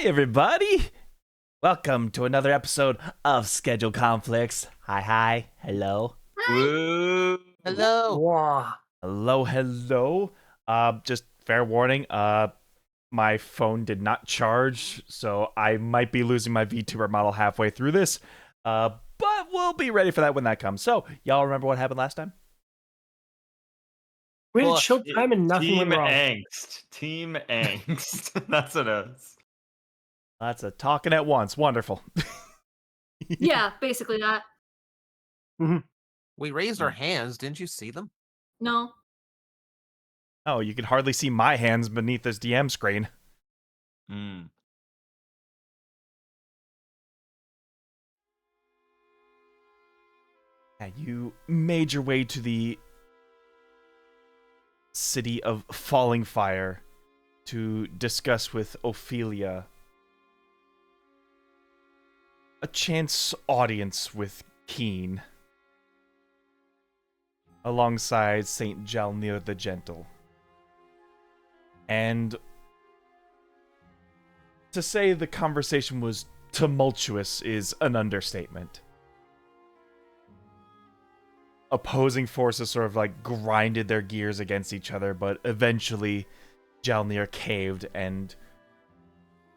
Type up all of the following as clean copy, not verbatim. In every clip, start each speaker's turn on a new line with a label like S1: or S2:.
S1: Hi, everybody. Welcome to another episode of Schedule Conflicts. Hi. Hello.
S2: Woo.
S3: Hello.
S4: Wow.
S1: Hello. Just fair warning. My phone did not charge, so I might be losing my VTuber model halfway through this. But we'll be ready for that when that comes. So, y'all remember what happened last time?
S4: We had a chill time and nothing
S2: Team
S4: went wrong.
S2: Team angst. That's what it is.
S1: That's a talking at once. Wonderful.
S3: Yeah, basically that.
S5: We raised our hands. Didn't you see them?
S3: No.
S1: Oh, you can hardly see my hands beneath this DM screen.
S2: Mm.
S1: Yeah, you made your way to the city of Falling Fire to discuss with Ophelia a chance audience with Keen alongside Saint Jalnir the Gentle. And to say the conversation was tumultuous is an understatement. Opposing forces sort of like grinded their gears against each other, but eventually Jalnir caved and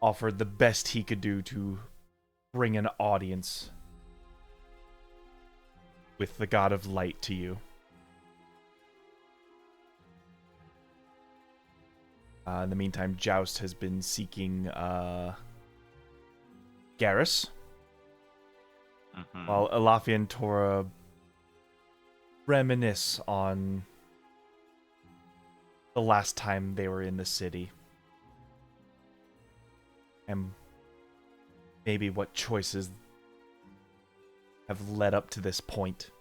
S1: offered the best he could do to bring an audience with the God of Light to you. In the meantime, Joust has been seeking Garrus, while Elafia and Tora reminisce on the last time they were in the city. And maybe what choices have led up to this point.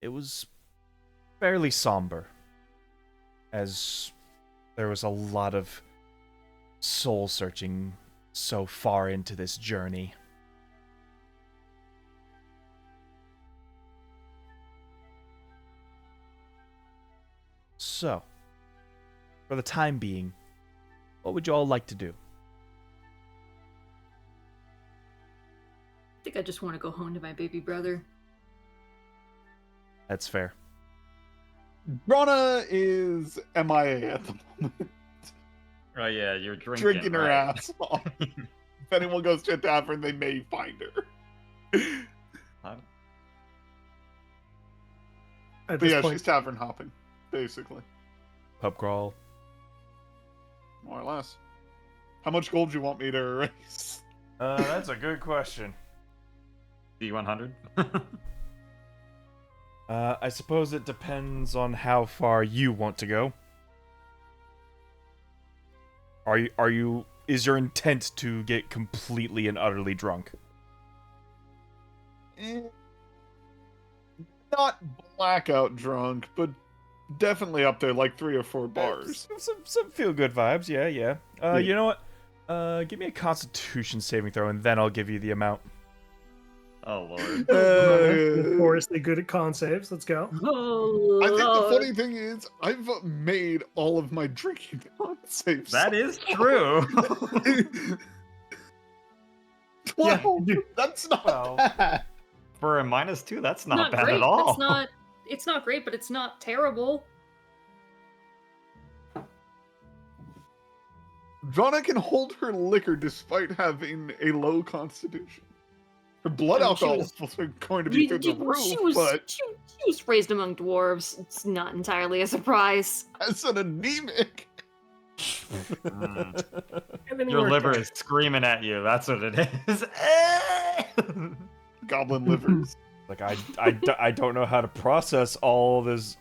S1: It was fairly somber, as there was a lot of soul searching so far into this journey. So, for the time being, what would you all like to do?
S3: I think I just want to go home to my baby brother.
S1: That's fair.
S6: Rana is MIA at the moment.
S2: Oh yeah, you're
S6: Drinking her
S2: right?
S6: ass off. If anyone goes to a tavern, they may find her.
S2: Huh?
S4: At
S6: But
S4: this
S6: yeah,
S4: point,
S6: she's tavern hopping, basically.
S1: Pub crawl.
S6: More or less. How much gold do you want me to erase?
S1: That's a good question.
S2: D100.
S1: I suppose it depends on how far you want to go. Is your intent to get completely and utterly drunk?
S6: Not blackout drunk, but definitely up there, like 3 or 4 bars.
S1: Some feel-good vibes, yeah.
S6: Yeah.
S1: You know what? Give me a Constitution saving throw, and then I'll give you the amount.
S2: Oh lord.
S4: notoriously good at con saves. Let's go.
S3: Oh,
S6: I think the
S3: Lord.
S6: funny thing is, I've made all of my drinking saves.
S2: That is true.
S6: 12!
S4: Yeah.
S6: That's not
S1: Well,
S6: bad.
S2: For a -2, that's not bad
S3: great.
S2: at all.
S3: It's not great, but it's not terrible.
S6: Rana can hold her liquor despite having a low constitution. Her blood
S3: I mean, she
S6: alcohol
S3: was-
S6: is going to be through the roof,
S3: she was raised among dwarves. It's not entirely a surprise.
S6: as an anemic.
S2: Mm.
S4: Everything
S2: Your
S4: worked
S2: liver
S4: out.
S2: is screaming at you. That's what it is.
S6: Goblin livers.
S1: like I don't know how to process all this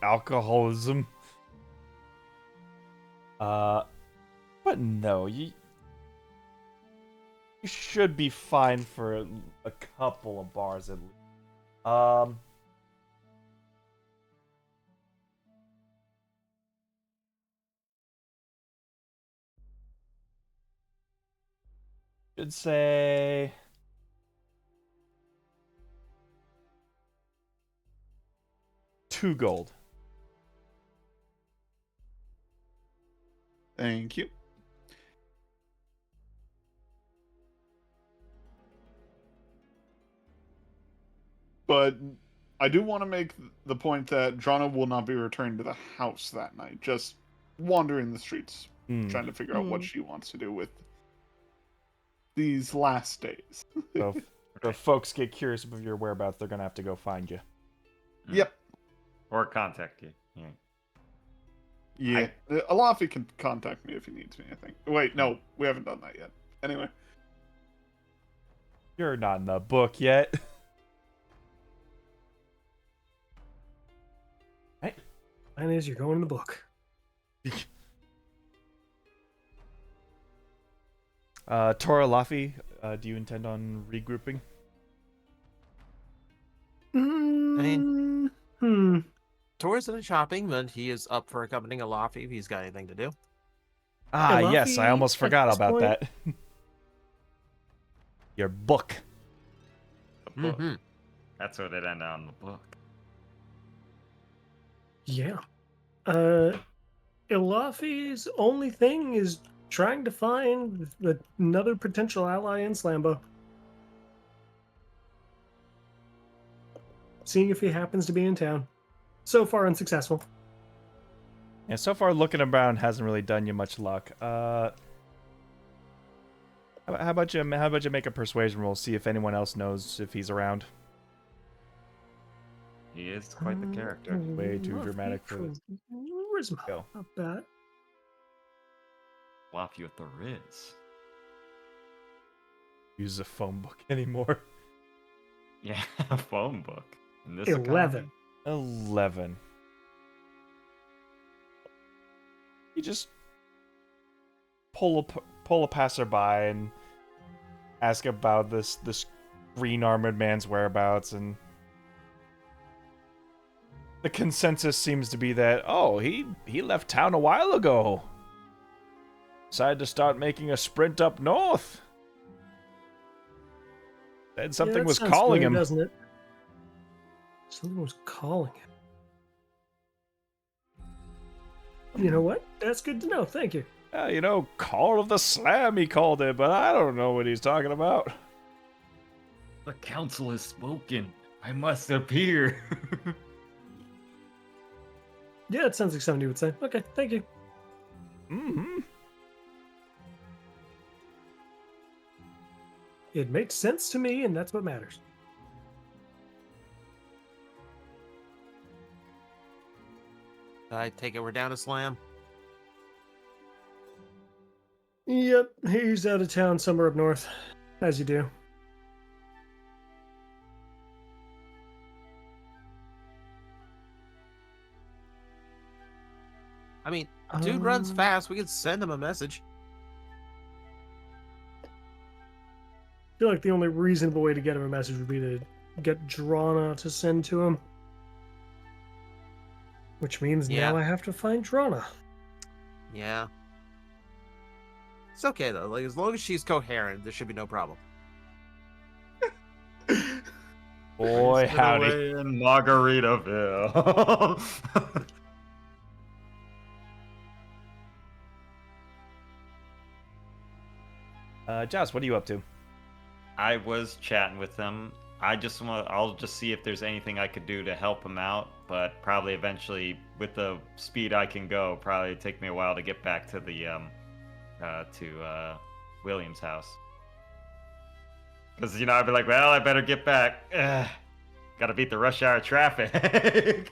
S1: alcoholism. But no, you should be fine for a couple of bars at least. Should say 2 gold.
S6: Thank you. But I do want to make the point that Drana will not be returned to the house that night, just wandering the streets, trying to figure out what she wants to do with these last days.
S1: So if folks get curious about your whereabouts, they're gonna have to go find you.
S6: Yep.
S2: Or contact you. Yeah.
S6: Yeah. Alafi can contact me if he needs me, I think. Wait, no, we haven't done that yet. Anyway.
S1: You're not in the book yet. Hey.
S4: Mine is you're going in the book.
S1: Tora Laffy, do you intend on regrouping?
S5: Tor's in the shopping, but he is up for accompanying Alafi if he's got anything to do.
S1: Ah,
S4: Yeah,
S1: yes, I
S4: Laffy,
S1: almost
S4: at
S1: forgot
S4: this
S1: about
S4: point-
S1: that. Your book.
S2: The book.
S5: Mm-hmm.
S2: That's what it ended on the book.
S4: Yeah. Ilafi's only thing is trying to find another potential ally in Slambo. Seeing if he happens to be in town. So far unsuccessful.
S1: Yeah, so far looking around hasn't really done you much luck. How about you make a persuasion roll, see if anyone else knows if he's around.
S2: He is quite the character.
S1: Way too dramatic for this.
S4: Charisma.
S1: Go.
S4: Not bad.
S2: Waff you with the Riz.
S1: Use a phone book anymore.
S2: Yeah, a phone book. In this
S4: 11.
S1: 11. You just pull a passerby and ask about this green armored man's whereabouts, and the consensus seems to be that he left town a while ago. Decided to start making a sprint up north. Said something
S4: that
S1: was
S4: sounds
S1: calling
S4: familiar,
S1: him.
S4: doesn't it? Something was calling him. You know what? That's good to know. Thank you.
S1: Call of the Slam, he called it, but I don't know what he's talking about.
S2: The council has spoken. I must appear.
S4: Yeah, it sounds like something you would say. Okay, thank you.
S1: Mm-hmm.
S4: It makes sense to me, and that's what matters.
S5: I take it we're down to Slam.
S4: Yep, he's out of town somewhere up north, as you do.
S5: I mean, dude runs
S4: Um,
S5: fast. We could send him a message.
S4: I feel like the only reasonable way to get him a message would be to get Drana to send to him. Which means
S5: Yeah.
S4: now I have to find Drana.
S5: Yeah. It's okay though. Like as long as she's coherent, there should be no problem.
S1: Boy,
S2: Wasted
S1: howdy.
S2: away in Margaritaville.
S1: Joss, what are you up to?
S2: I was chatting with them. I'll just see if there's anything I could do to help him out, but probably eventually, with the speed I can go, probably take me a while to get back to the William's house. Because I'd be like, well, I better get back. Gotta beat the rush hour traffic.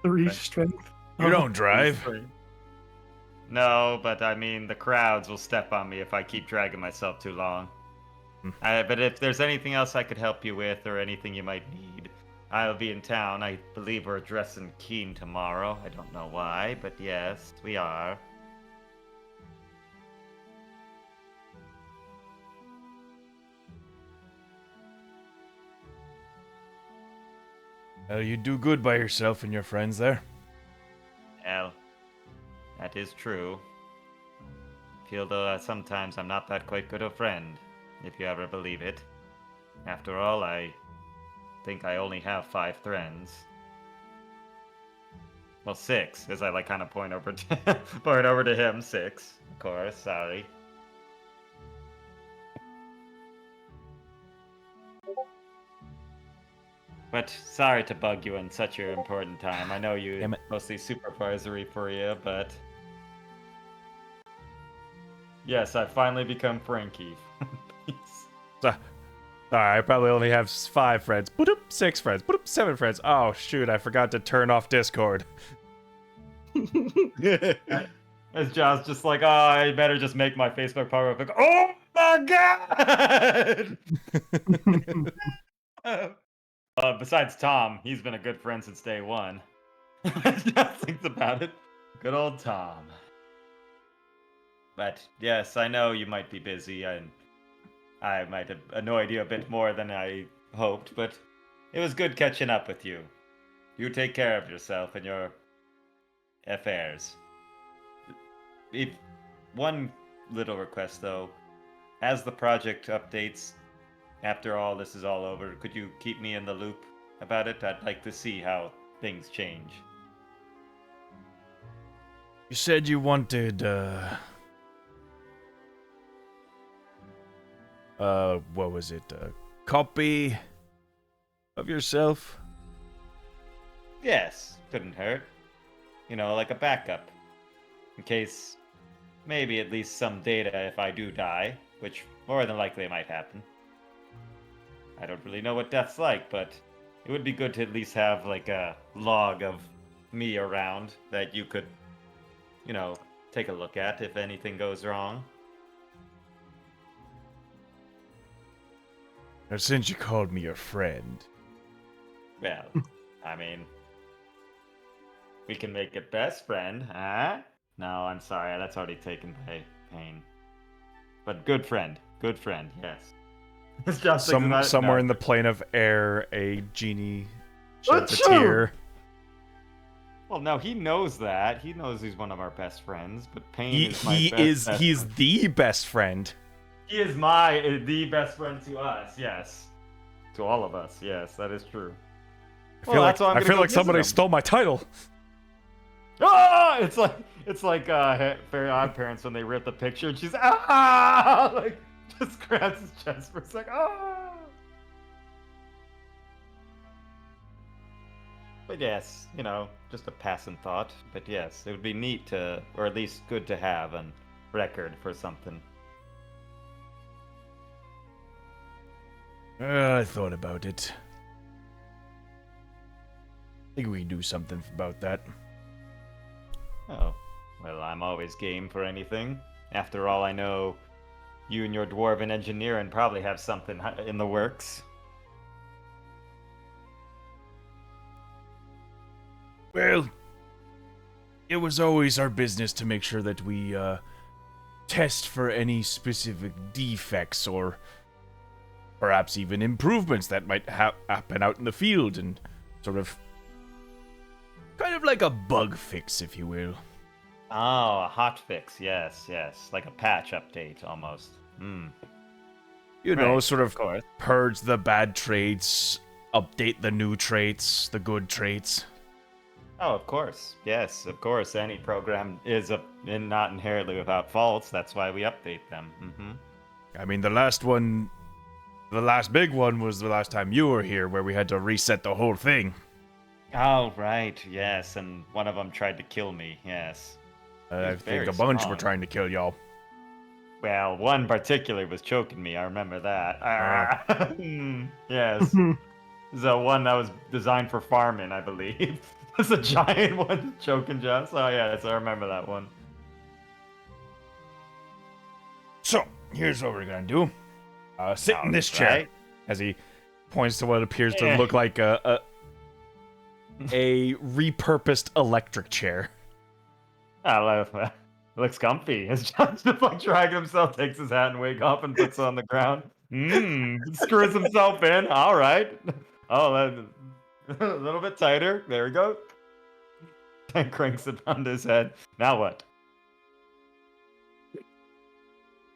S4: 3 strength.
S1: You don't drive.
S2: No, but I mean, the crowds will step on me if I keep dragging myself too long. But if there's anything else I could help you with, or anything you might need, I'll be in town. I believe we're addressing Keen tomorrow. I don't know why, but yes, we are.
S1: Well, you do good by yourself and your friends there.
S2: Well, that is true. Feel though sometimes I'm not that quite good a friend, if you ever believe it. After all, I think I only have 5 friends. Well, 6, as I kind of point over to him. 6, of course. Sorry. But sorry to bug you in such an important time. I know you
S1: Damn it.
S2: mostly supervisory for you, but yes, I finally become Frankie.
S1: So, sorry, I probably only have 5 friends. Boop, 6 friends. Boop, 7 friends. Oh, shoot, I forgot to turn off Discord.
S2: As John's just like, oh, I better just make my Facebook power up. Like, oh my god! Besides Tom, he's been a good friend since day one. Just thinks about it. Good old Tom. But yes, I know you might be busy, and I might have annoyed you a bit more than I hoped, but it was good catching up with you. You take care of yourself and your affairs. If one little request though, as the project updates, after all this is all over, could you keep me in the loop about it? I'd like to see how things change.
S1: You said you wanted, what was it? A copy of yourself?
S2: Yes, couldn't hurt. You know, like a backup. In case, maybe at least some data if I do die, which more than likely might happen. I don't really know what death's like, but it would be good to at least have like a log of me around that you could, you know, take a look at if anything goes wrong.
S1: Now, since you called me your friend,
S2: Well, I mean, we can make it best friend, huh? No, I'm sorry, that's already taken by pain. But good friend, yes. It's just
S1: somewhere in the plane of air, a genie sheds a tear.
S2: Well, no, he knows that. He knows he's one of our best friends, but Pain
S1: He
S2: is my
S1: is
S2: best
S1: he's
S2: friend.
S1: the best friend.
S2: He is the best friend to us, yes. To all of us, yes, that is true.
S1: I feel
S2: that's why I'm
S1: I
S2: gonna
S1: feel
S2: go
S1: like somebody
S2: visit him.
S1: stole my title.
S2: Ah! It's like Very Odd Parents when they rip the picture and she's like just grabs his chest for a sec. Ah! But yes, you know, just a passing thought. But yes, it would be neat to, or at least good to have a record for something.
S1: I thought about it. I think we can do something about that.
S2: Oh, well, I'm always game for anything. After all, I know you and your dwarven engineering probably have something in the works.
S1: Well, it was always our business to make sure that we test for any specific defects or perhaps even improvements that might happen out in the field and sort of kind of like a bug fix, if you will.
S2: Oh, a hot fix, yes, like a patch update almost.
S1: You know,
S2: Right,
S1: sort of
S2: course.
S1: purge the bad traits, update the new traits, the good traits.
S2: Oh, of course. Yes, of course. Any program is not inherently without faults. That's why we update them.
S1: I mean, the last big one was the last time you were here, where we had to reset the whole thing.
S2: Oh, right. Yes, and one of them tried to kill me. Yes.
S1: I
S2: He's
S1: think
S2: very
S1: a bunch were
S2: strong.
S1: trying to kill y'all.
S2: Well, one particularly was choking me. I remember that. Yes. The one that was designed for farming, I believe. It's a giant one choking Joss. Oh, yes, I remember that one.
S1: So, here's what we're gonna do. Sit in this chair.
S2: Right.
S1: As he points to what appears to look like a repurposed electric chair.
S2: I love that. It looks comfy. As John's just like dragging himself, takes his hat and wig off and puts it on the ground. Screws himself in. All right. Oh, a little bit tighter. There we go. And cranks it onto his head. Now what?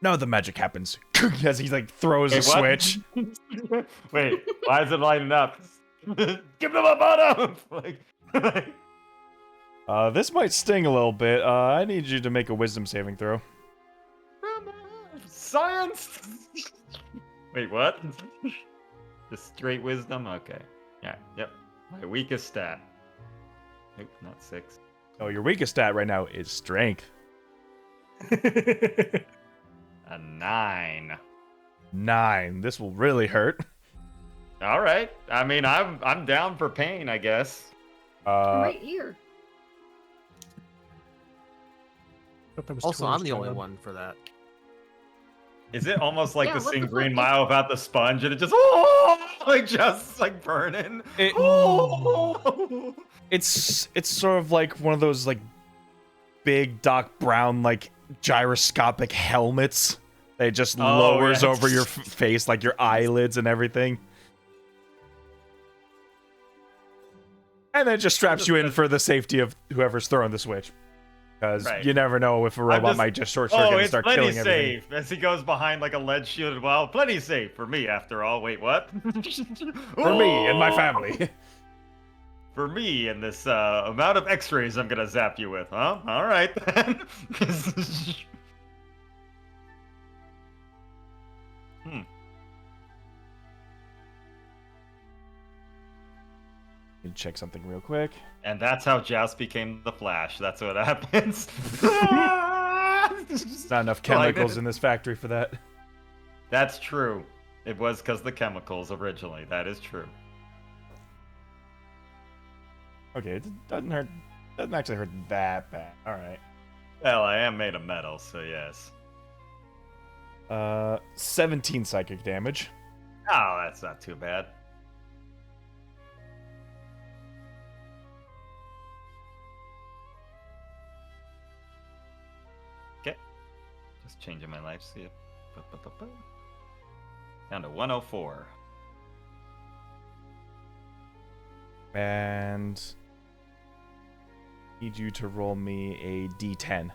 S1: Now the magic happens. As he like throws
S2: Wait,
S1: a switch.
S2: Wait, why is it lighting up? Give them a bottom! Like,
S1: This might sting a little bit. I need you to make a wisdom saving throw.
S2: science! Wait, what? Just straight wisdom? Okay. Yeah, yep. My weakest stat. Nope, not 6.
S1: Oh, your weakest stat right now is strength.
S2: A 9.
S1: 9. This will really hurt.
S2: All right. I mean, I'm down for pain, I guess.
S3: Right here.
S4: Thought that was
S5: Also,
S4: 12's
S5: I'm the only
S4: job.
S5: one for that.
S2: Is it almost like
S3: Yeah,
S2: the
S3: what the
S2: scene
S3: fuck?
S2: Green
S3: It-
S2: Mile without the sponge, and it just like burning?
S1: It- It's sort of like one of those like big Doc Brown like gyroscopic helmets. That just
S2: Oh,
S1: lowers
S2: yeah.
S1: over your face, like your eyelids and everything. And then just straps you in for the safety of whoever's throwing the switch. Because
S2: Right.
S1: you never know if a robot
S2: just-
S1: might just short circuit and
S2: it's
S1: start
S2: plenty
S1: killing everything.
S2: safe as he goes behind like a lead shielded wall. Plenty safe for me, after all. Wait, what?
S1: For me and my family.
S2: For me and this amount of X-rays I'm gonna zap you with, huh? All right then.
S1: Let me check something real quick.
S2: And that's how Joust became the Flash. That's what happens.
S1: There's not enough chemicals in this factory for that.
S2: That's true. It was because the chemicals originally. That is true.
S1: Okay, it doesn't hurt. Doesn't actually hurt that bad. All right.
S2: Well, I am made of metal, so yes.
S1: 17 psychic damage.
S2: Oh, that's not too bad. Okay. Just changing my life. See it. Down to 104.
S1: And need you to roll me a d10.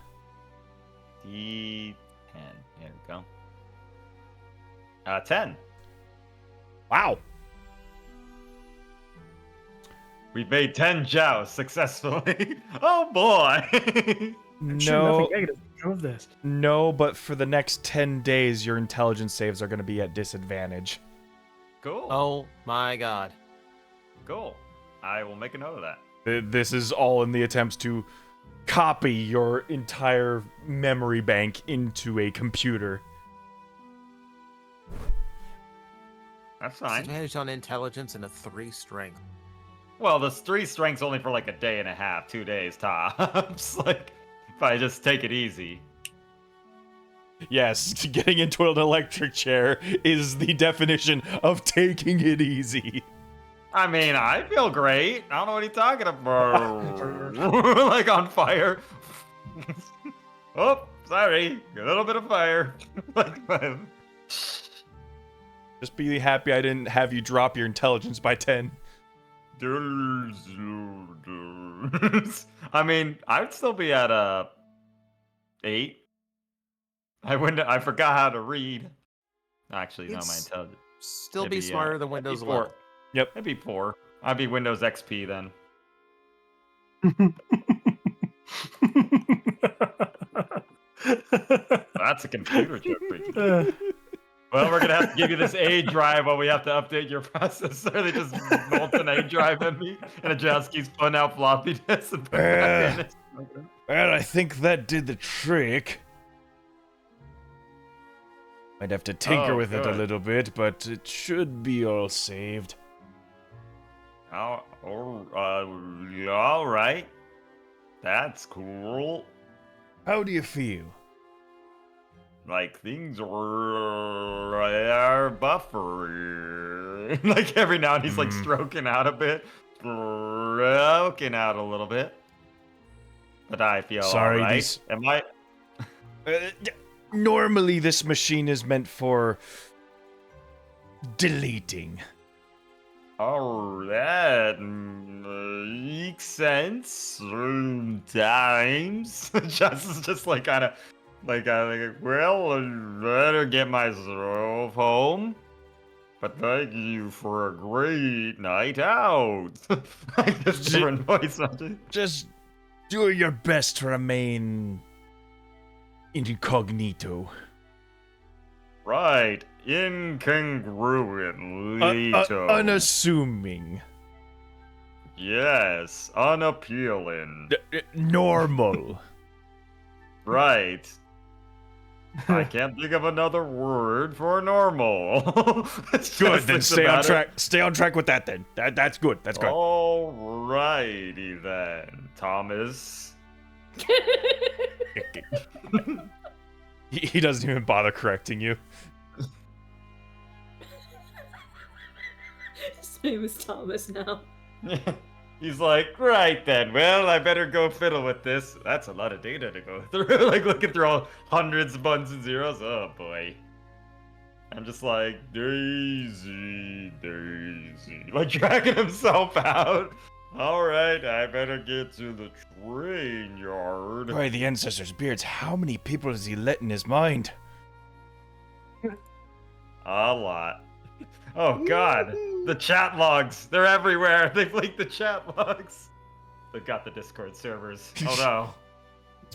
S2: D10. There we go. 10.
S1: Wow.
S2: We've made 10 jousts successfully. Oh boy.
S4: Sure,
S1: No,
S4: nothing negative come of this.
S1: no, but for the next 10 days, your intelligence saves are going to be at disadvantage.
S2: Cool.
S5: Oh my god.
S2: Cool. I will make a note of that.
S1: This is all in the attempts to copy your entire memory bank into a computer.
S2: That's fine.
S5: Disadvantage on intelligence and a 3 strength.
S2: Well, the 3 strength's only for like a day and a half, 2 days tops. Like, if I just take it easy.
S1: Yes, getting into an electric chair is the definition of taking it easy.
S2: I mean, I feel great. I don't know what you're talking about. Like on fire. Oh, sorry. A little bit of fire.
S1: Just be happy I didn't have you drop your intelligence by 10.
S2: I mean, I'd still be at 8. I forgot how to read. Actually, no, my
S5: It's-
S2: intelligence.
S5: Still
S2: Maybe,
S5: be smarter than
S2: maybe
S5: Windows
S2: 4.
S5: 11.
S1: Yep.
S2: Maybe 4. I'd be Windows XP then. That's a computer joke. Well, we're gonna have to give you this A drive while we have to update your processor. They just bolt an A drive in me, and it just keeps pulling out floppy disks and putting it back in.
S1: Well, I think that did the trick. Might have to tinker
S2: Oh,
S1: with it a
S2: good.
S1: little bit, but it should be all saved.
S2: Oh, all right. That's cool.
S1: How do you feel?
S2: Like things are buffering. Like every now and he's like stroking out a bit, stroking out a little bit. But I feel
S1: Sorry,
S2: all right.
S1: these-
S2: Am I?
S1: Normally, this machine is meant for deleting.
S2: Oh, that makes sense sometimes. Just like kind of, like, well, I better get myself home. But thank you for a great night out. Like this different voice.
S1: Just do your best to remain incognito.
S2: Right, incongruent.
S1: Unassuming.
S2: Yes, unappealing.
S1: Normal.
S2: Right. I can't think of another word for normal. It's
S1: Good,
S2: just
S1: then
S2: it's
S1: stay on
S2: about it.
S1: track. Stay on track with that then. That's good. That's good.
S2: Alrighty then, Thomas.
S1: He doesn't even bother correcting you.
S3: His name is Thomas now.
S2: He's like, right then, well, I better go fiddle with this. That's a lot of data to go through. Like, looking through all hundreds of ones and zeros. Oh, boy. I'm just like, Daisy, Daisy. Like, dragging himself out. Alright, I better get to the train yard.
S1: By the ancestors' beards, how many people does he let in his mind?
S2: A lot. Oh, God. The chat logs. They're everywhere. They've leaked the chat logs. They've got the Discord servers. Oh,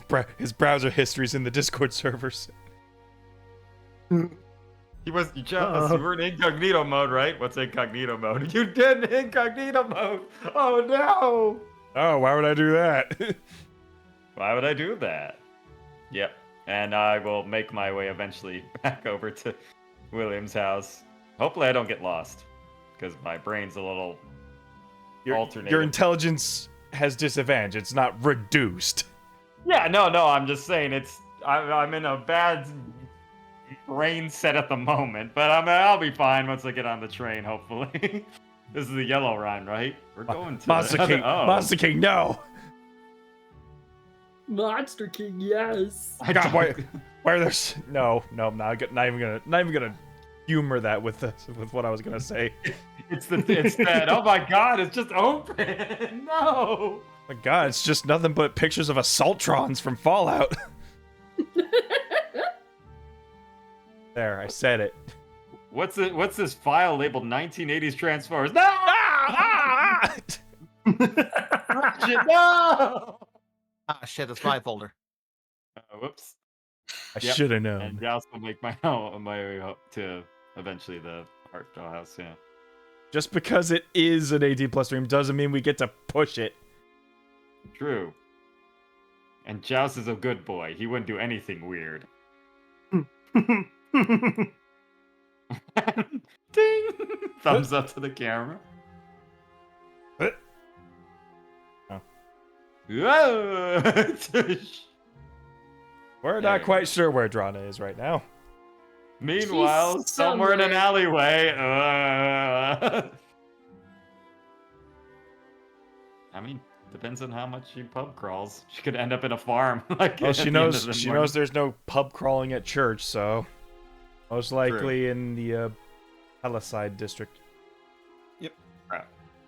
S2: no.
S1: His browser history's in the Discord servers.
S2: You were in incognito mode, right? What's incognito mode? You did incognito mode. Oh no!
S1: Oh, why would I do that?
S2: Why would I do that? Yep. And I will make my way eventually back over to William's house. Hopefully, I don't get lost, because my brain's a little alternating.
S1: Your intelligence has disadvantage. It's not reduced.
S2: Yeah, no. I'm just saying I'm in a bad brain set at the moment, but I'll be fine once I get on the train. Hopefully, this is the yellow rhyme, right? We're going to
S1: Monster King.
S2: Oh.
S1: Monster King, no.
S3: Monster King, yes.
S1: God, why are there? No, I'm not even gonna humor that with what I was gonna say.
S2: It's that. Oh my God! It's just open. No.
S1: My God, it's just nothing but pictures of assaultrons from Fallout. There, I said it.
S2: What's this file labeled 1980s Transformers? No! Shit, no!
S5: Ah, shit, it's my folder.
S2: Whoops.
S1: I
S2: Yep.
S1: should have known.
S2: And I also make my way up to eventually the art dollhouse. Yeah.
S1: Just because it is an 18+ stream doesn't mean we get to push it.
S2: True. And Joust is a good boy. He wouldn't do anything weird. Ding! Thumbs up to the camera.
S1: Oh.
S2: Whoa!
S1: We're
S2: There
S1: not
S2: you
S1: quite sure where Drana is right now.
S2: Meanwhile,
S3: She's
S2: somewhere in an
S3: somewhere.
S2: alleyway. I mean, depends on how much she pub crawls. She could end up in a farm. Like,
S1: Well,
S2: at
S1: she
S2: the end of
S1: knows
S2: the morning.
S1: there's no pub crawling at church, so most likely in the Palisade district.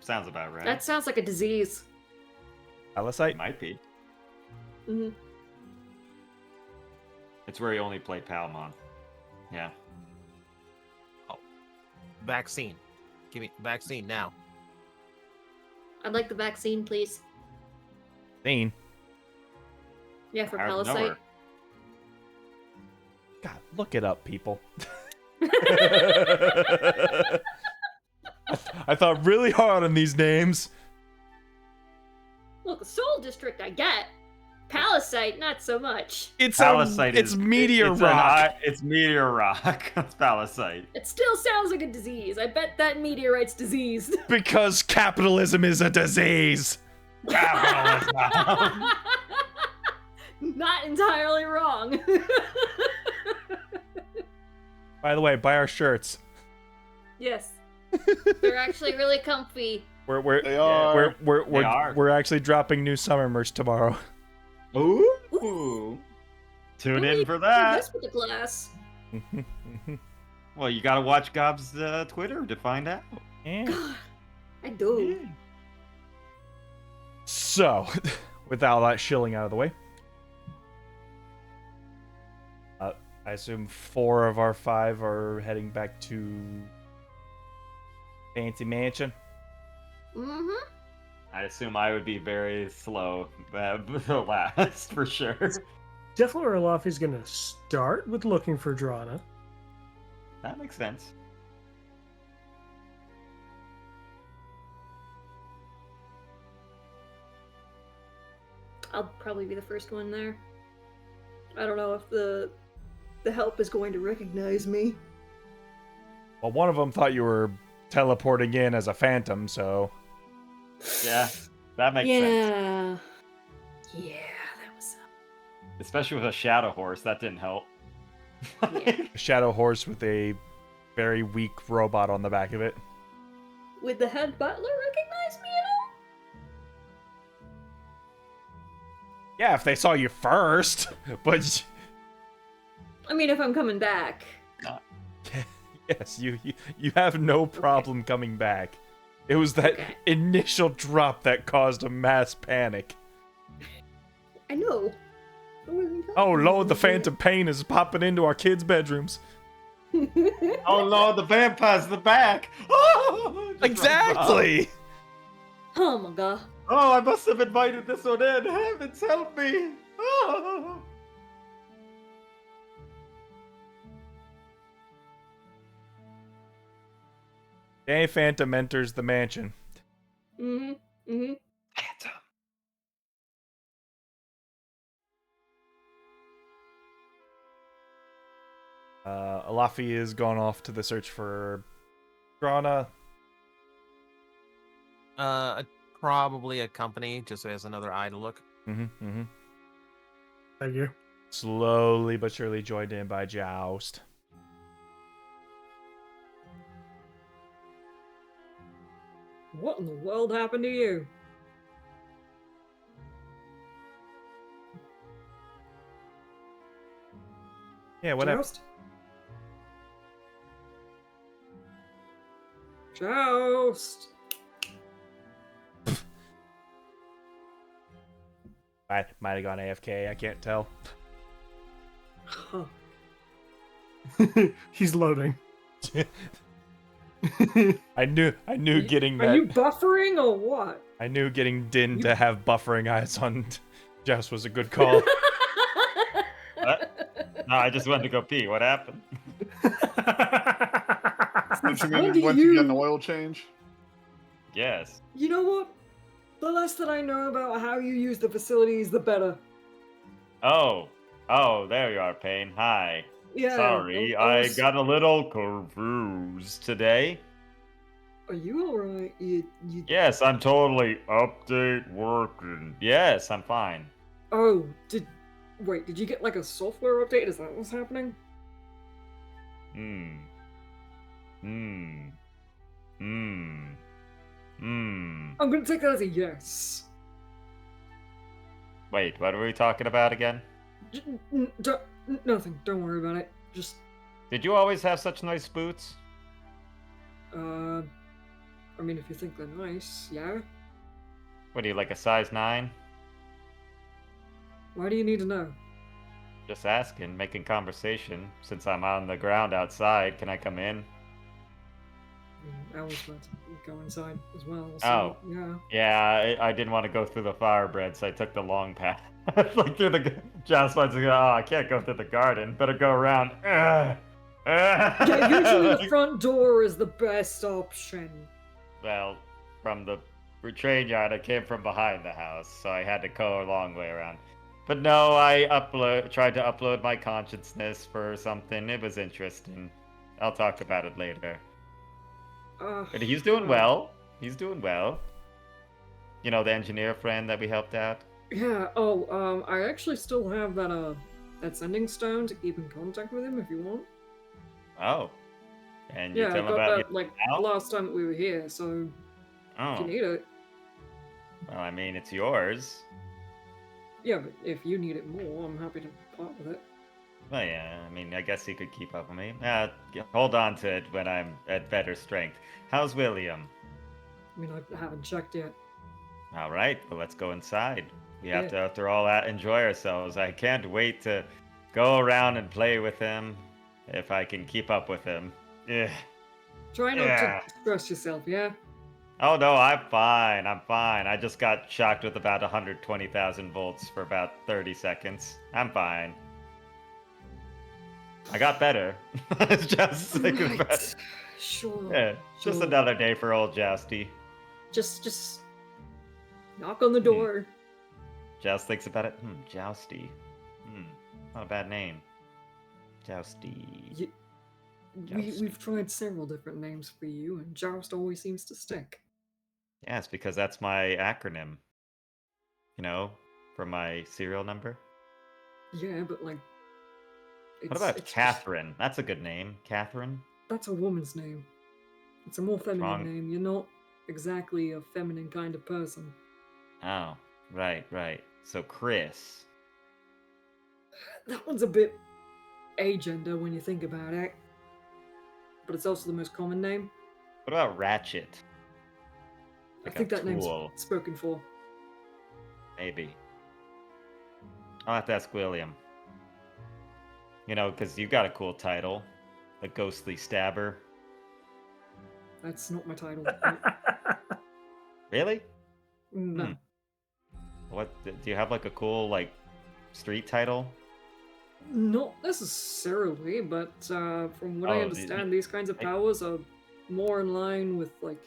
S2: Sounds about right.
S3: That sounds like a disease.
S1: Palisade?
S2: Might be.
S3: Mhm.
S2: It's where you only play Palmon. Yeah.
S5: Vaccine. Give me vaccine now.
S3: I'd like the vaccine, please.
S1: Thane.
S3: Yeah, for
S2: Out of
S3: Palisade.
S2: nowhere.
S1: God, look it up, people. I thought really hard on these names.
S3: Look, Soul District, I get. Palisade, not so much.
S1: It's
S2: Palisade
S1: it's
S2: is
S1: Meteor
S2: it's
S1: Rock.
S2: It's Meteor Rock. It's Palisade.
S3: It still sounds like a disease. I bet that meteorite's diseased.
S1: Because capitalism is a disease.
S2: Capitalism.
S3: Not entirely wrong.
S1: By the way, buy our shirts.
S3: Yes. They're actually really comfy.
S6: They are.
S1: We're actually dropping new summer merch tomorrow.
S2: Ooh. Tune in for that.
S3: This with the glass.
S2: Well, you gotta watch Gob's Twitter to find out.
S1: Yeah.
S3: I do.
S1: So, with all that shilling out of the way, I assume 4 of our 5 are heading back to Fancy Mansion.
S3: Mm-hmm.
S2: I assume I would be very slow, the last for sure.
S4: Definitely Orloff going to start with looking for Drana.
S2: That makes sense.
S3: I'll probably be the first one there. I don't know if the help is going to recognize me.
S1: Well, one of them thought you were teleporting in as a phantom, so...
S2: Yeah, that makes sense.
S3: Yeah, that was...
S2: Especially with a shadow horse, that didn't help.
S3: Yeah.
S1: A shadow horse with a very weak robot on the back of it.
S3: Would the head butler recognize me at all?
S1: Yeah, if they saw you first, but...
S3: I mean, if I'm coming back.
S1: Yes, you have no problem coming back. It was that initial drop that caused a mass panic.
S3: I know.
S1: Oh lord, the phantom pain is popping into our kids' bedrooms.
S2: Oh lord, the vampire's in the back! Oh,
S1: Exactly!
S3: Oh my god.
S2: Oh, I must have invited this one in. Heavens, help me! Oh.
S1: Danny Phantom enters the mansion.
S2: Phantom.
S1: Alafi is gone off to the search for Drana.
S5: Probably a company, just so he has another eye to look.
S4: Thank you.
S1: Slowly but surely joined in by Joust.
S3: What in the world happened to you?
S1: Yeah, whatever.
S3: Joust.
S1: Might have gone AFK, I can't tell.
S3: Huh.
S4: He's loading.
S1: I knew getting that.
S3: Are you buffering or what?
S1: I knew getting Din to have buffering eyes on Joust was a good call.
S2: What? No, I just went to go pee. What happened?
S6: Did you
S3: When
S6: mean
S3: do
S6: you went to get an
S3: you-
S6: oil change?
S2: Yes.
S3: You know what? The less that I know about how you use the facilities, the better.
S2: Oh, there you are, Payne. Hi.
S3: Yeah.
S2: Sorry, I got a little confused today.
S3: Are you alright? You.
S2: Yes, I'm totally update working. Yes, I'm fine.
S3: Oh, did you get like a software update? Is that what's happening? I'm gonna take that as a yes.
S2: Wait, what were we talking about again?
S3: Nothing. Don't worry about it. Just.
S2: Did you always have such nice boots?
S3: I mean, if you think they're nice, yeah.
S2: What are you, like a size 9?
S3: Why do you need to know?
S2: Just asking, making conversation. Since I'm on the ground outside, can I come in?
S3: I was about to go inside as well. So,
S2: Oh.
S3: yeah.
S2: Yeah, I didn't want to go through the firebread, so I took the long path. Like through the... Just wanted to go, oh, I can't go through the garden. Better go around.
S3: Yeah, usually the front door is the best option.
S2: Well, from the train yard, I came from behind the house, so I had to go a long way around. But no, I tried to upload my consciousness for something. It was interesting. I'll talk about it later. But he's doing well. He's doing well. You know, the engineer friend that we helped out?
S3: Yeah, I actually still have that sending stone to keep in contact with him if you want.
S2: Oh. And you
S3: Yeah, I
S2: tell him
S3: got
S2: about
S3: that, like,
S2: now?
S3: last time that we were here, so if
S2: Oh.
S3: you need it.
S2: Well, I mean, it's yours.
S3: Yeah, but if you need it more, I'm happy to part with it.
S2: Well, yeah, I mean, I guess he could keep up with me. Hold on to it when I'm at better strength. How's William?
S3: I mean, I haven't checked yet.
S2: All right, well, let's go inside. We have
S3: Yeah.
S2: to, after all that, enjoy ourselves. I can't wait to go around and play with him, if I can keep up with him. Yeah.
S3: Try not
S2: Yeah.
S3: to stress yourself, yeah?
S2: Oh no, I'm fine. I'm fine. I just got shocked with about 120,000 volts for about 30 seconds. I'm fine. I got better. It's just like
S3: Right. Sure.
S2: yeah, just
S3: Sure.
S2: another day for old Jousty.
S3: Just knock on the door.
S2: Joust thinks about it. Jousty. Not a bad name. Jousty.
S3: We've tried several different names for you, and Joust always seems to stick.
S2: Yeah, it's because that's my acronym. You know, for my serial number.
S3: Yeah, but like,
S2: What about
S3: it's
S2: Catherine? That's a good name. Catherine?
S3: that's a woman's name. It's a more feminine
S2: wrong?
S3: name. You're not exactly a feminine kind of person.
S2: Oh, right. So Chris.
S3: That one's a bit agender when you think about it, but it's also the most common name.
S2: What about Ratchet?
S3: I
S2: Like
S3: think
S2: a
S3: that name's
S2: tool.
S3: spoken for.
S2: Maybe. I'll have to ask William. You know, because you got a cool title. The Ghostly Stabber.
S3: That's not my title.
S2: Really?
S3: No.
S2: What do you have like a cool like street title?
S3: Not necessarily, but from what I
S2: Oh,
S3: understand, these kinds of powers are more in line with like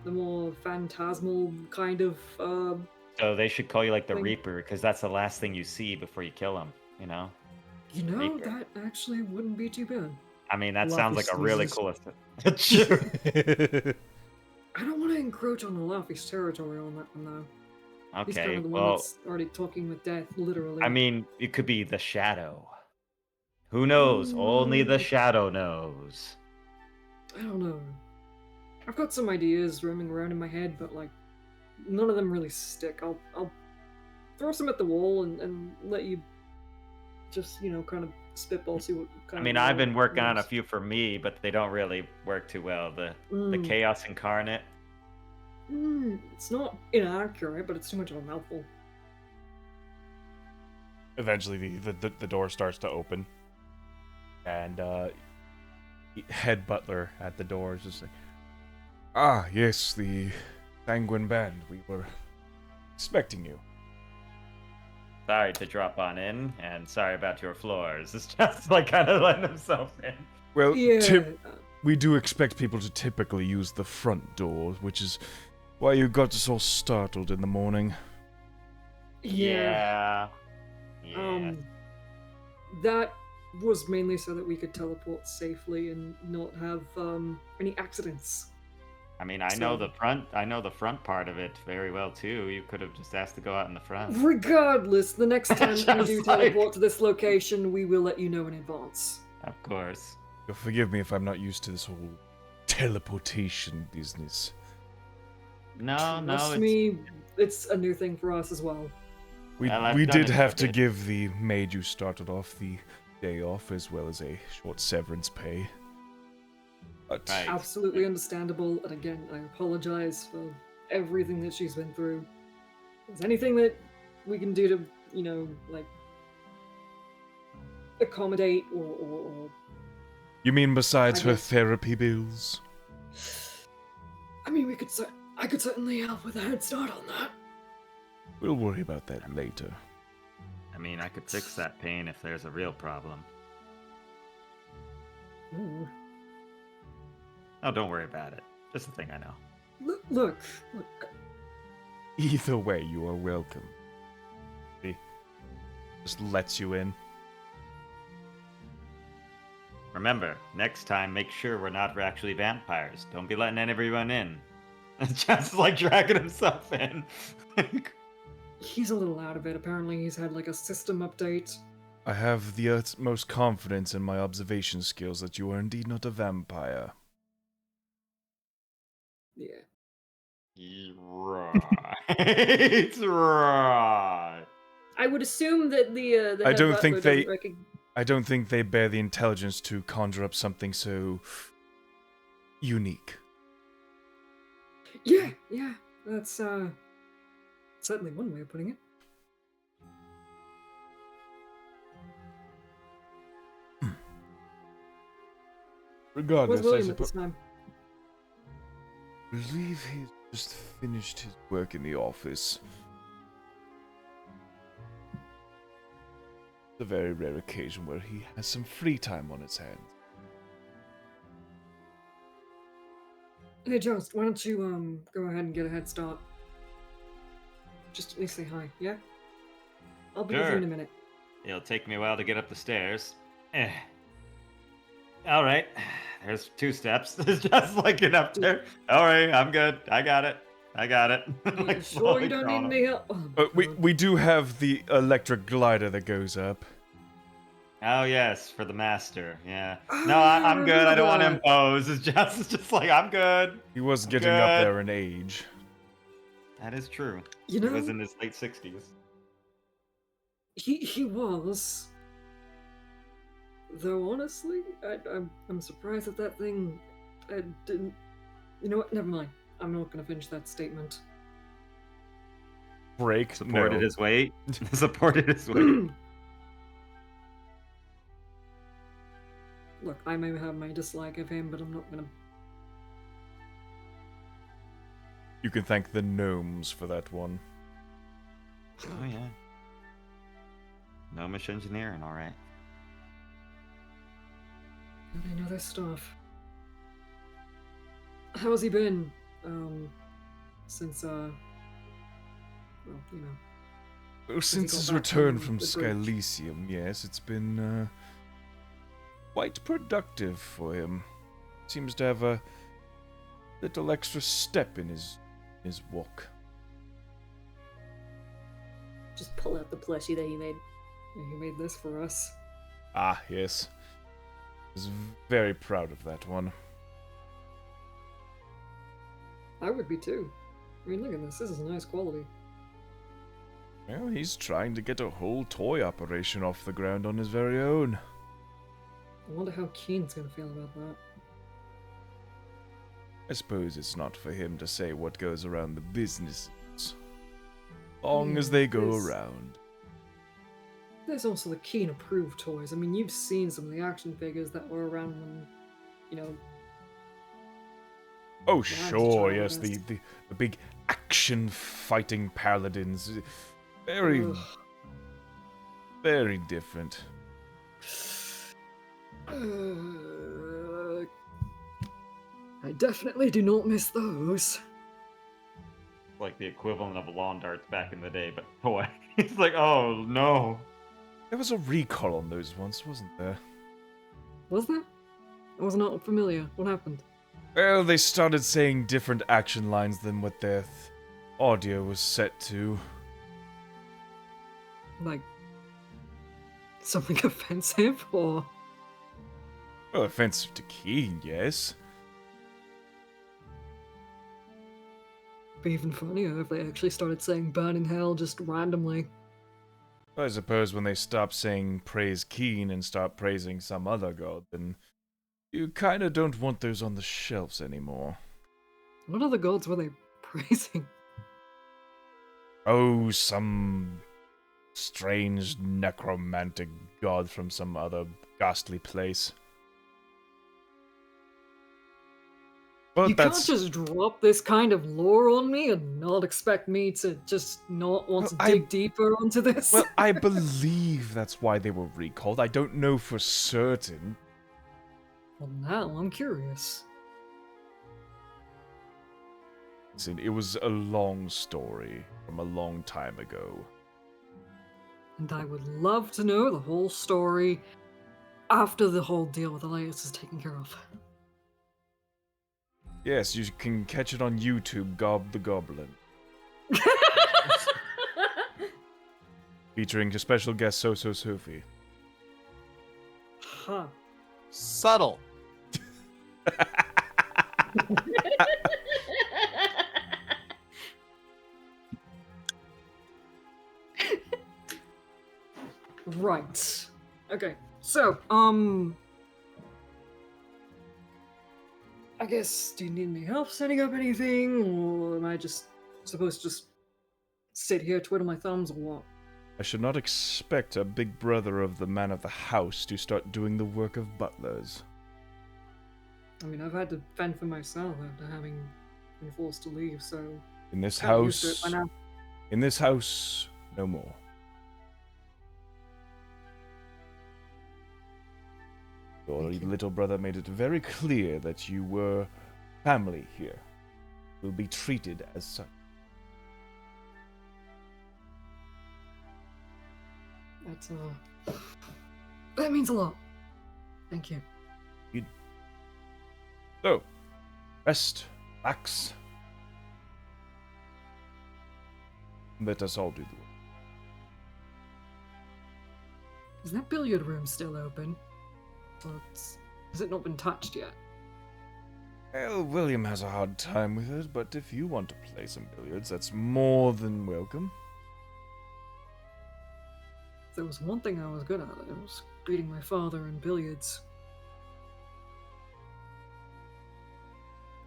S3: the more phantasmal kind of.
S2: So they should call you like the
S3: Thing.
S2: Reaper because that's the last thing you see before you kill him. You know?
S3: You know,
S2: Reaper.
S3: that actually wouldn't be too bad.
S2: I mean, that
S4: Luffy
S2: sounds like a really
S4: sneezes.
S2: cool. Sure.
S3: I don't want to encroach on the Laffy's territory on that one though. He's kind
S2: Okay,
S3: of the one
S2: well,
S3: that's already talking with death, literally.
S2: I mean, it could be the Shadow. Who knows? Only the Shadow knows.
S3: I don't know. I've got some ideas roaming around in my head, but like none of them really stick. I'll throw some at the wall and let you just kind of spitball, see what kind
S2: I
S3: of.
S2: mean, I've been working on a
S3: works.
S2: few for me, but they don't really work too well. The
S3: Mm.
S2: Chaos Incarnate.
S3: It's not inaccurate, but it's too much of a mouthful.
S1: Eventually, the door starts to open, and head butler at the door is just like, "Ah, yes, the Sanguine Band. We were expecting you."
S2: Sorry to drop on in, and sorry about your floors. It's just like kind of letting himself in.
S1: Well,
S3: Yeah.
S1: we do expect people to typically use the front door, which is why you got us all startled in the morning.
S2: Yeah.
S3: That was mainly so that we could teleport safely and not have any accidents.
S2: I mean, I know the front part of it very well too. You could have just asked to go out in the front.
S3: Regardless, the next time we
S2: Just
S3: do
S2: like-
S3: teleport to this location, we will let you know in advance.
S2: Of course.
S1: You'll forgive me if I'm not used to this whole teleportation business.
S2: No,
S3: Trust me, it's a new thing for us as well.
S1: We
S2: Well, I've
S1: we
S2: done
S1: did
S2: it
S1: have
S2: a
S1: to
S2: bit.
S1: give the maid you started off the day off as well as a short severance pay. But
S2: Right.
S3: Absolutely understandable, and again, I apologize for everything that she's been through. Is there anything that we can do to, like, accommodate or
S1: you mean besides
S3: I
S1: her
S3: guess-
S1: therapy bills?
S3: I mean, I could certainly help with a head start on that.
S1: We'll worry about that later.
S2: I mean, I could fix that pain if there's a real problem.
S3: Ooh.
S2: Oh, don't worry about it. Just a thing I know.
S3: Look.
S1: Either way, you are welcome. He just lets you in.
S2: Remember, next time, make sure we're not actually vampires. Don't be letting everyone in. Just like dragging himself in.
S3: He's a little out of it. Apparently, he's had like a system update.
S1: I have the utmost confidence in my observation skills that you are indeed not a vampire.
S3: Yeah.
S2: Right. Right.
S3: I would assume that the
S1: I
S3: head
S1: don't
S3: butler
S1: think they-
S3: doesn't
S1: I don't think they bear the intelligence to conjure up something so unique.
S3: Yeah. That's certainly one way of putting it.
S1: Regardless,
S3: Where's
S1: I
S3: William at this
S1: suppose.
S3: time?
S1: Believe he's just finished his work in the office. It's a very rare occasion where he has some free time on his hands.
S3: Hey, Jost, why don't you go ahead and get a head start? Just at least say hi, yeah? I'll be with you in a minute.
S2: It'll take me a while to get up the stairs. All right. There's 2 steps. There's just like get up there. All right, I'm good. I got it.
S3: You sure you don't need any help? Oh,
S1: We do have the electric glider that goes up.
S2: Oh yes, for the master. Yeah.
S3: Oh,
S2: No,
S3: yeah,
S2: I'm good. I don't want to
S3: remember
S2: impose. It's just like I'm good.
S1: He was getting up there in age.
S2: That is true.
S3: You
S2: He
S3: know,
S2: was in his late 60s.
S3: he was. Though honestly, I'm surprised that thing didn't. You know what? Never mind. I'm not gonna finish that statement.
S1: Break.
S2: Supported
S1: No.
S2: his weight. Supported his weight.
S3: Look, I may have my dislike of him, but I'm not gonna.
S1: You can thank the gnomes for that one.
S2: Oh yeah. Gnomish engineering, all right.
S3: I know their stuff. How's he been? Since well, you know.
S1: Well, since
S3: got
S1: his
S3: back
S1: return
S3: from
S1: from
S3: the bridge?
S1: Skylysium, yes, it's been quite productive for him. Seems to have a little extra step in his walk.
S7: Just pull out the plushie that he made.
S3: Yeah, he made this for us.
S1: Ah, yes. Was very proud of that one.
S3: I would be too. I mean, look at this. This is nice quality.
S1: Well, he's trying to get a whole toy operation off the ground on his very own.
S3: I wonder how Keen's gonna feel about that.
S1: I suppose it's not for him to say what goes around the businesses. Long as they go
S3: there's-
S1: around.
S3: There's also the Keen approved toys. I mean, you've seen some of the action figures that were around when, you know.
S1: Oh,
S3: to
S1: sure,
S3: try
S1: yes,
S3: this.
S1: the big action fighting paladins. Very,
S3: Ugh.
S1: very different.
S3: I definitely do not miss those.
S2: Like the equivalent of lawn darts back in the day, but boy, it's like, oh no.
S1: There was a recall on those once, wasn't there?
S3: Was there? I was not familiar. What happened?
S1: Well, they started saying different action lines than what their audio was set to.
S3: Like, something offensive, or?
S1: Well, offensive to Keen, yes.
S3: Be even funnier if they actually started saying burn in hell just randomly.
S1: I suppose when they stop saying praise Keen and start praising some other god, then you kinda don't want those on the shelves anymore.
S3: What other gods were they praising?
S1: Oh, some strange necromantic god from some other ghastly place. But
S3: You
S1: that's...
S3: can't just drop this kind of lore on me and not expect me to just not want to
S1: Well,
S3: dig deeper onto this.
S1: Well, I believe that's why they were recalled. I don't know for certain.
S3: Well, now I'm curious.
S1: Listen, it was a long story from a long time ago.
S3: And I would love to know the whole story after the whole deal with Elias is taken care of.
S1: Yes, you can catch it on YouTube, Gob the Goblin. Featuring a special guest, So Sophie.
S3: Huh.
S5: Subtle.
S3: Right. Okay. So, I guess, do you need any help setting up anything, or am I just supposed to just sit here, twiddle my thumbs, or what?
S1: I should not expect a big brother of the man of the house to start doing the work of butlers.
S3: I mean, I've had to fend for myself after having been forced to leave, so
S1: In this
S3: kinda used to it
S1: house,
S3: by now.
S1: in this house, no more. Your
S3: Thank you.
S1: little brother made it very clear that you were family here. Will be treated as such.
S3: Right. That means a lot. Thank you.
S1: So, rest, relax. Let us all do the work.
S3: Is that billiard room still open? Has it not been touched yet?
S1: Well, William has a hard time with it, but if you want to play some billiards, that's more than welcome.
S3: If there was one thing I was good at, it was beating my father in billiards.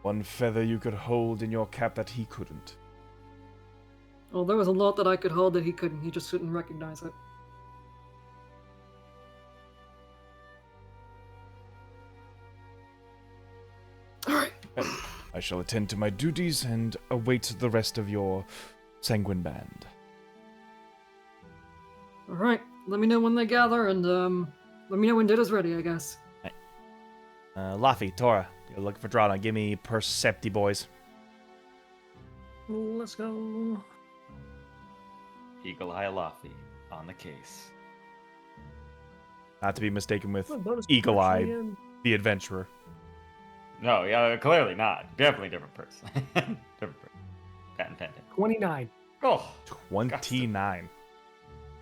S1: One feather you could hold in your cap that he couldn't.
S3: Well, there was a lot that I could hold that he couldn't. He just couldn't recognize it. Alright.
S1: I shall attend to my duties and await the rest of your Sanguine Band.
S3: Alright. Let me know when they gather, and let me know when dinner's ready, I guess.
S1: Laffy, Tora, you're looking for Drana. Give me Percepti, boys.
S4: Let's go.
S2: Eagle Eye Laffy on the case.
S1: Not to be mistaken with
S4: What bonus
S1: Eagle Eye,
S4: protection?
S1: the adventurer.
S2: No, yeah, clearly not. Definitely different person. Different person. Patent pending.
S4: 29.
S2: Oh,
S1: 29.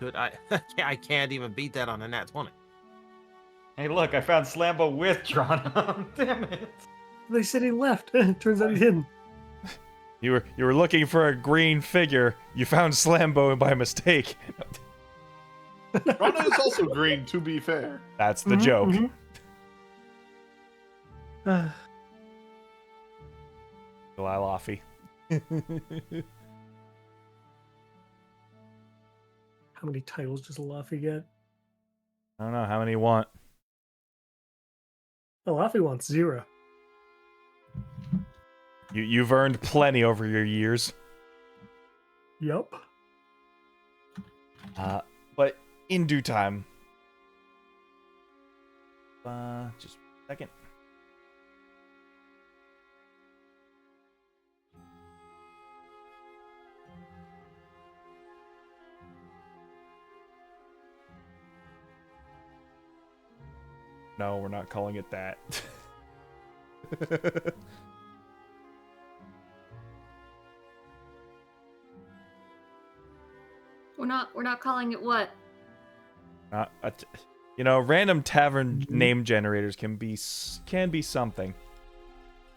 S5: Dude, I can't even beat that on a nat 20.
S2: hey, look, I found Slambo with Drana. Damn it.
S4: They said he left. Turns out he didn't.
S1: You were looking for a green figure. You found Slambo by mistake.
S6: Rana is also green, to be fair.
S1: That's the joke.
S4: Uh,
S1: July Laffy.
S4: how many titles does Laffy get?
S1: I don't know how many you want.
S4: Oh, Laffy wants 0.
S1: You've earned plenty over your years.
S4: Yup.
S1: But in due time. Just a second. No, we're not calling it that.
S7: We're not calling it what?
S1: Random tavern name generators can be something.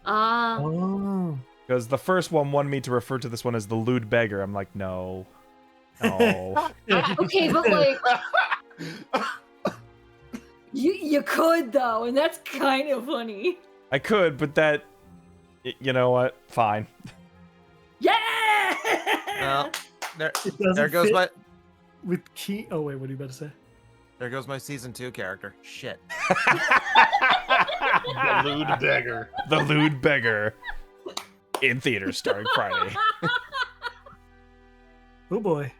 S4: Oh.
S1: Because the first one wanted me to refer to this one as the lewd beggar. I'm like, no.
S7: Okay, but like you could though, and that's kind of funny.
S1: I could, but that, you know what? Fine.
S7: Yeah.
S5: Well, there
S4: It doesn't
S5: there goes
S4: fit
S5: my
S4: with key. Oh wait, what are you about to say?
S5: there goes my season 2 character. Shit.
S6: The lewd beggar.
S1: The lewd beggar. In theaters starting Friday.
S4: Oh boy.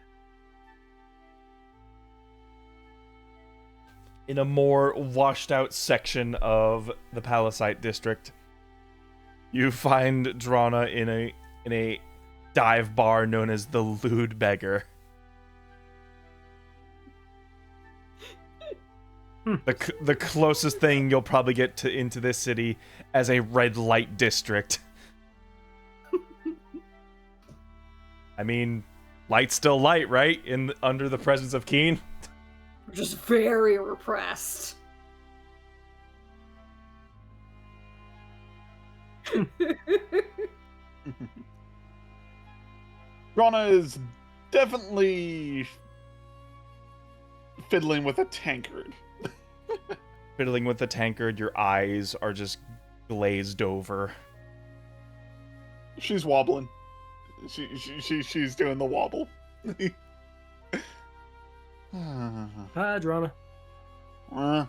S1: In a more washed out section of the Palisite district, you find Drana in a dive bar known as the Lewd Beggar. The closest thing you'll probably get into this city as a red light district. I mean, light's still light, right? Under the presence of Keen.
S7: We're just very repressed.
S6: Rana is definitely fiddling with a tankard.
S1: Fiddling with the tankard, your eyes are just glazed over.
S6: She's wobbling. She's doing the wobble.
S4: Hi, Drana.
S6: Oh,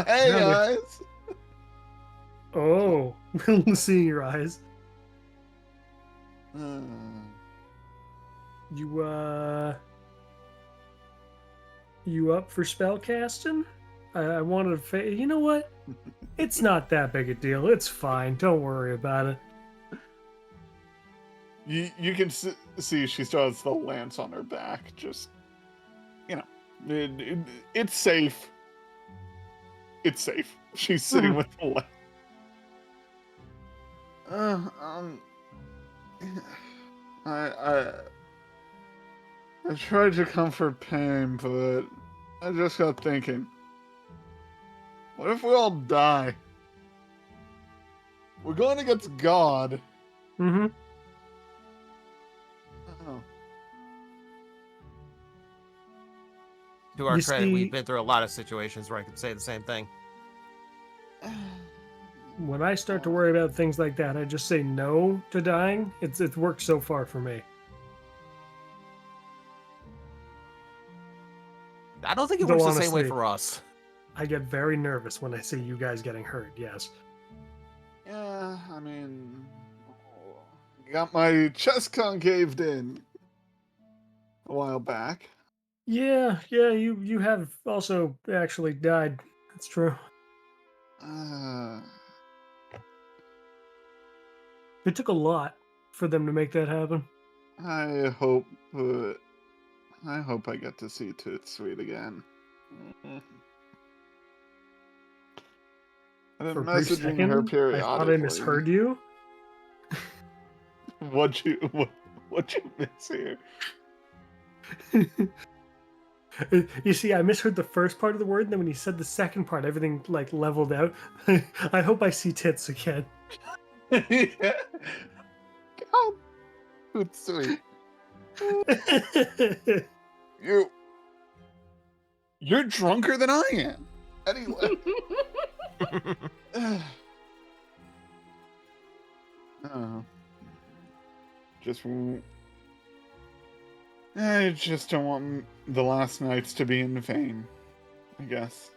S6: hey
S4: Drana.
S6: guys.
S4: Oh, seeing your eyes. You up for spell casting? I wanted to. You know what? It's not that big a deal. It's fine. Don't worry about it.
S6: You can see she still has the lance on her back, just It's safe. It's safe. She's sitting with the light. I I tried to comfort pain, but I just got thinking. What if we all die? We're going against God.
S4: Mm-hmm.
S6: Oh.
S5: To our
S4: You
S5: credit,
S4: see-
S5: we've been through a lot of situations where I could say the same thing.
S4: When I start to worry about things like that, I just say no to dying. It's worked so far for me.
S5: I don't think it
S4: Though
S5: works the same way
S4: honestly-
S5: for us.
S4: I get very nervous when I see you guys getting hurt. Yes.
S6: Yeah, I mean, got my chest concaved in a while back.
S4: Yeah, you have also actually died. That's true.
S6: Uh,
S4: It took a lot for them to make that happen.
S6: I hope, I hope I get to see Toot Sweet again. I've
S4: For
S6: been
S4: a brief
S6: messaging
S4: second,
S6: her
S4: I
S6: periodically.
S4: thought I misheard you.
S6: What you miss here?
S4: You see, I misheard the first part of the word, and then when you said the second part, everything like leveled out. I hope I see tits again.
S6: Yeah. Oh, Toot Sweet. You're drunker than I am. Anyway. Oh. I just don't want the last nights to be in vain, I guess.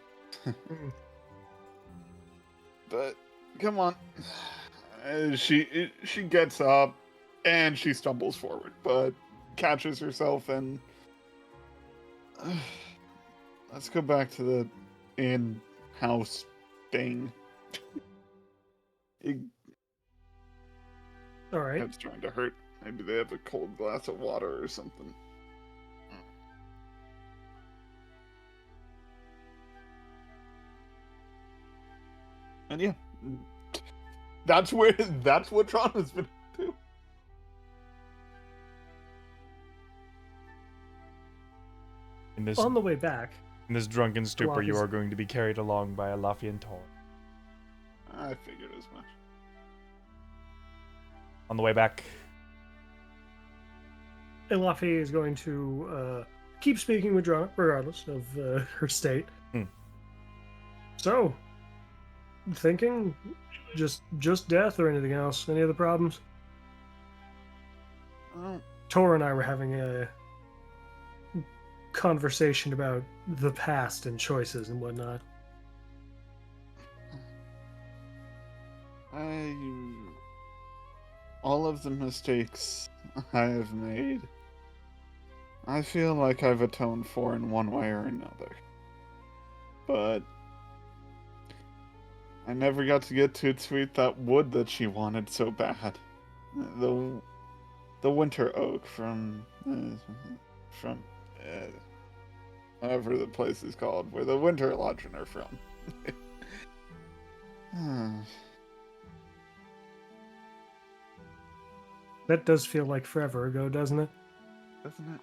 S6: But come on. She gets up and she stumbles forward, but catches herself and let's go back to the in-house thing.
S4: All right.
S6: Head's trying to hurt. Maybe they have a cold glass of water or something. And yeah, that's what Toronto's been up to.
S1: In this
S4: On the way back,
S1: drunken stupor, you
S4: is-
S1: are going to be carried along by a Lafian Tor.
S6: I figured as much.
S1: On the way back,
S4: Elafi is going to keep speaking with Drana, regardless of her state. So, thinking just death or anything else? Any other problems?
S6: Oh,
S4: Tor and I were having a conversation about the past and choices and whatnot.
S6: all of the mistakes I have made, I feel like I've atoned for in one way or another. But I never got to get Toot Sweet that wood that she wanted so bad. The winter oak from whatever the place is called, where the winter lodging are from.
S4: That does feel like forever ago, doesn't it?
S6: Doesn't it?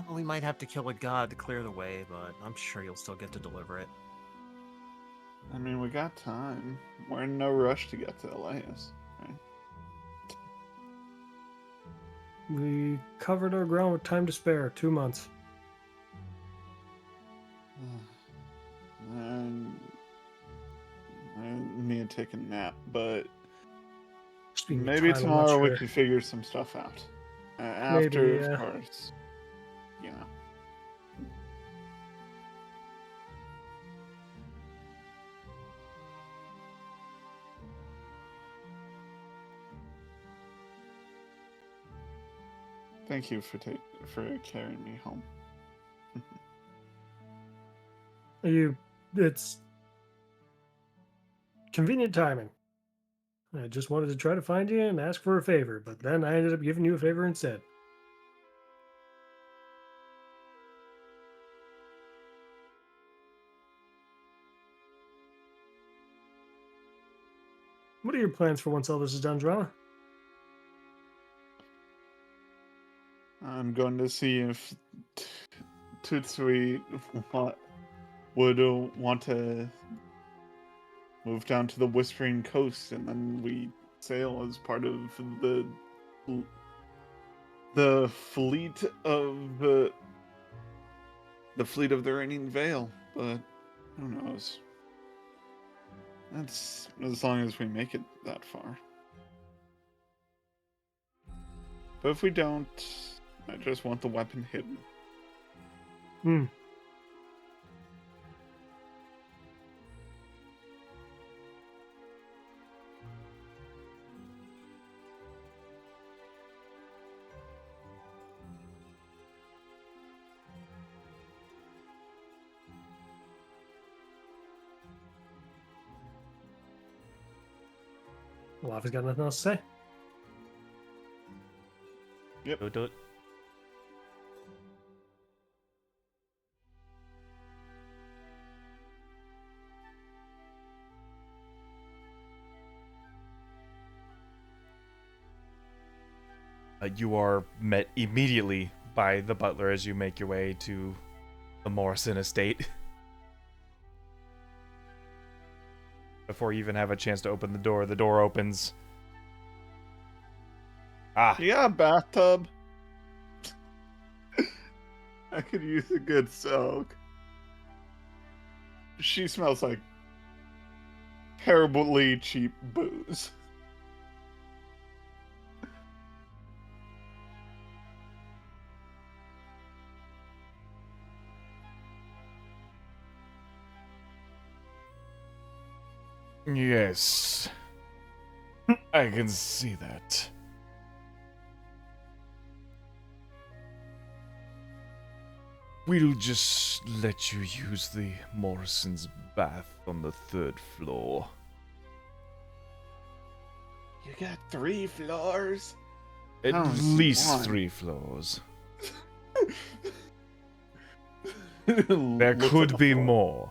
S5: Well, we might have to kill a god to clear the way, but I'm sure you'll still get to deliver it.
S6: I mean, we got time. We're in no rush to get to Elias, right?
S4: We covered our ground with time to spare. 2 months.
S6: And me and take a nap, but
S4: Speaking of
S6: maybe
S4: time, I'm not
S6: tomorrow we
S4: sure.
S6: can figure some stuff out. After,
S4: Maybe, yeah.
S6: of course, you know. Thank you for carrying me home.
S4: It's convenient timing. I just wanted to try to find you and ask for a favor, but then I ended up giving you a favor instead. What are your plans for once all this is done, Drama?
S6: I'm going to see if Tutsui would want to move down to the Whispering Coast, and then we sail as part of the fleet of the fleet of the Reigning Veil. But who knows? That's as long as we make it that far. But if we don't, I just want the weapon hidden.
S4: Hmm. Lava's got nothing else to say.
S1: Go do it. You are met immediately by the butler as you make your way to the Morrison estate. Before you even have a chance to open the door opens. Ah,
S6: You got a bathtub? I could use a good soak. She smells like terribly cheap booze.
S1: yes. I can see that. We'll just let you use the Morrison's bath on the 3rd floor.
S6: You got 3 floors?
S1: At
S6: I only see
S1: least
S6: one.
S1: 3 floors.
S6: There
S1: There could be more.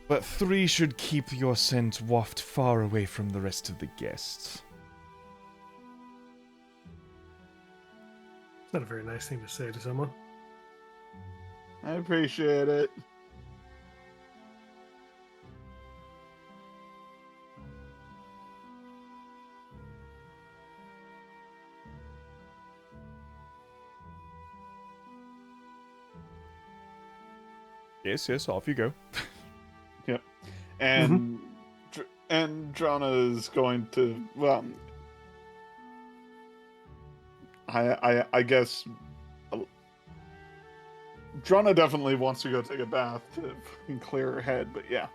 S1: But 3 should keep your scent waft far away from the rest of the guests.
S4: It's not a very nice thing to say to someone.
S6: I appreciate it.
S1: Yes, off you go.
S6: Yep. And and Drana is going to, well, I guess Drana definitely wants to go take a bath to fucking clear her head, but yeah.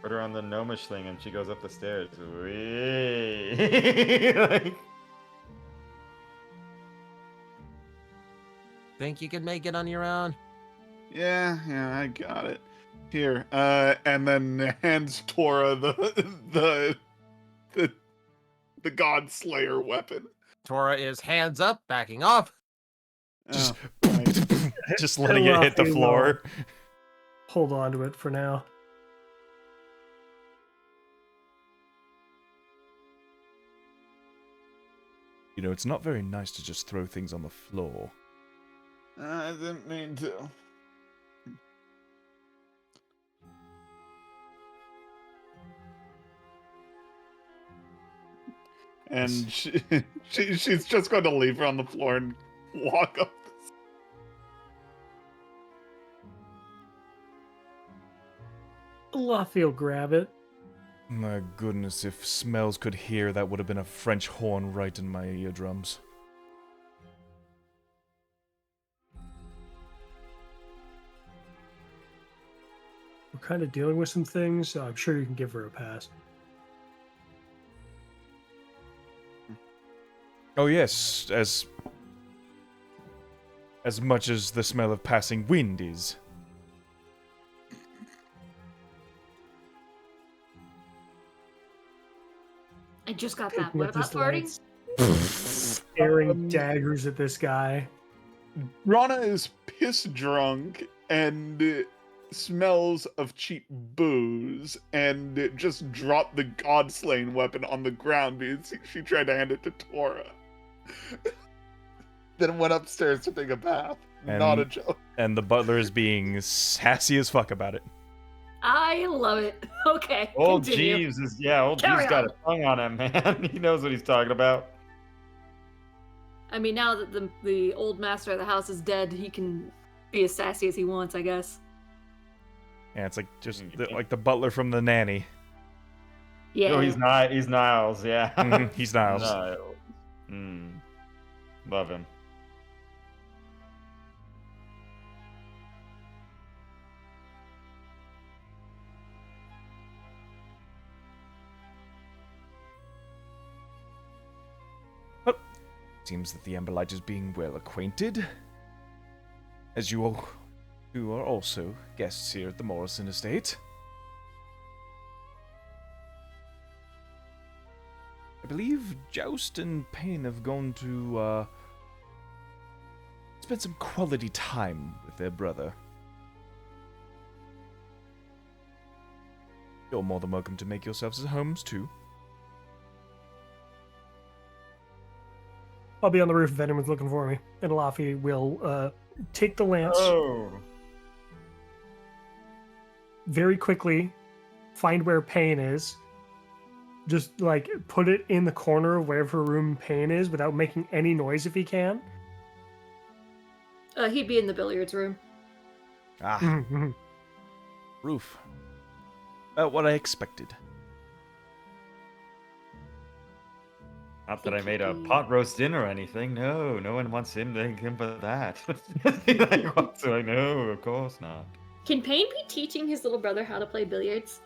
S2: Put her on the gnomish thing and she goes up the stairs. Whee! Like,
S5: Think you can make it on your own?
S6: Yeah, I got it. Here, and then hands Tora the God Slayer weapon.
S5: Tora is hands up, backing off.
S1: Just,
S6: Oh, right.
S1: just letting it hit the
S4: Rafi will
S1: floor.
S4: Hold on to it for now.
S1: You know, it's not very nice to just throw things on the floor.
S6: I didn't mean to. And she's just going to leave her on the floor and walk up.
S4: Luffy will grab it.
S1: My goodness, if Smells could hear, that would have been a French horn right in my eardrums.
S4: We're kind of dealing with some things, so I'm sure you can give her a pass.
S1: Oh yes, as as much as the smell of passing wind is.
S7: I just got that.
S4: Looking
S7: What
S4: at
S7: about
S4: this
S7: farting?
S4: lance, staring daggers at this guy.
S6: Rana is piss drunk and smells of cheap booze and just dropped the god-slaying weapon on the ground because she tried to hand it to Tora. Then went upstairs to take a bath. Not a joke.
S1: And the butler is being sassy as fuck about it.
S7: I love it. Okay,
S2: Old
S7: continue.
S2: Jeeves is old
S7: Carry
S2: Jeeves got
S7: on.
S2: a tongue on him, man. He knows what he's talking about.
S7: I mean, now that the old master of the house is dead, he can be as sassy as he wants, I guess.
S1: Yeah, it's like just like the butler from The Nanny.
S7: Yeah.
S2: Oh, he's not. He's Niles. Yeah.
S1: Mhm, he's Niles.
S2: Love him.
S1: Seems that the Emberlight is being well acquainted. As you all who are also guests here at the Morrison estate. I believe Joust and Payne have gone to spend some quality time with their brother. You're more than welcome to make yourselves at homes too.
S4: I'll be on the roof if anyone's looking for me. And Laffy will take the lance,
S2: Oh.
S4: very quickly find where Payne is, just like put it in the corner of wherever room Payne is without making any noise if he can.
S7: He'd be in the billiards room.
S1: Ah,
S4: Mhm.
S1: roof. About what I expected.
S2: Not that I made a
S7: Think
S2: pot roast dinner or anything. No, no one wants him to him for that. Like, what do I know? Of course not.
S7: Can Payne be teaching his little brother how to play billiards?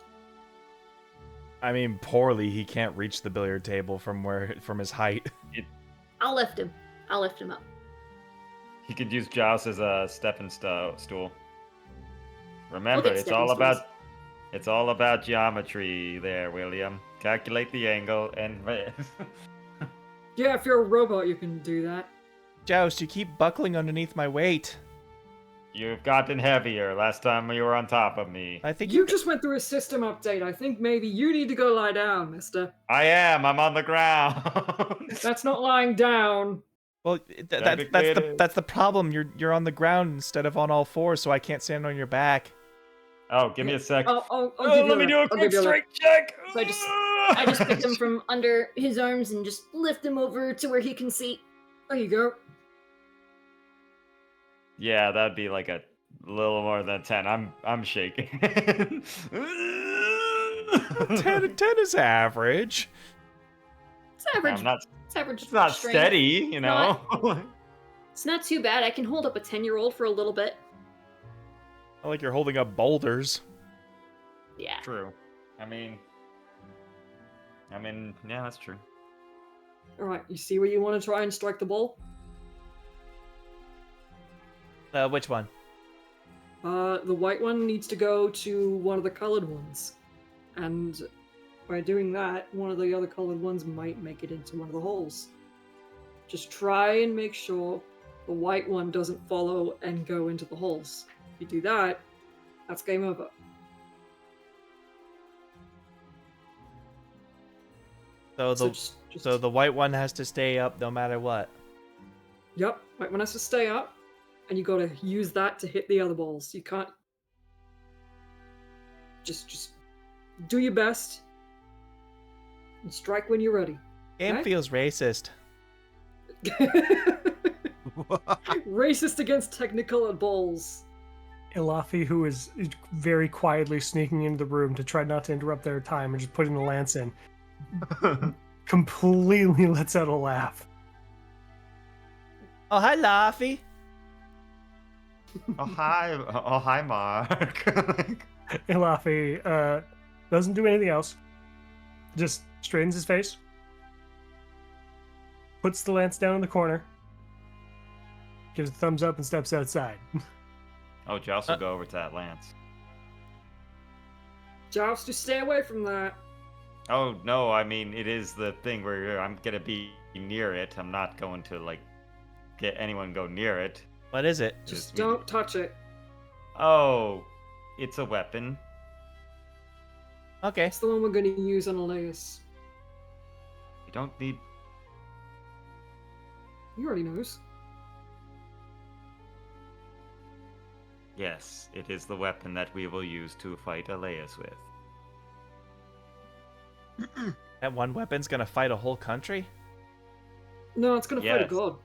S1: I mean, poorly. He can't reach the billiard table from his height.
S7: I'll lift him. I'll lift him up.
S2: He could use Joust as a stepping stool. Remember,
S7: get
S2: it's all
S7: stepping stools.
S2: about geometry there, William. Calculate the angle and
S3: Yeah, if you're a robot, you can do that.
S1: Joust, you keep buckling underneath my weight.
S2: You've gotten heavier last time you were on top of me.
S1: I think
S3: You just went through a system update. I think maybe you need to go lie down, mister.
S2: I am. I'm on the ground.
S3: That's not lying down.
S1: Well,
S2: Technically
S1: that's the problem. You're on the ground instead of on all fours, so I can't stand on your back.
S2: Oh, give me a sec.
S3: I'll give you
S2: let me do a quick strength check.
S7: So I just picked him from under his arms and just lift him over to where he can see.
S3: There you go.
S2: Yeah, that'd be like a little more than 10. I'm shaking.
S1: 10 is average.
S7: It's average.
S2: I'm not.
S7: It's average.
S2: It's not
S7: strength.
S2: steady, you know.
S7: It's not too bad. I can hold up a 10-year-old for a little bit.
S1: Not like you're holding up boulders.
S7: Yeah.
S2: True. I mean, yeah, that's true.
S3: Alright, you see where you want to try and strike the ball?
S1: Which one?
S3: The white one needs to go to one of the colored ones. And by doing that, one of the other colored ones might make it into one of the holes. Just try and make sure the white one doesn't follow and go into the holes. If you do that, that's game over.
S1: So the
S3: just-
S1: so the white one has to stay up no matter what.
S3: Yep, white one has to stay up, and you gotta use that to hit the other balls. You can't... Just do your best, and strike when you're ready.
S1: Game
S3: Okay.
S1: feels racist.
S3: Racist against technicolored balls.
S4: Elafi, who is very quietly sneaking into the room to try not to interrupt their time and just putting the lance in, completely lets out a laugh.
S1: Oh, hi, Laffy.
S2: Oh hi, Mark.
S4: Elafi doesn't do anything else. Just straightens his face, puts the lance down in the corner, gives a thumbs up and steps outside.
S2: Oh, Joust will go over to that lance.
S3: Joust, just stay away from that.
S2: Oh, no, I mean, it is the thing where I'm gonna be near it. I'm not going to, like, get anyone go near it.
S1: What is it?
S3: Just don't touch it.
S2: Oh, it's a weapon.
S1: Okay.
S3: It's the one we're going to use on Elias.
S2: You don't need...
S3: He already knows.
S2: Yes, it is the weapon that we will use to fight Elias with.
S1: That one weapon's gonna fight a whole country?
S3: No, it's going to fight a
S2: Yes.
S3: god.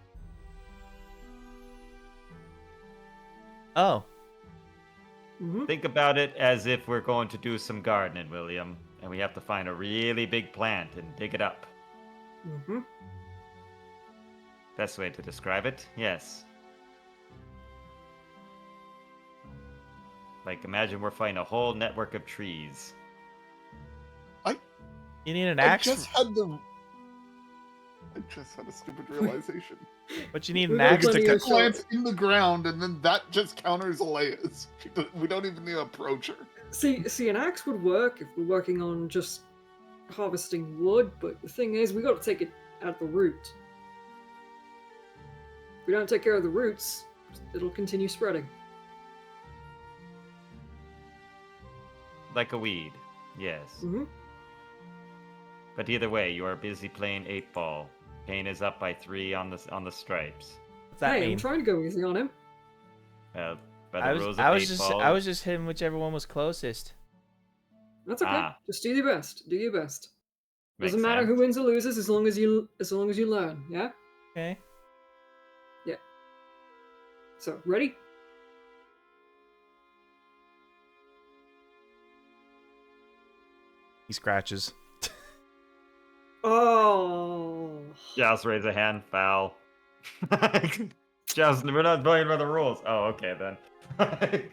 S1: Oh.
S3: Mm-hmm.
S2: Think about it as if we're going to do some gardening, William, and we have to find a really big plant and dig it up.
S3: Mm-hmm.
S2: Best way to describe it? Yes. Like, imagine we're fighting a whole network of trees.
S1: You need an
S6: I
S1: axe?
S6: just had a stupid realization.
S1: But you need
S3: We
S1: an
S3: got
S1: axe to
S3: plenty
S1: cut.
S3: of-
S6: Plants in the ground, and then that just counters Elias. We don't even need to approach her.
S3: See, an axe would work if we're working on just harvesting wood, but the thing is, we got to take it at the root. If we don't take care of the roots, it'll continue spreading.
S2: Like a weed. Yes.
S3: Mm-hmm.
S2: But either way, you are busy playing 8-ball. Pain is up by 3 on the stripes.
S1: What's that
S3: Hey,
S1: mean?
S3: I'm trying to go easy on him.
S2: By the
S1: I
S2: rules
S1: was,
S2: of
S1: I was
S2: 8-ball.
S1: I was just hitting whichever one was closest.
S3: That's okay.
S2: Ah.
S3: Just do your best. Do your best.
S2: Makes
S3: Doesn't matter
S2: sense.
S3: who wins or loses as long as you learn. Yeah.
S1: Okay.
S3: So ready?
S1: He scratches.
S3: Oh.
S2: Joust, raise a hand. Foul. Joust, we're not playing by the rules. Oh, okay then.
S3: That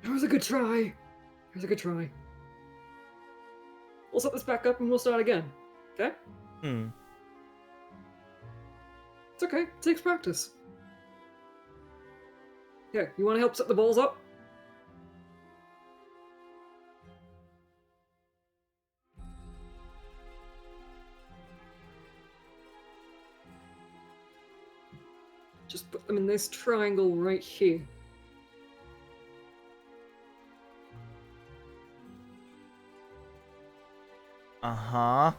S3: was a good try. That was a good try. We'll set this back up and we'll start again. Okay?
S1: Hmm.
S3: It's okay. It takes practice. Yeah, you want to help set the balls up? Just put them in this triangle right here.
S1: Uh-huh.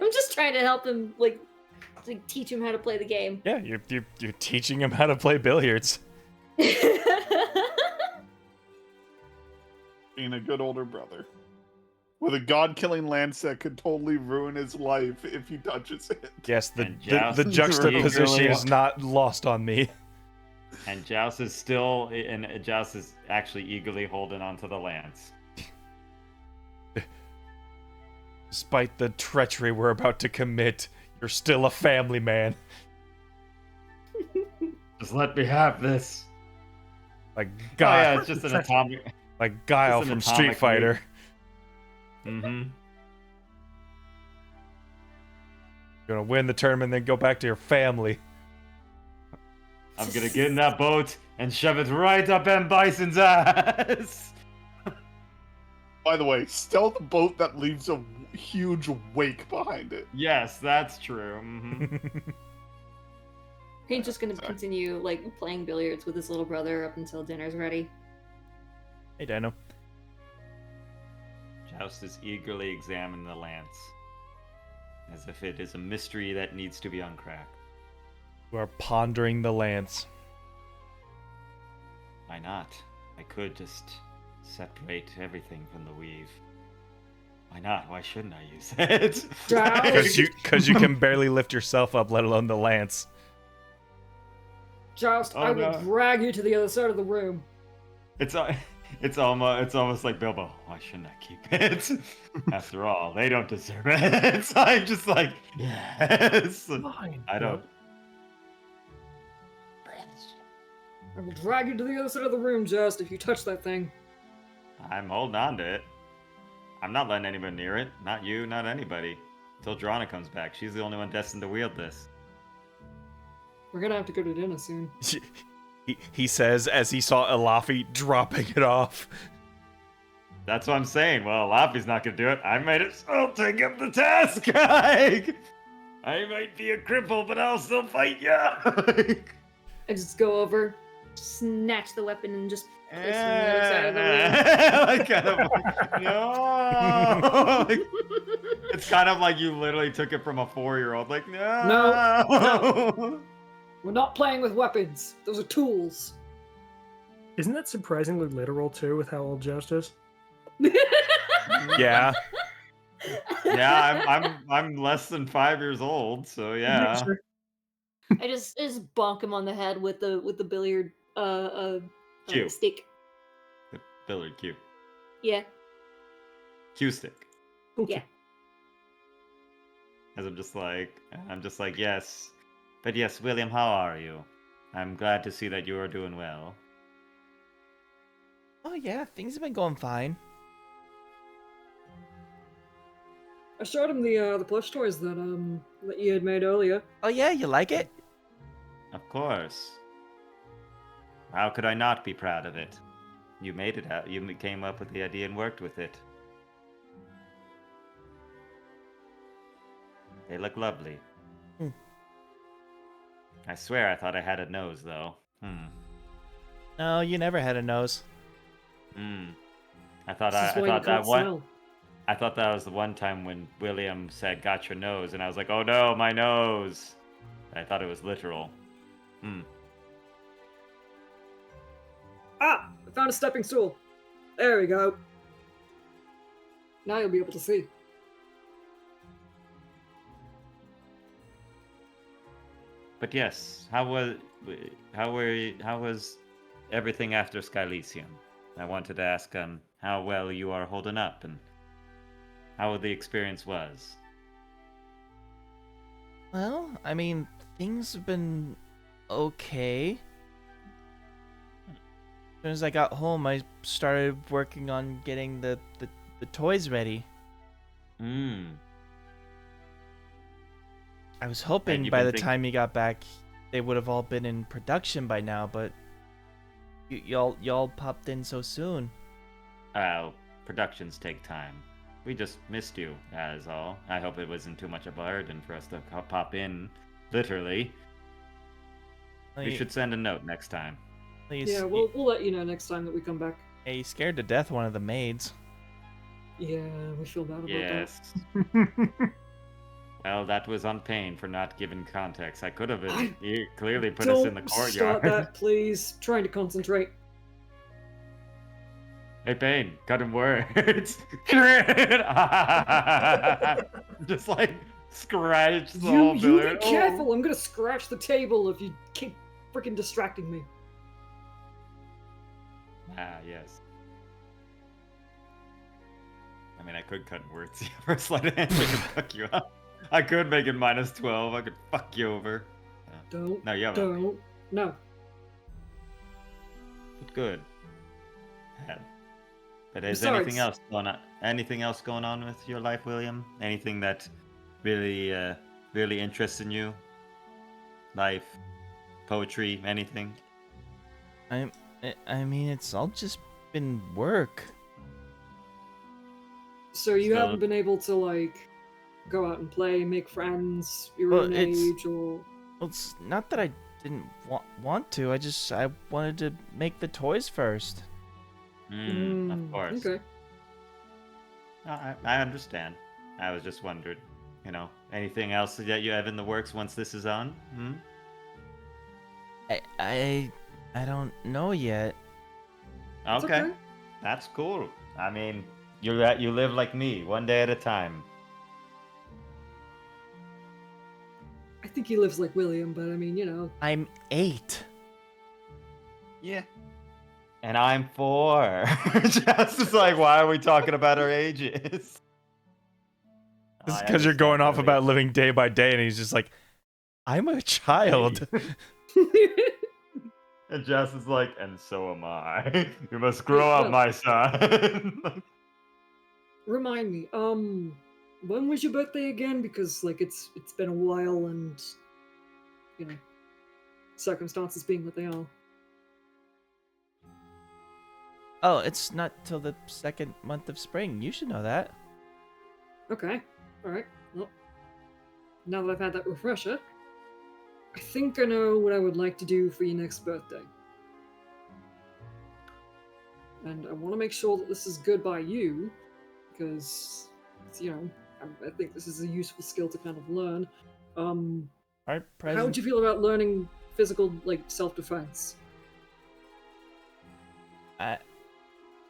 S7: I'm just trying to help him, like, to teach him how to play the game.
S1: Yeah, you're teaching him how to play billiards.
S6: Being a good older brother. With a god-killing lance that could totally ruin his life if he touches it.
S1: Yes,
S2: And
S1: the
S2: Joust
S1: juxtaposition
S2: really-
S1: is not lost on me.
S2: And Joust is still, and Joust is actually eagerly holding onto the lance.
S1: Despite the treachery we're about to commit, you're still a family man.
S2: Just let me have this.
S1: Like
S2: Oh yeah,
S1: Guile,
S2: it's just an atomic.
S1: like Guile
S2: Just an
S1: from Street
S2: atomic
S1: Fighter.
S2: Mm-hmm.
S1: You're gonna win the tournament, then go back to your family.
S2: I'm gonna get in that boat and shove it right up M. Bison's ass.
S6: By the way, stealth boat that leaves a huge wake behind it.
S2: Yes, that's true. Mm-hmm.
S7: He's just gonna
S6: Sorry.
S7: continue, like, playing billiards with his little brother up until dinner's ready.
S1: Hey, Dano.
S2: Joust is eagerly examining the lance, as if it is a mystery that needs to be uncracked.
S1: You are pondering the lance.
S2: Why not? I could just separate everything from the weave. Why not? Why shouldn't I use it?
S1: Because you can barely lift yourself up, let alone the lance.
S3: Joust,
S2: Oh,
S3: I will
S2: no.
S3: drag you to the other side of the room.
S2: It's almost like Bilbo. Why shouldn't I keep it? After all, they don't deserve it. So I'm just like, yes.
S4: Fine.
S2: I don't.
S3: I will drag you to the other side of the room, Joust, if you touch that thing.
S2: I'm holding on to it. I'm not letting anyone near it. Not you, not anybody. Until Drana comes back. She's the only one destined to wield this.
S3: We're gonna have to go to dinner soon.
S1: He says as he saw Elafi dropping it off.
S2: That's what I'm saying. Well, Laffy's not gonna do it. I might as well take up the task. Like, I might be a cripple, but I'll still fight ya.
S7: I just go over, snatch the weapon, and just place it on the other side of the room.
S2: Like, kind of like, no. Like, it's kind of like you literally took it from a 4-year-old. Like, no.
S3: No. We're not playing with weapons. Those are tools.
S4: Isn't that surprisingly literal too, with how old Joust is?
S1: Yeah.
S2: Yeah, I'm less than 5 years old, so yeah.
S4: Sure.
S7: I just bonk him on the head with the billiard
S2: Cue.
S7: stick.
S2: The billiard cue.
S7: Yeah.
S2: Cue stick.
S4: Okay.
S7: Yeah.
S2: As I'm just like, yes. But yes, William, how are you? I'm glad to see that you are doing well.
S1: Oh yeah, things have been going fine.
S3: I showed him the plush toys that you had made earlier.
S1: Oh yeah, you like it?
S2: Of course. How could I not be proud of it? You made it out. You came up with the idea and worked with it. They look lovely.
S1: Hmm.
S2: I swear I thought I had a nose, though.
S1: No, you never had a nose.
S2: I thought
S3: This is why you
S2: that
S3: can't
S2: one.
S3: smell.
S2: I thought that was the one time when William said, "Got your nose," and I was like, "Oh no, my nose!" I thought it was literal.
S3: Ah! I found a stepping stool. There we go. Now you'll be able to see.
S2: But yes, how was everything after Skylysium? I wanted to ask how well you are holding up and how the experience was.
S1: Well, I mean, things have been okay. As soon as I got home, I started working on getting the toys ready. I was hoping
S2: you've
S1: by
S2: been
S1: the time you got back, they would have all been in production by now, but y'all popped in so soon.
S2: Productions take time. We just missed you, that is all. I hope it wasn't too much of a burden for us to pop in, literally. We should send a note next time.
S3: Yeah, we'll let you know next time that we come back.
S1: Hey, you scared to death one of the maids.
S3: Yeah, we feel bad about
S2: Yes. Well, that was on Pain for not giving context. I could have he clearly
S3: that.
S2: put us in the courtyard.
S3: Start that, please. Trying to concentrate.
S2: Hey, Pain, cut in words. Just like scratch the whole
S3: You
S2: billiard.
S3: be careful. I'm gonna scratch the table if you keep freaking distracting me.
S2: Yes. I mean, I could cut in words for a sleight of hand. I could fuck you up. I could make it -12. I could fuck you over.
S3: Don't.
S2: No, you haven't.
S3: Don't. No.
S2: But good. But is
S3: Besides-
S2: anything else going on? Anything else going on with your life, William? Anything that really, really interests in you? Life, poetry, anything?
S1: I mean, it's all just been work.
S3: So you
S2: So-
S3: haven't been able to, like, go out and play, make friends your
S1: Well,
S3: own
S1: it's-
S3: age, or...
S1: Well, it's not that I didn't want to. I wanted to make the toys first.
S2: Of course.
S3: Okay.
S2: I understand. I was just wondering, anything else that you have in the works once this is on?
S1: I don't know yet.
S3: It's
S2: Okay. That's cool. I mean, you live like me, one day at a time.
S3: I think he lives like William, but I mean,
S1: I'm 8.
S6: Yeah.
S2: And I'm 4. Just is like, why are we talking about our ages?
S1: Just
S2: I
S1: because you're going off
S2: understand,
S1: about living day by day, and he's just like, I'm a child.
S2: And Jess is like, and so am I. You must grow up, my son.
S3: remind me, when was your birthday again? Because like it's been a while, and you know, circumstances being what they are.
S1: Oh, it's not till the second month of spring. You should know that.
S3: Okay, all right. Well, now that I've had that refresher, I think I know what I would like to do for your next birthday. And I want to make sure that this is good by you, because you know I think this is a useful skill to kind of learn.
S1: Our
S3: How would
S1: present.
S3: you feel about learning physical, like self-defense?
S1: I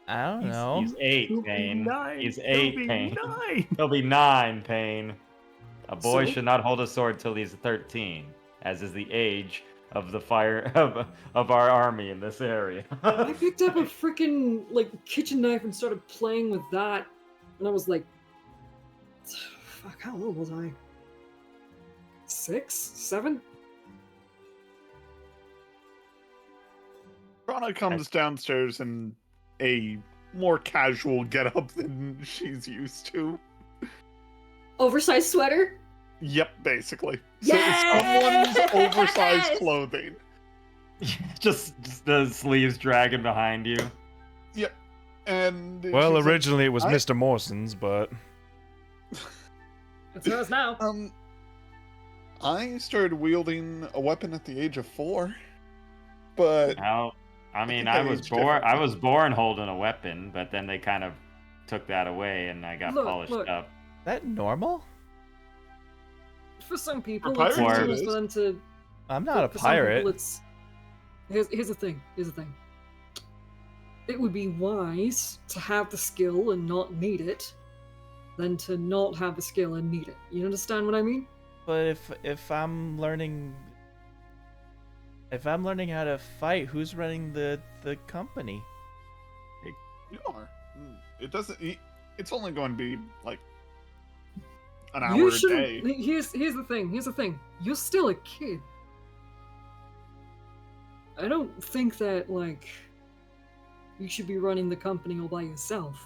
S1: don't know.
S2: He's 8,
S4: He'll be
S2: Pain.
S4: 9.
S2: He's
S4: He'll
S2: 8,
S4: be
S2: Pain.
S4: 9.
S2: He'll be 9, Pain. A boy
S3: So?
S2: should not hold a sword till he's 13, as is the age of the fire of our army in this area.
S3: I picked up a freaking like kitchen knife and started playing with that, and I was like, "Fuck, how old was I? 6, 7?"
S6: Rana comes downstairs in a more casual getup than she's used to.
S7: Oversized sweater.
S6: Yep, basically.
S7: Yes!
S6: So someone's oversized clothing.
S2: just the sleeves dragging behind you.
S6: Yep. And
S1: Well,
S6: she's like,
S1: originally it was
S6: I-
S1: Mr. Mawson's, but
S3: It's hers now.
S6: I started wielding a weapon at the age of 4, but
S2: Well, I mean,
S6: think
S2: I
S6: that
S2: was
S6: aged
S2: born.
S6: differently.
S2: I was born holding a weapon, but then they kind of took that away, and I got polished
S3: Look.
S2: up.
S1: is that normal?
S3: For some people,
S6: pirates,
S3: it's
S2: it
S3: normal
S6: is.
S3: for them to.
S1: I'm not a
S3: for some people,
S1: pirate.
S3: it's here's the thing. It would be wise to have the skill and not need it, than to not have the skill and need it. You understand what I mean?
S1: But if I'm learning how to fight, who's running the company?
S6: you are. It doesn't. It's only going to be like an hour
S3: You
S6: a
S3: shouldn't.
S6: day.
S3: Here's the thing. You're still a kid. I don't think that like you should be running the company all by yourself.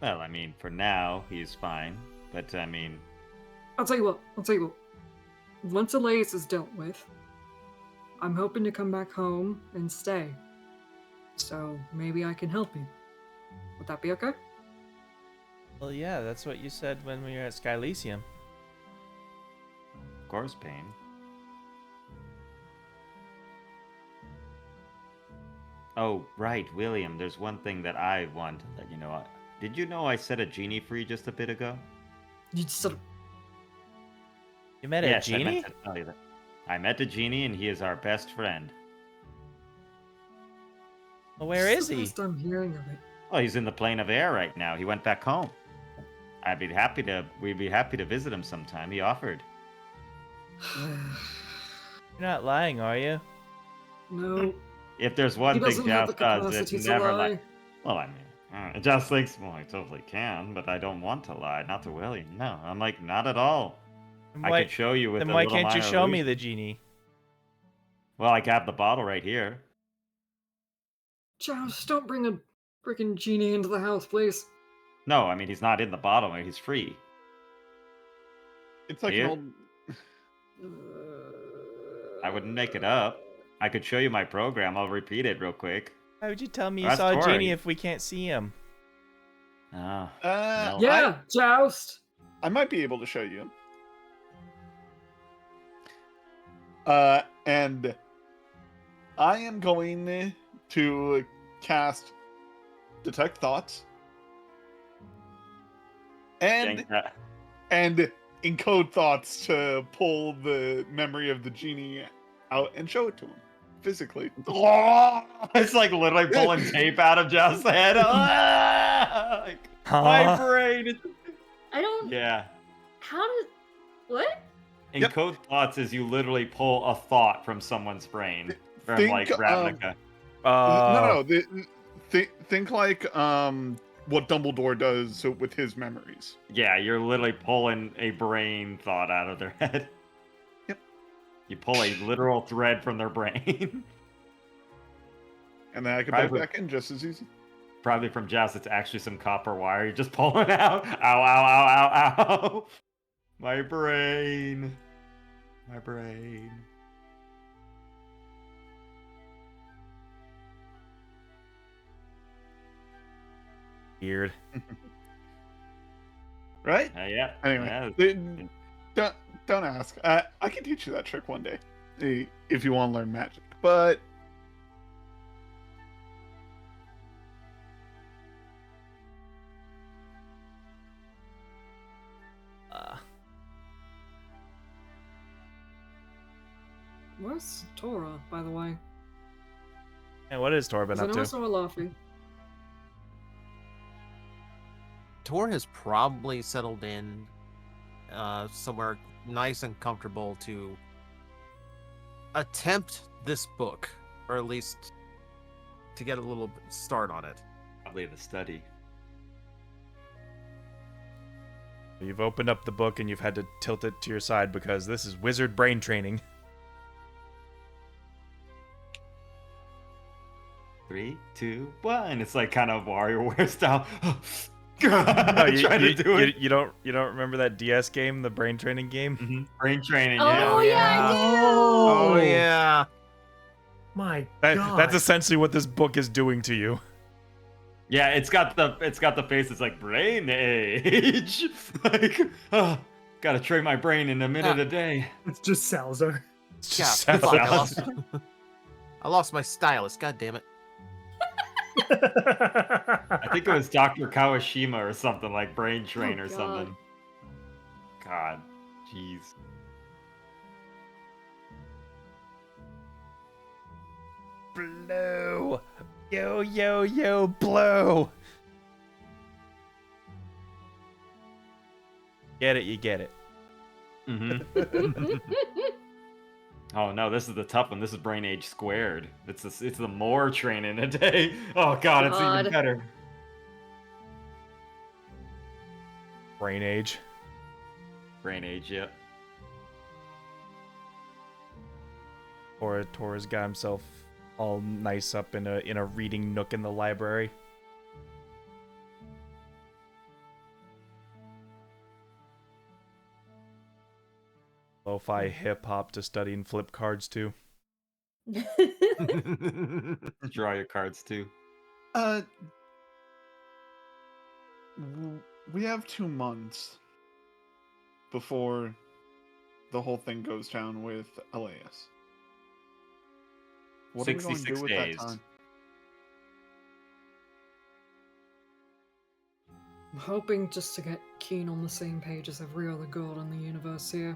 S2: Well, I mean, for now he's fine, but I mean,
S3: I'll tell you what. Once Elias is dealt with, I'm hoping to come back home and stay. So maybe I can help you. Would that be okay?
S1: Well, yeah, that's what you said when we were at Skylysium.
S2: of course, Pain. Oh, right, William. There's one thing that I want to let you know. Did you know I set a genie free just a bit ago?
S3: You just sort of.
S1: You met
S2: Yes,
S1: a genie?
S2: I meant to tell you that. I met a genie, and he is our best friend.
S1: Well, where
S3: This
S1: is
S3: the
S1: he?
S3: first I'm hearing of it.
S2: Oh, he's in the plane of air right now. He went back home. We'd be happy to visit him sometime. He offered.
S1: You're not lying, are you?
S3: No,
S2: If there's one
S3: he
S2: thing
S3: doesn't have the
S2: Joust does,
S3: capacity
S2: it's
S3: to
S2: never
S3: lie.
S2: like. Well, I mean, Joust thinks, well, I totally can, but I don't want to lie. Not to William. No, I'm like, not at all.
S1: Then
S2: I
S1: why,
S2: could show you with
S1: then
S2: a
S1: why
S2: little
S1: can't you
S2: minor
S1: show me
S2: illusion.
S1: the genie?
S2: Well, I have the bottle right here.
S3: Joust, don't bring a freaking genie into the house, please.
S2: No, I mean, he's not in the bottle. He's free.
S6: It's like
S2: Here?
S6: an old.
S2: I wouldn't make it up. I could show you my program. I'll repeat it real quick.
S1: Why would you tell me you
S2: That's
S1: saw a
S2: boring.
S1: genie if we can't see him?
S2: Oh.
S6: No,
S3: Yeah, Joust.
S6: I might be able to show you. And I am going to cast Detect Thoughts and encode thoughts to pull the memory of the genie out and show it to him physically.
S2: It's like literally pulling tape out of Joust's head. Like, my
S1: Huh?
S2: brain.
S7: I don't.
S2: Yeah.
S7: How did? What?
S6: Yep.
S2: Encode thoughts is you literally pull a thought from someone's brain. From
S6: Think,
S2: like Ravnica.
S6: No. Think like what Dumbledore does with his memories.
S2: Yeah, you're literally pulling a brain thought out of their head.
S6: Yep.
S2: You pull a literal thread from their brain.
S6: and then I can put
S2: Probably-
S6: it back in just as easy.
S2: Probably from Joust, it's actually some copper wire you're just pulling out. Ow, ow, ow, ow, ow. My brain. My brain.
S1: Weird.
S6: Right?
S2: Yeah.
S6: Anyway, don't ask. I can teach you that trick one day, if you want to learn magic. But
S3: Where's Tora, by the way?
S1: And what is Torben
S3: 'Cause
S1: up
S3: I know I
S1: to?
S3: saw her laughing.
S5: Tor has probably settled in somewhere nice and comfortable to attempt this book, or at least to get a little start on it.
S2: Probably the study.
S1: You've opened up the book and you've had to tilt it to your side because this is wizard brain training.
S2: 3, 2, 1. It's like kind of WarioWare style.
S1: No,
S2: Trying to do it.
S1: you don't remember that DS game, the brain training game?
S2: Brain training.
S7: Oh, yeah, I do.
S5: Oh yeah.
S4: My God.
S1: That's essentially what this book is doing to you.
S2: Yeah, it's got the face that's like brain age. Like, gotta train my brain in a minute a day.
S4: It's just Salazar.
S1: It's
S5: Yeah,
S1: just
S5: fuck,
S1: Salazar.
S5: I lost my stylus. God damn it.
S2: I think it was Dr. Kawashima or something, like brain train or
S7: God.
S2: something. God, jeez.
S1: Blow. Yo, yo, yo, blow. Get it, you get it.
S2: Oh no, this is the tough one. This is brain age squared. It's the more training a day. Oh god, it's
S7: God.
S2: even better.
S1: Brain age.
S2: Brain age, yep.
S1: Tora's got himself all nice up in a reading nook in the library. Lo-fi hip hop to studying flip cards too.
S2: Draw your cards too.
S6: We have 2 months before the whole thing goes down with Elias. What are we going to
S2: 66
S6: do with
S2: days.
S6: that time?
S3: I'm hoping just to get Keen on the same page as every other god in the universe here.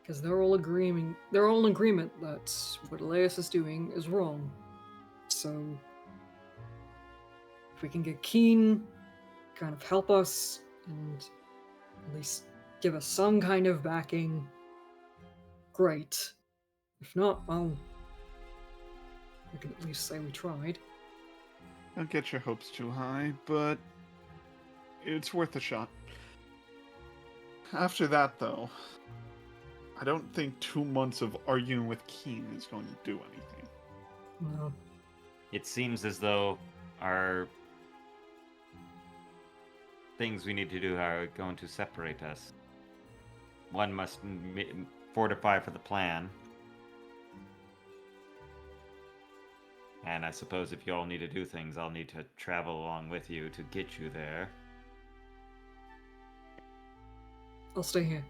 S3: Because they're all in agreement that what Elias is doing is wrong. So if we can get Keen, kind of help us, and at least give us some kind of backing, great. If not, well, we can at least say we tried.
S6: Don't get your hopes too high, but it's worth a shot. After that, though, I don't think 2 months of arguing with Keen is going to do anything.
S3: No.
S2: It seems as though our things we need to do are going to separate us. One must fortify for the plan. And I suppose if you all need to do things, I'll need to travel along with you to get you there.
S3: I'll stay here.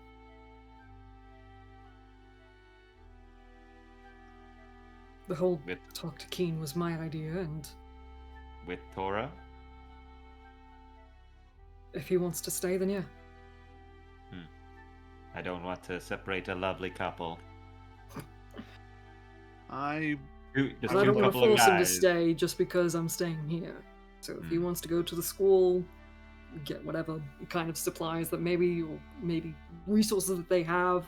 S3: The whole
S2: With
S3: talk to Keen was my idea, and
S2: with Tora?
S3: if he wants to stay, then yeah.
S2: I don't want to separate a lovely couple.
S6: I
S2: Just
S3: I
S2: two
S3: don't want to
S2: couple of
S3: force him to
S2: guys.
S3: stay just because I'm staying here. So if he wants to go to the school, get whatever kind of supplies that maybe, or maybe resources that they have,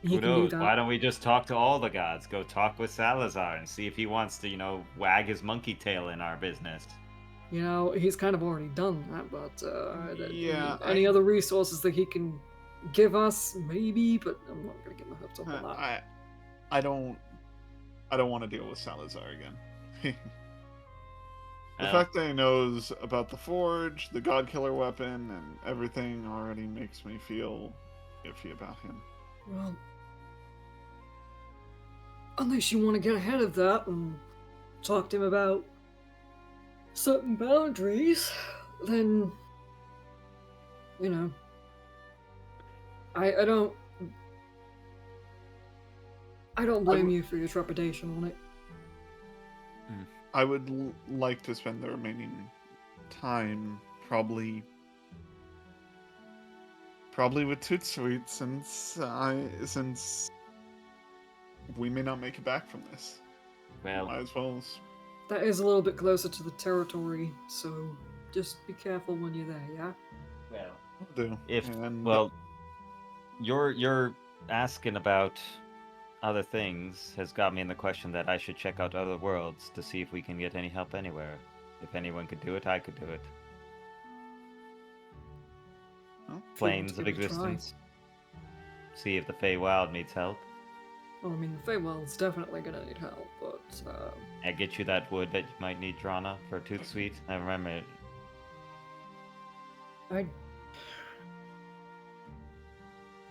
S3: he
S2: Who
S3: can do
S2: knows?
S3: that.
S2: Why don't we just talk to all the gods? Go talk with Salazar and see if he wants to, wag his monkey tail in our business.
S3: You know, he's kind of already done that, but
S6: Yeah,
S3: any other resources that he can give us, maybe, but I'm not going to get my hopes up on that.
S6: I don't want to deal with Salazar again. The
S2: Well,
S6: fact that he knows about the forge, the god killer weapon, and everything already makes me feel iffy about him.
S3: Well, unless you want to get ahead of that and talk to him about certain boundaries, then, you know, I don't blame you for your trepidation on it.
S6: I would like to spend the remaining time probably with Tootsuite since we may not make it back from this.
S2: well,
S6: Might as well.
S3: That is a little bit closer to the territory, so just be careful when you're there, yeah?
S2: well.
S6: Do.
S2: If
S6: And
S2: well, you're asking about other things has got me in the question that I should check out other worlds to see if we can get any help anywhere. If anyone could do it, I could do it.
S3: If you want
S2: Planes
S3: to
S2: of
S3: give it a try.
S2: existence. See if the Feywild needs help.
S3: Well, I mean, the Feywild's definitely gonna need help, but
S2: I get you that wood that you might need, Drana, for a tooth sweet. I remember.
S3: I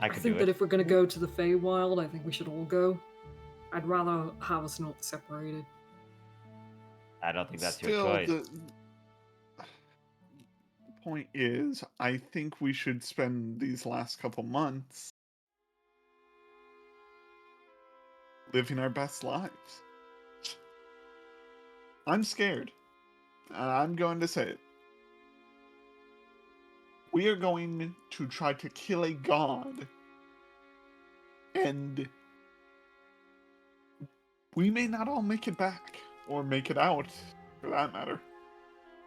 S2: I could
S3: think
S2: do
S3: that
S2: it.
S3: if we're gonna go to the Feywild, I think we should all go. I'd rather have us not separated.
S2: I don't think that's your
S6: still,
S2: choice.
S6: the point is, I think we should spend these last couple months living our best lives. I'm scared. I'm going to say it. We are going to try to kill a god, and we may not all make it back, or make it out, for that matter.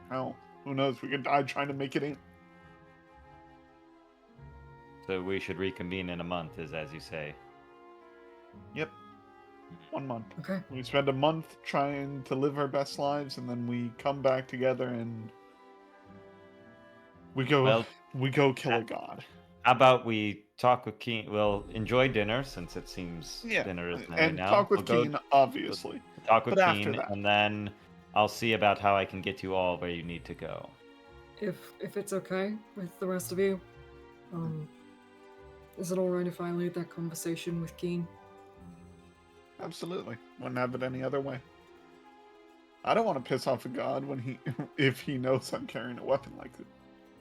S6: Hell, who knows? We could die trying to make it in.
S2: So we should reconvene in a month, as you say.
S6: Yep. 1 month.
S3: Okay.
S6: We spend a month trying to live our best lives, and then we come back together and we go kill a god.
S2: How about we talk with Keen? We'll enjoy dinner since it seems
S6: Yeah,
S2: dinner is
S6: and
S2: now.
S6: talk with
S2: We'll
S6: Keen, obviously.
S2: talk with
S6: but after
S2: Keen,
S6: that.
S2: and then I'll see about how I can get you all where you need to go.
S3: If it's okay with the rest of you, is it alright if I lead that conversation with Keen?
S6: Absolutely. Wouldn't have it any other way. I don't want to piss off a god when if he knows I'm carrying a weapon like this.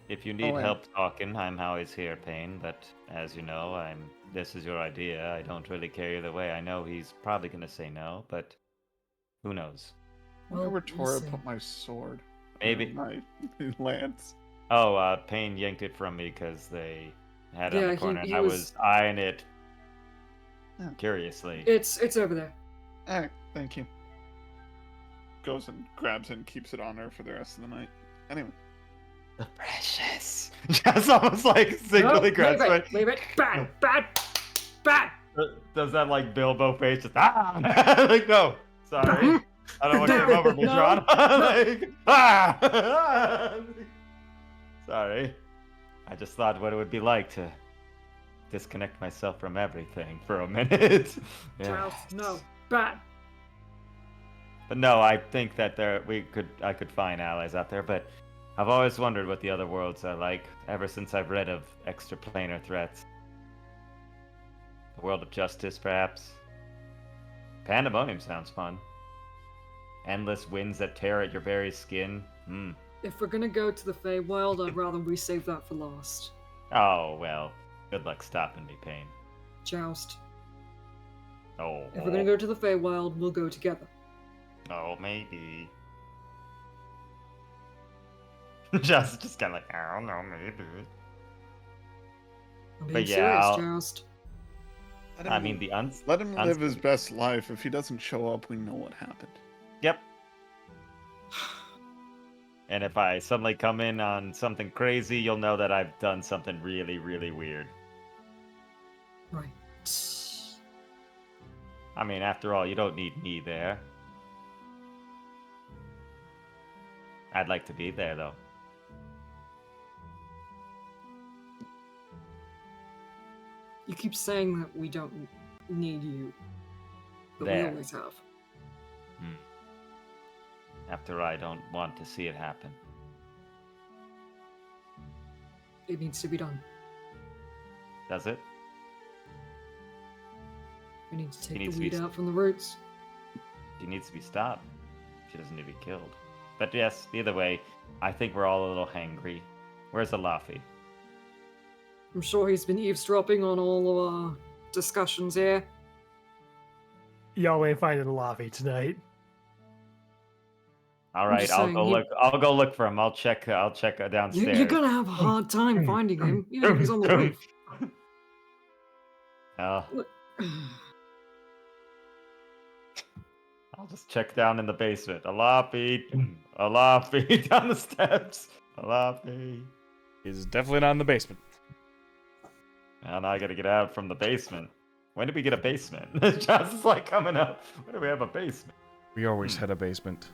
S2: If you need
S6: and-
S2: help talking, I'm always here, Payne. But as you know, this is your idea. I don't really care either way. I know he's probably gonna say no, but who knows?
S6: Wonder
S3: Well,
S6: where
S3: we'll
S6: Tora
S3: see.
S6: put my sword.
S2: Maybe.
S6: My lance.
S2: Oh, Payne yanked it from me because they had it on
S3: Yeah,
S2: the corner,
S3: he
S2: and I
S3: was-
S2: was eyeing it
S6: Yeah.
S2: curiously.
S3: It's over there.
S6: Alright, thank you. Goes and grabs it and keeps it on her for the rest of the night. Anyway.
S2: The precious. Just almost like singly
S3: No,
S2: grabs
S3: leave
S2: it.
S3: it. Leave it. Bad. Bad. Bad.
S2: Does that like Bilbo face just like no, sorry, I don't want to come over me,
S3: No.
S2: John. Like sorry, I just thought what it would be like to disconnect myself from everything for a minute. Yeah.
S3: Charles, no. Bad.
S2: But no, I think that I could find allies out there, but I've always wondered what the other worlds are like ever since I've read of extraplanar threats. The world of justice, perhaps. Pandemonium sounds fun. Endless winds that tear at your very skin.
S3: If we're gonna go to the Feywild, I'd rather we save that for last.
S2: Oh, well. Good luck stopping me, Payne.
S3: Joust.
S2: Oh.
S3: If we're gonna go to the Feywild, we'll go together.
S2: Oh, maybe. just kind of like, I don't know, maybe.
S3: I'm being
S2: But yeah,
S3: serious,
S2: I'll-
S3: Joust.
S2: I mean,
S6: Let him live his best life. If he doesn't show up, we know what happened.
S2: Yep. And if I suddenly come in on something crazy, you'll know that I've done something really, really weird.
S3: Right.
S2: I mean, after all, you don't need me there. I'd like to be there, though.
S3: You keep saying that we don't need you. we
S2: there.
S3: always have.
S2: After I don't want to see it happen.
S3: It needs to be done.
S2: Does it?
S3: We need to
S2: He
S3: take
S2: needs
S3: the
S2: to be
S3: weed out from the roots.
S2: She needs to be stopped. She doesn't need to be killed. But yes, either way, I think we're all a little hangry. Where's Alafi?
S3: I'm sure he's been eavesdropping on all of our discussions here.
S4: Y'all ain't finding Lavi tonight.
S2: All
S3: I'm
S2: right,
S3: just
S2: I'll
S3: saying,
S2: go
S3: he-
S2: look. I'll go look for him. I'll check downstairs.
S3: You're gonna have a hard time finding him, even if he's on the roof.
S2: Oh,
S3: Look-
S2: I'll just check down in the basement. Alafi, Alafi, down the steps. Alafi.
S1: He's definitely not in the basement.
S2: And I gotta get out from the basement. When did we get a basement? Josh is like coming up. When do we have a basement?
S1: We always had a basement.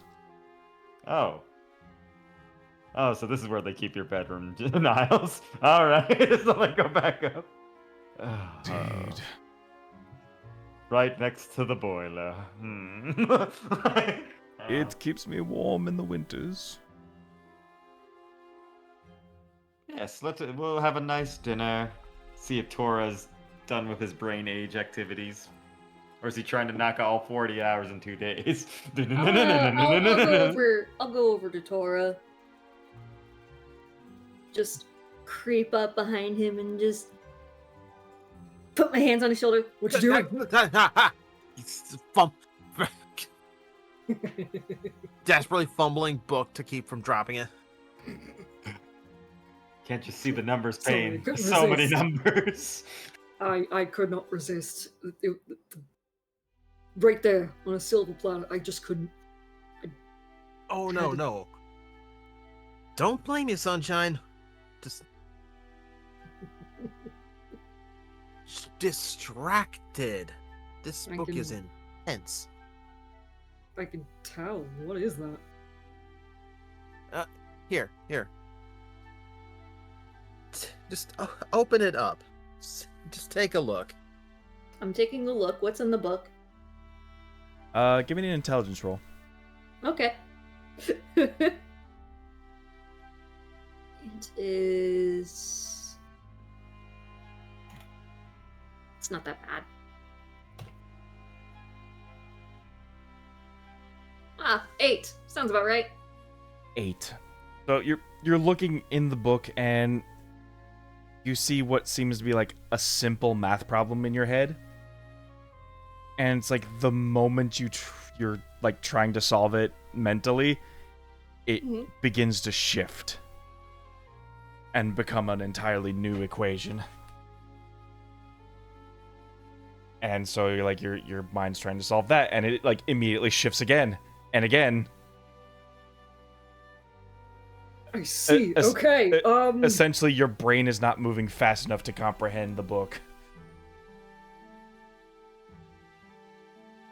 S2: Oh. Oh, so this is where they keep your bedroom, Niles. All right, so I go back up.
S1: Dude.
S2: Right next to the boiler.
S1: It keeps me warm in the winters.
S2: Yes, we'll have a nice dinner. See if Tora's done with his brain age activities. Or is he trying to knock out all 40 hours in 2 days?
S7: I'll go over to Tora. Just creep up behind him and just put my hands on his shoulder. What you doing?
S5: Desperately fumbling book to keep from dropping it.
S2: Can't you see the numbers,
S3: Sorry,
S2: Payne?
S3: couldn't
S2: So many
S3: resist.
S2: numbers.
S3: I could not resist. Right there on a silver platter, I just couldn't.
S5: Oh
S3: Had
S5: no,
S3: to-
S5: no. Don't blame you, Sunshine. Just distracted. This
S3: I
S5: book is
S3: can-
S5: intense.
S3: I can tell. What is that?
S5: Here. Just open it up. Just take a look.
S7: I'm taking a look. What's in the book?
S1: Give me an intelligence roll.
S7: Okay. It is. It's not that bad. 8. Sounds about right.
S1: 8. So you're looking in the book and you see what seems to be like a simple math problem in your head. And it's like the moment you're like trying to solve it mentally, it
S7: Mhm.
S1: begins to shift and become an entirely new equation. And so you're like your mind's trying to solve that, and it like immediately shifts again and again.
S3: I see.
S1: es-
S3: Okay.
S1: Essentially, your brain is not moving fast enough to comprehend the book.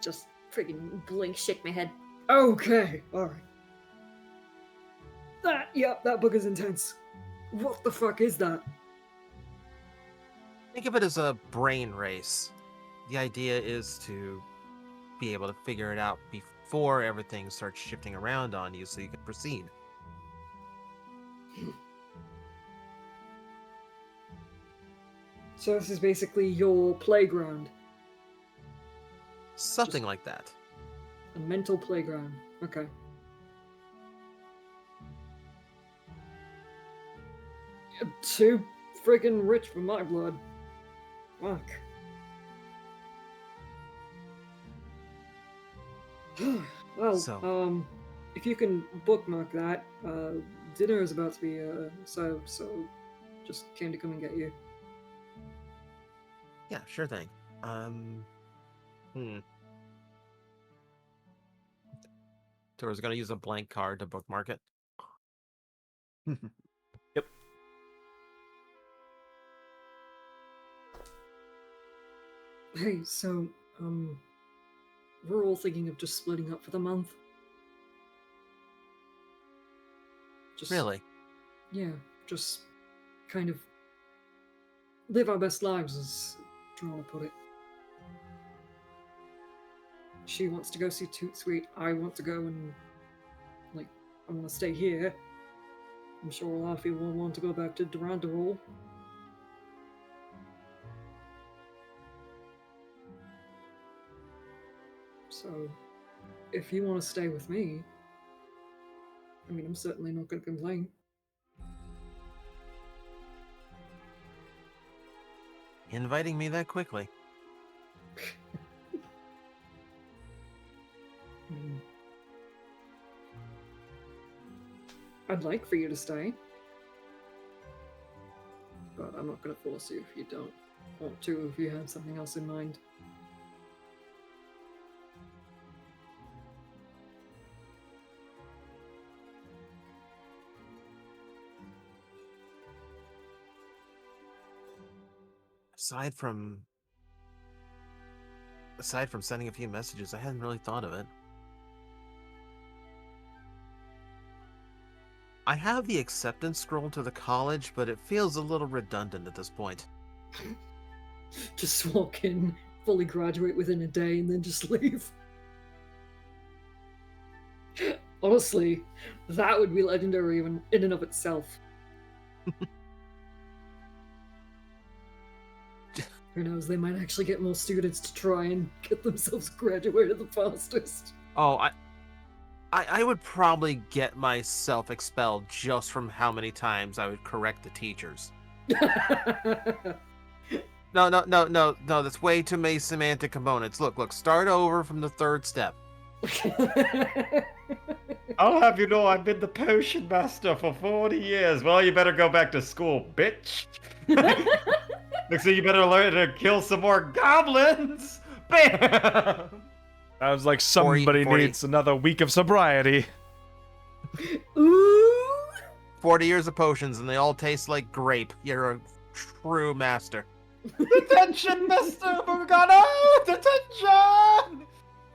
S7: Just freaking blink, shake my head.
S3: Okay. All right. That book is intense. What the fuck is that?
S5: Think of it as a brain race. The idea is to be able to figure it out before everything starts shifting around on you so you can proceed.
S3: So this is basically your playground,
S5: Something like that.
S3: a mental playground. Okay. Too friggin' rich for my blood. Fuck. Well,
S5: So-
S3: if you can bookmark that, dinner is about to be served, so just came to come and get you.
S5: Yeah, sure thing. Tora's gonna use a blank card to bookmark it.
S3: Hey, so, we're all thinking of just splitting up for the month. Just,
S5: Really?
S3: Yeah, just kind of live our best lives, as Drona put it. she wants to go see Toot Sweet. I want to go and, like, I want to stay here. I'm sure a lot of people will want to go back to Durandal. So, if you want to stay with me, I mean, I'm certainly not going to complain.
S5: Inviting me that quickly.
S3: I'd like for you to stay, but I'm not going to force you if you don't want to, if you have something else in mind.
S5: Aside from sending a few messages, I hadn't really thought of it. I have the acceptance scroll to the college, but it feels a little redundant at this point.
S3: Just walk in, fully graduate within a day, and then just leave. Honestly, that would be legendary even in and of itself. Who knows, they might actually get more students to try and get themselves graduated the fastest.
S5: Oh, I would probably get myself expelled just from how many times I would correct the teachers. No, that's way too many semantic components. Look, start over from the third step.
S2: I'll have you know I've been the potion master for 40 years. Well, you better go back to school, bitch. Looks like you better learn to kill some more goblins. Bam!
S1: Sounds like somebody
S5: 40.
S1: needs another week of sobriety.
S3: Ooh!
S5: 40 years of potions, and they all taste like grape. You're a true master.
S2: Detention, Mr. Morgana! Detention!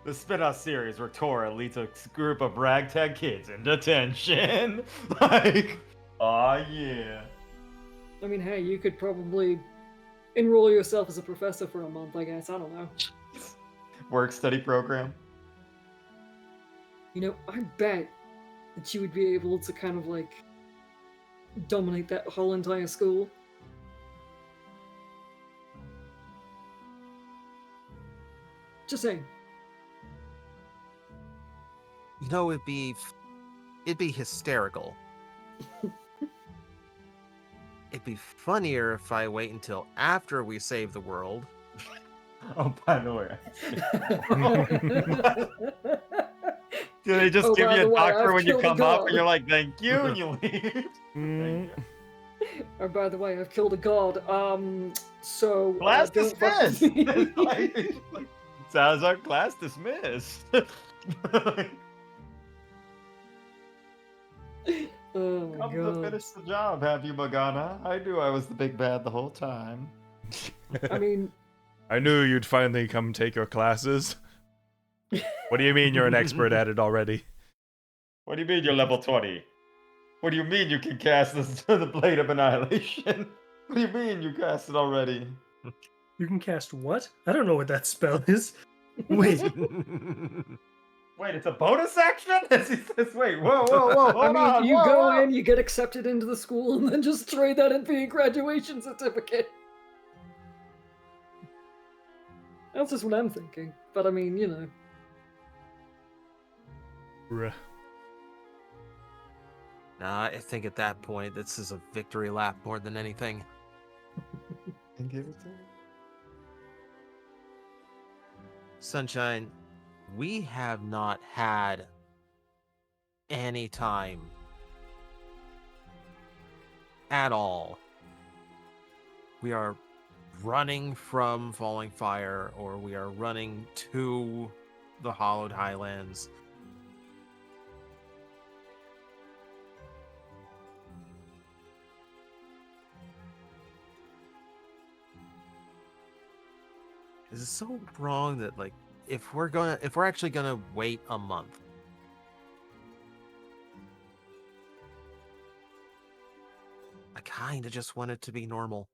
S2: The spin-off series where Tora leads a group of ragtag kids in detention. Like, aw, yeah.
S3: I mean, hey, you could probably enroll yourself as a professor for a month, I guess. I don't know.
S2: Work study program.
S3: You know, I bet that you would be able to kind of like dominate that whole entire school. Just saying.
S5: You know, it'd be hysterical. It'd be funnier if I wait until after we save the world.
S2: Oh, by the way. Do they just give
S3: by
S2: you
S3: the
S2: a
S3: way,
S2: doctor
S3: I've
S2: when you
S3: killed a
S2: come up
S3: god.
S2: and you're like, thank you, and you leave?
S1: Mm.
S3: Oh, by the way, I've killed a god. So
S2: Class
S3: don't fuck with
S2: dismissed!
S3: me.
S2: Sounds like class dismissed.
S3: Oh my
S2: Come to
S3: god.
S2: finish the job, have you, Morgana? I knew I was the big bad the whole time.
S3: I mean,
S1: I knew you'd finally come take your classes. What do you mean you're an expert at it already?
S2: What do you mean you're level 20? What do you mean you can cast the Blade of Annihilation? What do you mean you cast it already?
S4: You can cast what? I don't know what that spell is. Wait,
S2: Wait, it's a bonus action? As he says, wait, whoa, hold
S3: I mean,
S2: on,
S3: you
S2: whoa,
S3: go
S2: whoa.
S3: in, you get accepted into the school, and then just trade that in for your graduation certificate. That's just what I'm thinking. But I mean, you know.
S1: Bruh.
S5: Nah, I think at that point, this is a victory lap more than anything.
S2: And give it to me.
S5: Sunshine, we have not had any time at all. We are running from Falling Fire, or we are running to the Hollowed Highlands. Is it so wrong that, like, if we're actually gonna wait a month, I kind of just want it to be normal.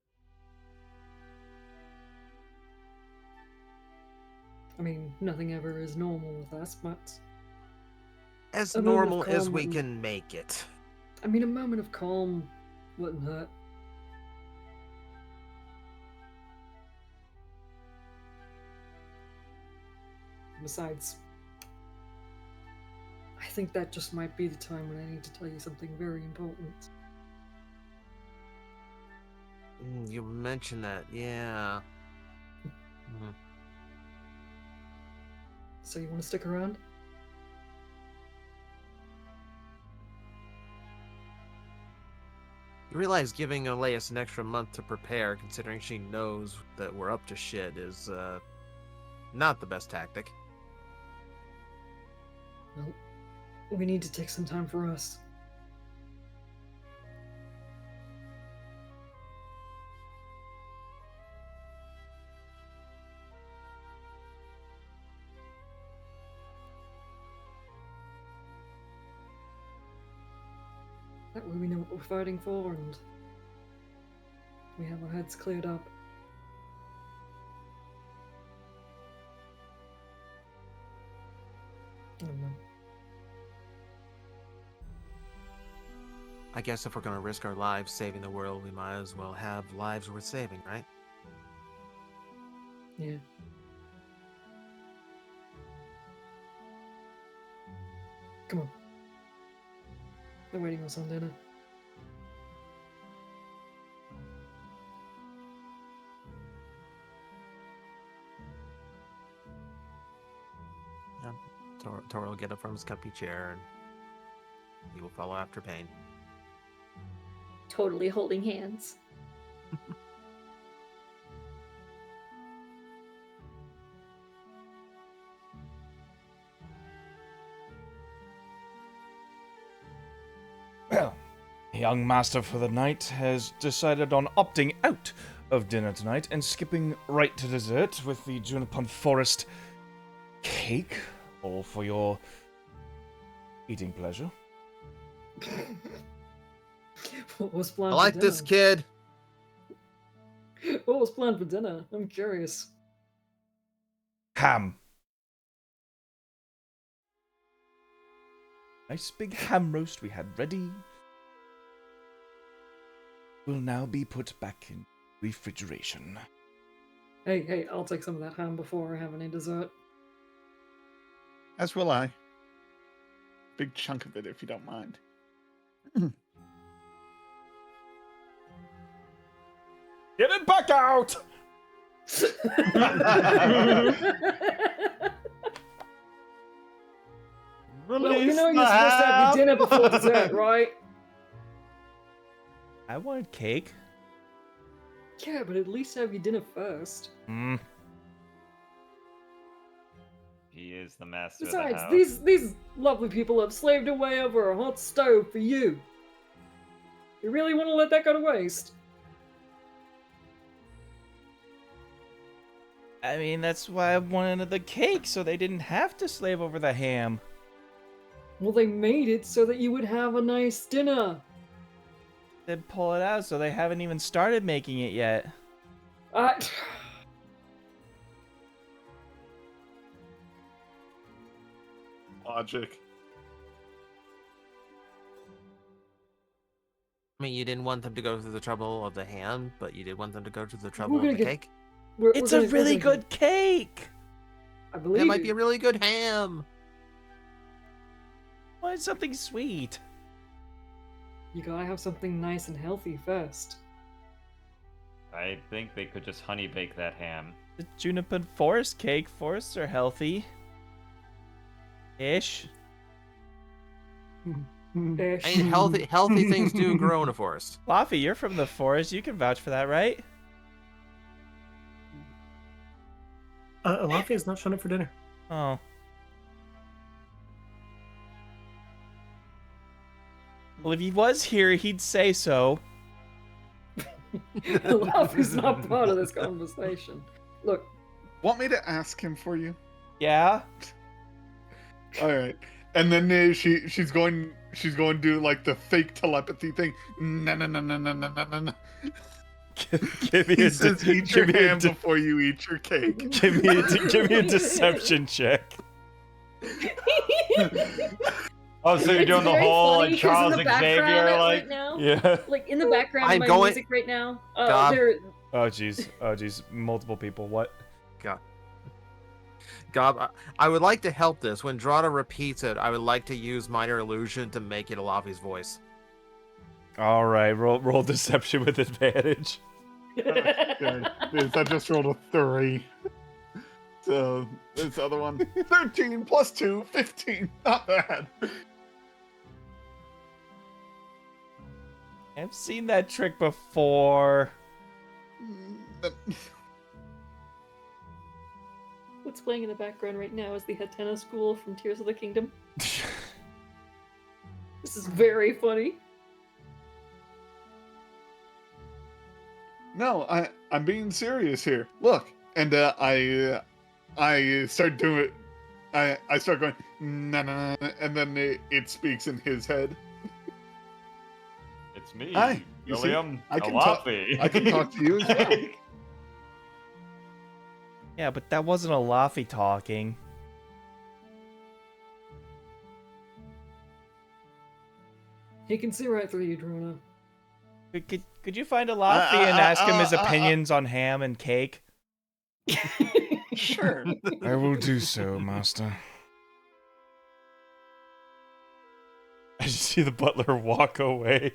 S3: I mean, nothing ever is normal with us, but
S5: As
S3: A moment of
S5: normal as
S3: calm
S5: we
S3: wouldn't-
S5: can make it.
S3: I mean, a moment of calm wouldn't hurt. Besides, I think that just might be the time when I need to tell you something very important.
S5: You mentioned that, yeah. Mhm.
S3: So you want to stick around?
S5: You realize giving Elias an extra month to prepare, considering she knows that we're up to shit, is not the best tactic.
S3: Well, we need to take some time for us. That way we know what we're fighting for and we have our heads cleared up. I don't know.
S5: I guess if we're gonna risk our lives saving the world, we might as well have lives worth saving, right?
S3: Yeah. Come on. They're waiting us on dinner.
S5: Yeah. Tor will get up from his comfy chair and he will follow after Payne.
S7: Totally holding hands.
S1: Well, the young master for the night has decided on opting out of dinner tonight and skipping right to dessert with the Juniper Forest cake, all for your eating pleasure.
S3: What was planned
S5: I like
S3: for
S5: this
S3: dinner?
S5: kid.
S3: What was planned for dinner? I'm curious.
S1: Ham. Nice big ham roast we had ready will now be put back in refrigeration.
S3: Hey, I'll take some of that ham before I have any dessert.
S6: As will I. Big chunk of it, if you don't mind.
S1: Get it back out!
S3: Well, you know you're supposed to have your dinner before dessert, right?
S1: I wanted cake.
S3: Yeah, but at least have your dinner first.
S1: Hmm.
S2: He is the master of the
S3: Besides,
S2: house.
S3: these lovely people have slaved away over a hot stove for you. You really want to let that go to waste?
S1: I mean, that's why I wanted the cake, so they didn't have to slave over the ham.
S3: Well, they made it so that you would have a nice dinner.
S1: Then pull it out, so they haven't even started making it yet.
S3: I...
S6: Logic.
S5: I mean, you didn't want them to go through the trouble of the ham, but you did want them to go through the trouble
S3: gonna
S5: of the
S3: get-
S5: cake.
S1: It's a really good cake!
S3: I believe
S5: That might be
S3: you.
S5: a really good ham.
S1: I wanted something sweet.
S3: You gotta have something nice and healthy first.
S2: I think they could just honey bake that ham.
S1: The Juniper Forest cake. Forests are healthy. Ish.
S3: Ish.
S5: I mean, healthy things do grow in a forest.
S1: Laffy, you're from the forest. You can vouch for that, right?
S4: Alafia's not showing up for dinner.
S1: Oh. Well, if he was here, he'd say so.
S3: Laffy's not part of this conversation. Look,
S6: Want me to ask him for you?
S1: Yeah?
S6: All right. And then she's going to do like the fake telepathy thing. No.
S1: Give me
S6: He
S1: a
S6: says, eat your
S1: give me a
S6: ham before you eat your cake.
S1: give me a deception check.
S2: Oh, so you're
S7: It's
S2: doing the
S7: very
S2: whole
S7: funny 'cause
S2: Charles
S7: in the background
S2: Xavier like?
S7: right now,
S1: Yeah.
S7: like in the background
S5: I'm
S7: of my
S5: going-
S7: music right now.
S5: God.
S7: There.
S1: Oh jeez. Multiple people. What?
S5: God, I would like to help this. When Drana repeats it, I would like to use minor illusion to make it Alafi's voice.
S1: All right. Roll deception with advantage.
S6: Good. I just rolled a 3. So this other one, 13 plus 2, 15. Not bad.
S1: I've seen that trick before.
S7: What's playing in the background right now is the Hatena School from Tears of the Kingdom. This is very funny.
S6: No, I'm being serious here. Look, and I start doing it. I start going na, and then it speaks in his head.
S2: It's me,
S6: Hi, you see,
S2: William
S6: I can talk to you as well.
S1: Yeah, but that wasn't a Laffy talking.
S3: He can see right through you, Drona.
S1: Could you find a Laffy and ask him his opinions on ham and cake?
S6: Sure.
S1: I will do so, master. I just see the butler walk away.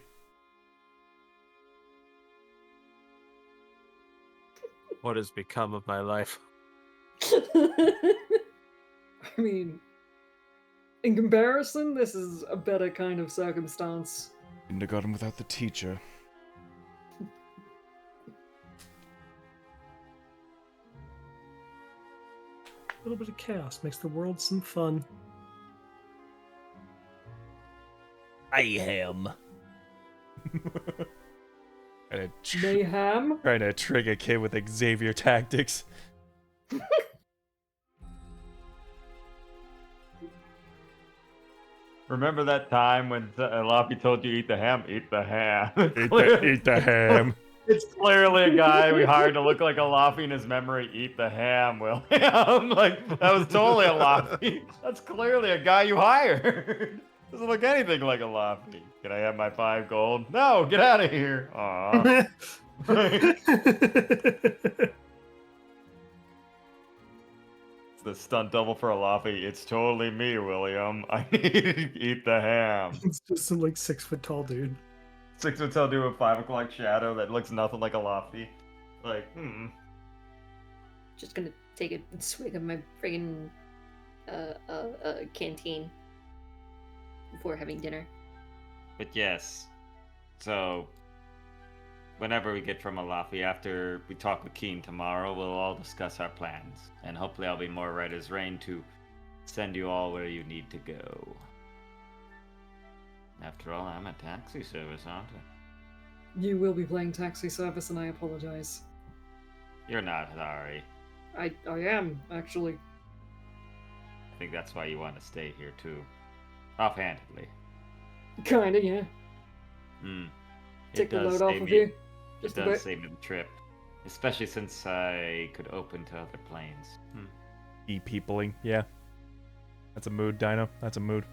S5: What has become of my life?
S3: I mean, in comparison, this is a better kind of circumstance.
S1: Kindergarten without the teacher.
S4: A little bit of chaos makes the world some fun.
S1: Mayhem.
S3: Mayhem?
S1: Trying to trick a kid with Xavier tactics.
S2: Remember that time when Laffy told you eat the ham? Eat the ham.
S1: Eat the ham.
S2: It's clearly a guy we hired to look like a Laffy in his memory. Eat the ham, William. Like, that was totally a Laffy. That's clearly a guy you hired. Doesn't look anything like a Laffy. Can I have my 5 gold? No, get out of here. Aw. It's the stunt double for a Laffy. It's totally me, William. I need to eat the ham.
S4: It's just some like 6-foot tall dude.
S2: 6 foot tall dude with 5 o'clock shadow that looks nothing like a Laffy. Like,
S7: Just gonna take a swig of my friggin' canteen before having dinner.
S2: But yes, so whenever we get from Alafi, after we talk with Keen tomorrow, we'll all discuss our plans. And hopefully I'll be more right as rain to send you all where you need to go. After all, I'm a taxi service, aren't I?
S3: You will be playing taxi service, and I apologize.
S2: You're not sorry.
S3: I am, actually.
S2: I think that's why you want to stay here too. Offhandedly.
S3: Kinda, yeah. Take the load off of you.
S2: It
S3: Just a
S2: does
S3: bit.
S2: save me the trip. Especially since I could open to other planes.
S1: De-peopling, yeah. That's a mood, Dino. That's a mood.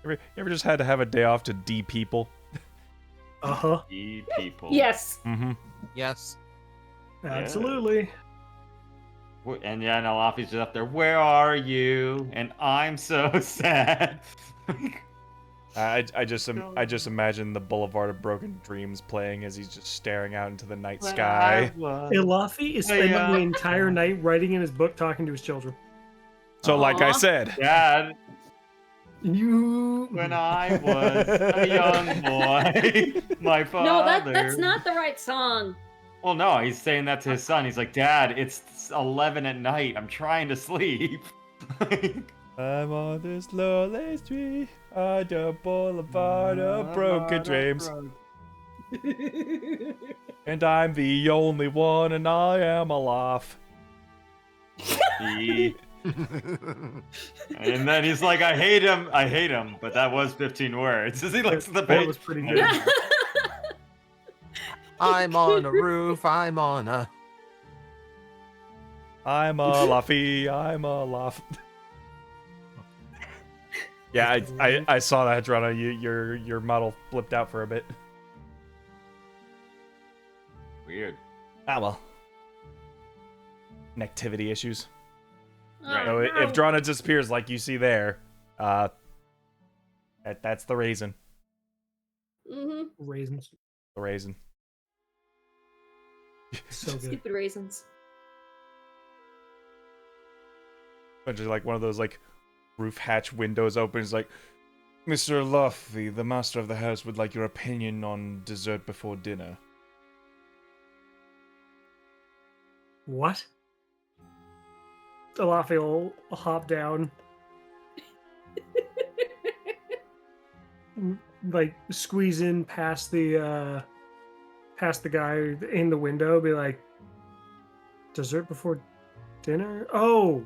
S1: You ever just had to have a day off to de-people?
S4: Uh-huh.
S2: People.
S7: Yes.
S1: Mm-hmm.
S5: Yes.
S4: Absolutely.
S2: And yeah, now Laffy's just up there. Where are you? And I'm so sad.
S1: I just imagine the Boulevard of Broken Dreams playing as he's just staring out into the night sky.
S4: Elafi is spending the entire night writing in his book, talking to his children.
S1: So, like I
S7: Aw.
S1: said,
S2: Dad,
S4: You.
S2: when I was a young boy, my father.
S7: No, that's not the right song.
S2: Well, no, he's saying that to his son. He's like, Dad, it's 11 at night. I'm trying to sleep.
S1: I'm on this lonely street on the Boulevard of Broken Dreams, and I'm the only one, and I am alive.
S2: And then he's like, I hate him, but that was 15 words. As he looks at the
S4: That
S2: page.
S4: was pretty good.
S5: I'm on a roof. I'm a
S1: Luffy. I'm a Luff. Yeah, I saw that, Drona. Your model flipped out for a bit.
S2: Weird.
S1: Ah, well. Connectivity issues.
S7: Oh,
S1: So if Drona disappears like you see there, that's the reason.
S7: Mm-hmm.
S4: Raisins.
S1: The reason.
S4: So good.
S7: Stupid raisins.
S1: Just like one of those like roof hatch windows opens, like, Mr. Luffy, the master of the house would like your opinion on dessert before dinner.
S4: What? Alafi will hop down, like squeeze in past the guy in the window, be like, dessert before dinner? Oh,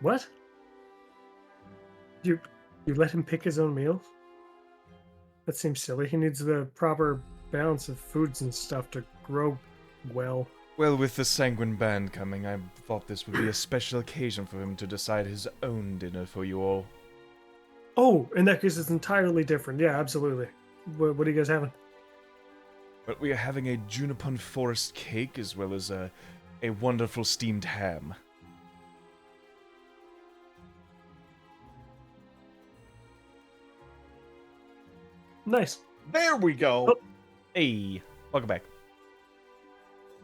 S4: what? You let him pick his own meals? That seems silly. He needs the proper balance of foods and stuff to grow well.
S1: Well, with the Sanguine Band coming, I thought this would be a special occasion for him to decide his own dinner for you all.
S4: Oh, in that case, it's entirely different. Yeah, absolutely. What are you guys having?
S1: But we are having a juniper forest cake as well as a wonderful steamed ham.
S4: Nice.
S6: There we go.
S4: Oh.
S1: Hey, welcome back.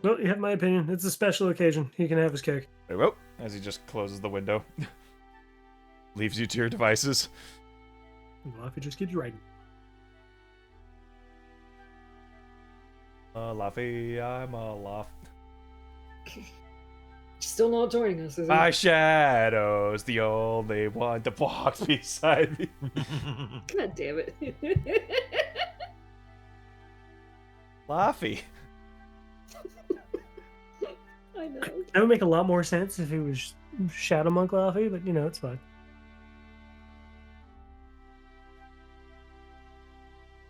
S4: Well, you have my opinion. It's a special occasion. He can have his cake.
S1: Very well. As he just closes the window. Leaves you to your devices.
S4: Well, if he just keeps writing.
S1: Luffy, I'm a Luff.
S3: Still not joining us, is he?
S1: My shadow's the only one to walk beside me.
S3: God damn it.
S1: Luffy.
S3: I know.
S4: That would make a lot more sense if he was Shadow Monk Laffy, but it's fine.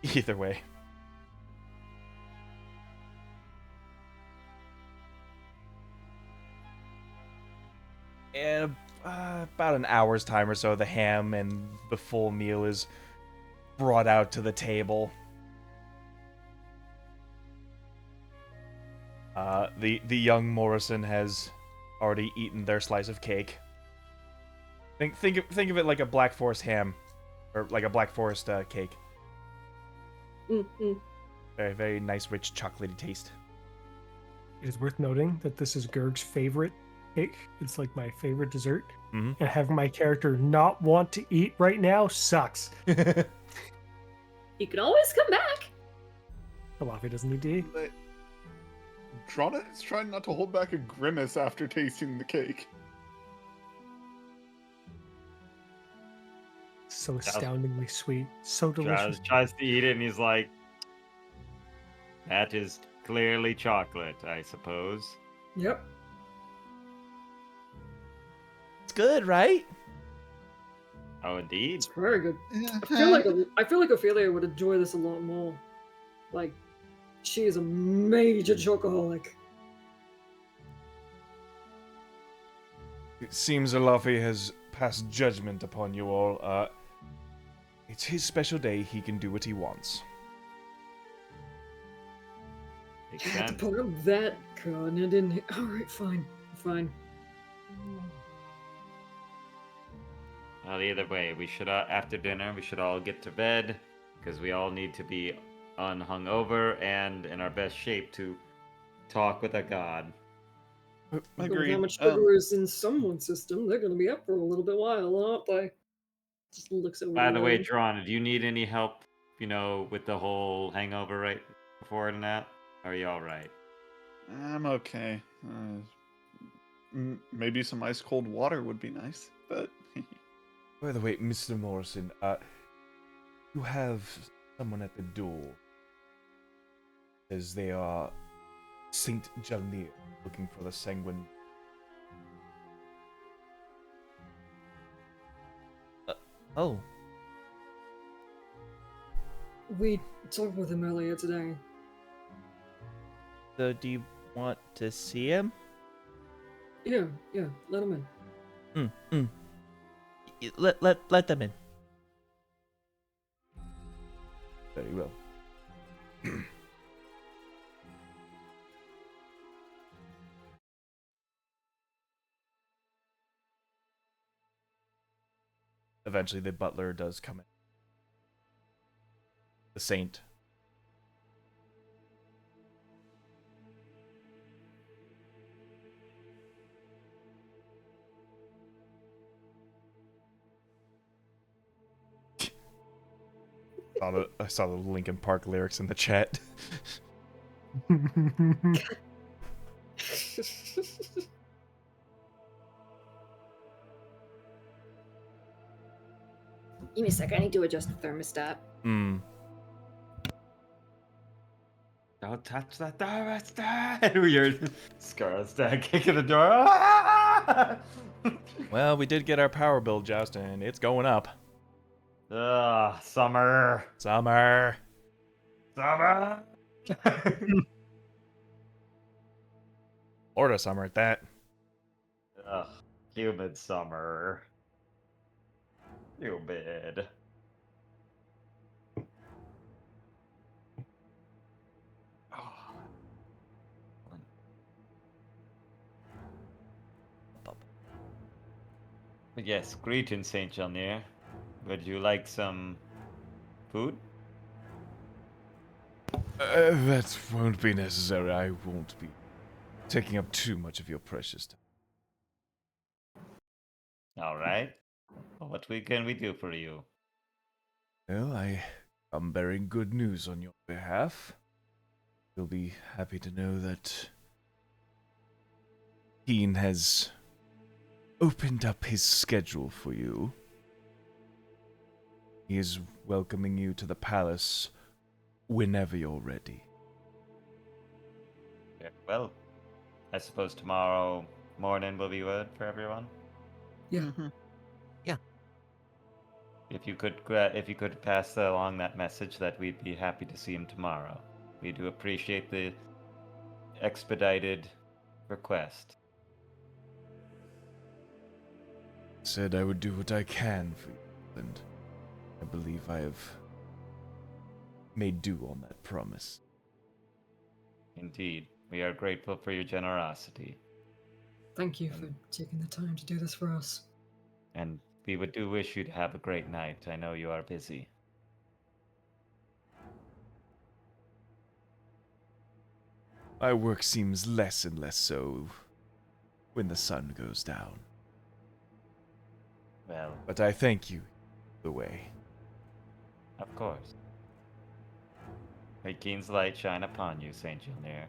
S1: Either way. In about an hour's time or so, the ham and the full meal is brought out to the table. The young Morrison has already eaten their slice of cake. Think of it like a Black Forest ham, or like a Black Forest cake.
S3: Mm-mm.
S1: Very, very nice, rich, chocolatey taste.
S4: It is worth noting that this is Gerg's favorite cake. It's like my favorite dessert.
S1: Mm-hmm.
S4: And having my character not want to eat right now sucks.
S7: You can always come back.
S4: Laffy doesn't need to eat.
S6: Drona is trying not to hold back a grimace after tasting the cake.
S4: So astoundingly sweet. So delicious.
S2: Tries to eat it, and he's like, that is clearly chocolate, I suppose.
S3: Yep.
S1: It's good, right?
S2: Oh, indeed.
S3: It's very good. I feel like Ophelia would enjoy this a lot more. Like, she is a major chocoholic.
S1: It seems Luffy has passed judgment upon you all. It's his special day. He can do what he wants.
S2: Makes
S3: I had to
S2: sense.
S3: put up that gun. I didn't. Alright, fine. Fine.
S2: Well, either way, we should after dinner we should all get to bed because we all need to be unhungover and in our best shape to talk with a god.
S3: With
S6: Agreed.
S3: how much sugar is in someone's system, they're going to be up for a little bit while, aren't they? Just looks over.
S2: By the way,
S3: room.
S2: Tron, do you need any help? With the whole hangover right before and that? Are you all right?
S6: I'm okay. Maybe some ice cold water would be nice, but
S1: By the way, Mr. Morrison, you have someone at the door. Says they are Saint Jalnir looking for the Sanguine Oh,
S3: We talked with him earlier today.
S1: so do you want to see him?
S3: Yeah, let him in.
S1: Let them in. Very well. Eventually, the butler does come in. The saint. I saw the Linkin Park lyrics in the chat.
S7: Give me a sec. I need to adjust the thermostat.
S1: Hmm.
S2: Don't touch that thermostat! Weird. Scarlet's dad kicking the door. Ah!
S1: Well, we did get our power bill, Joust, and it's going up.
S2: Ugh, summer.
S1: Summer.
S2: Summer.
S1: Florida summer at that.
S2: Ugh, humid summer. Humid. Oh. Yes, greetings, Saint Jalnir. Would you like some food?
S1: That won't be necessary. I won't be taking up too much of your precious time.
S2: All right. Well, can we do for you?
S1: Well, I am bearing good news on your behalf. You'll be happy to know that Keen has opened up his schedule for you. He is welcoming you to the palace whenever you're ready.
S2: Yeah, well, I suppose tomorrow morning will be good for everyone.
S3: Yeah.
S5: Mhm.
S2: If you could pass along that message that we'd be happy to see him tomorrow. We do appreciate the expedited request.
S1: Said I would do what I can for you, and I believe I have made due on that promise.
S2: Indeed, we are grateful for your generosity,
S3: Thank you for taking the time to do this for us.
S2: and we do wish you to have a great night. I know you are busy.
S1: My work seems less and less so when the sun goes down.
S2: Well,
S1: But I thank you the way.
S2: of course. May Keen's light shine upon you, Saint Jalnir.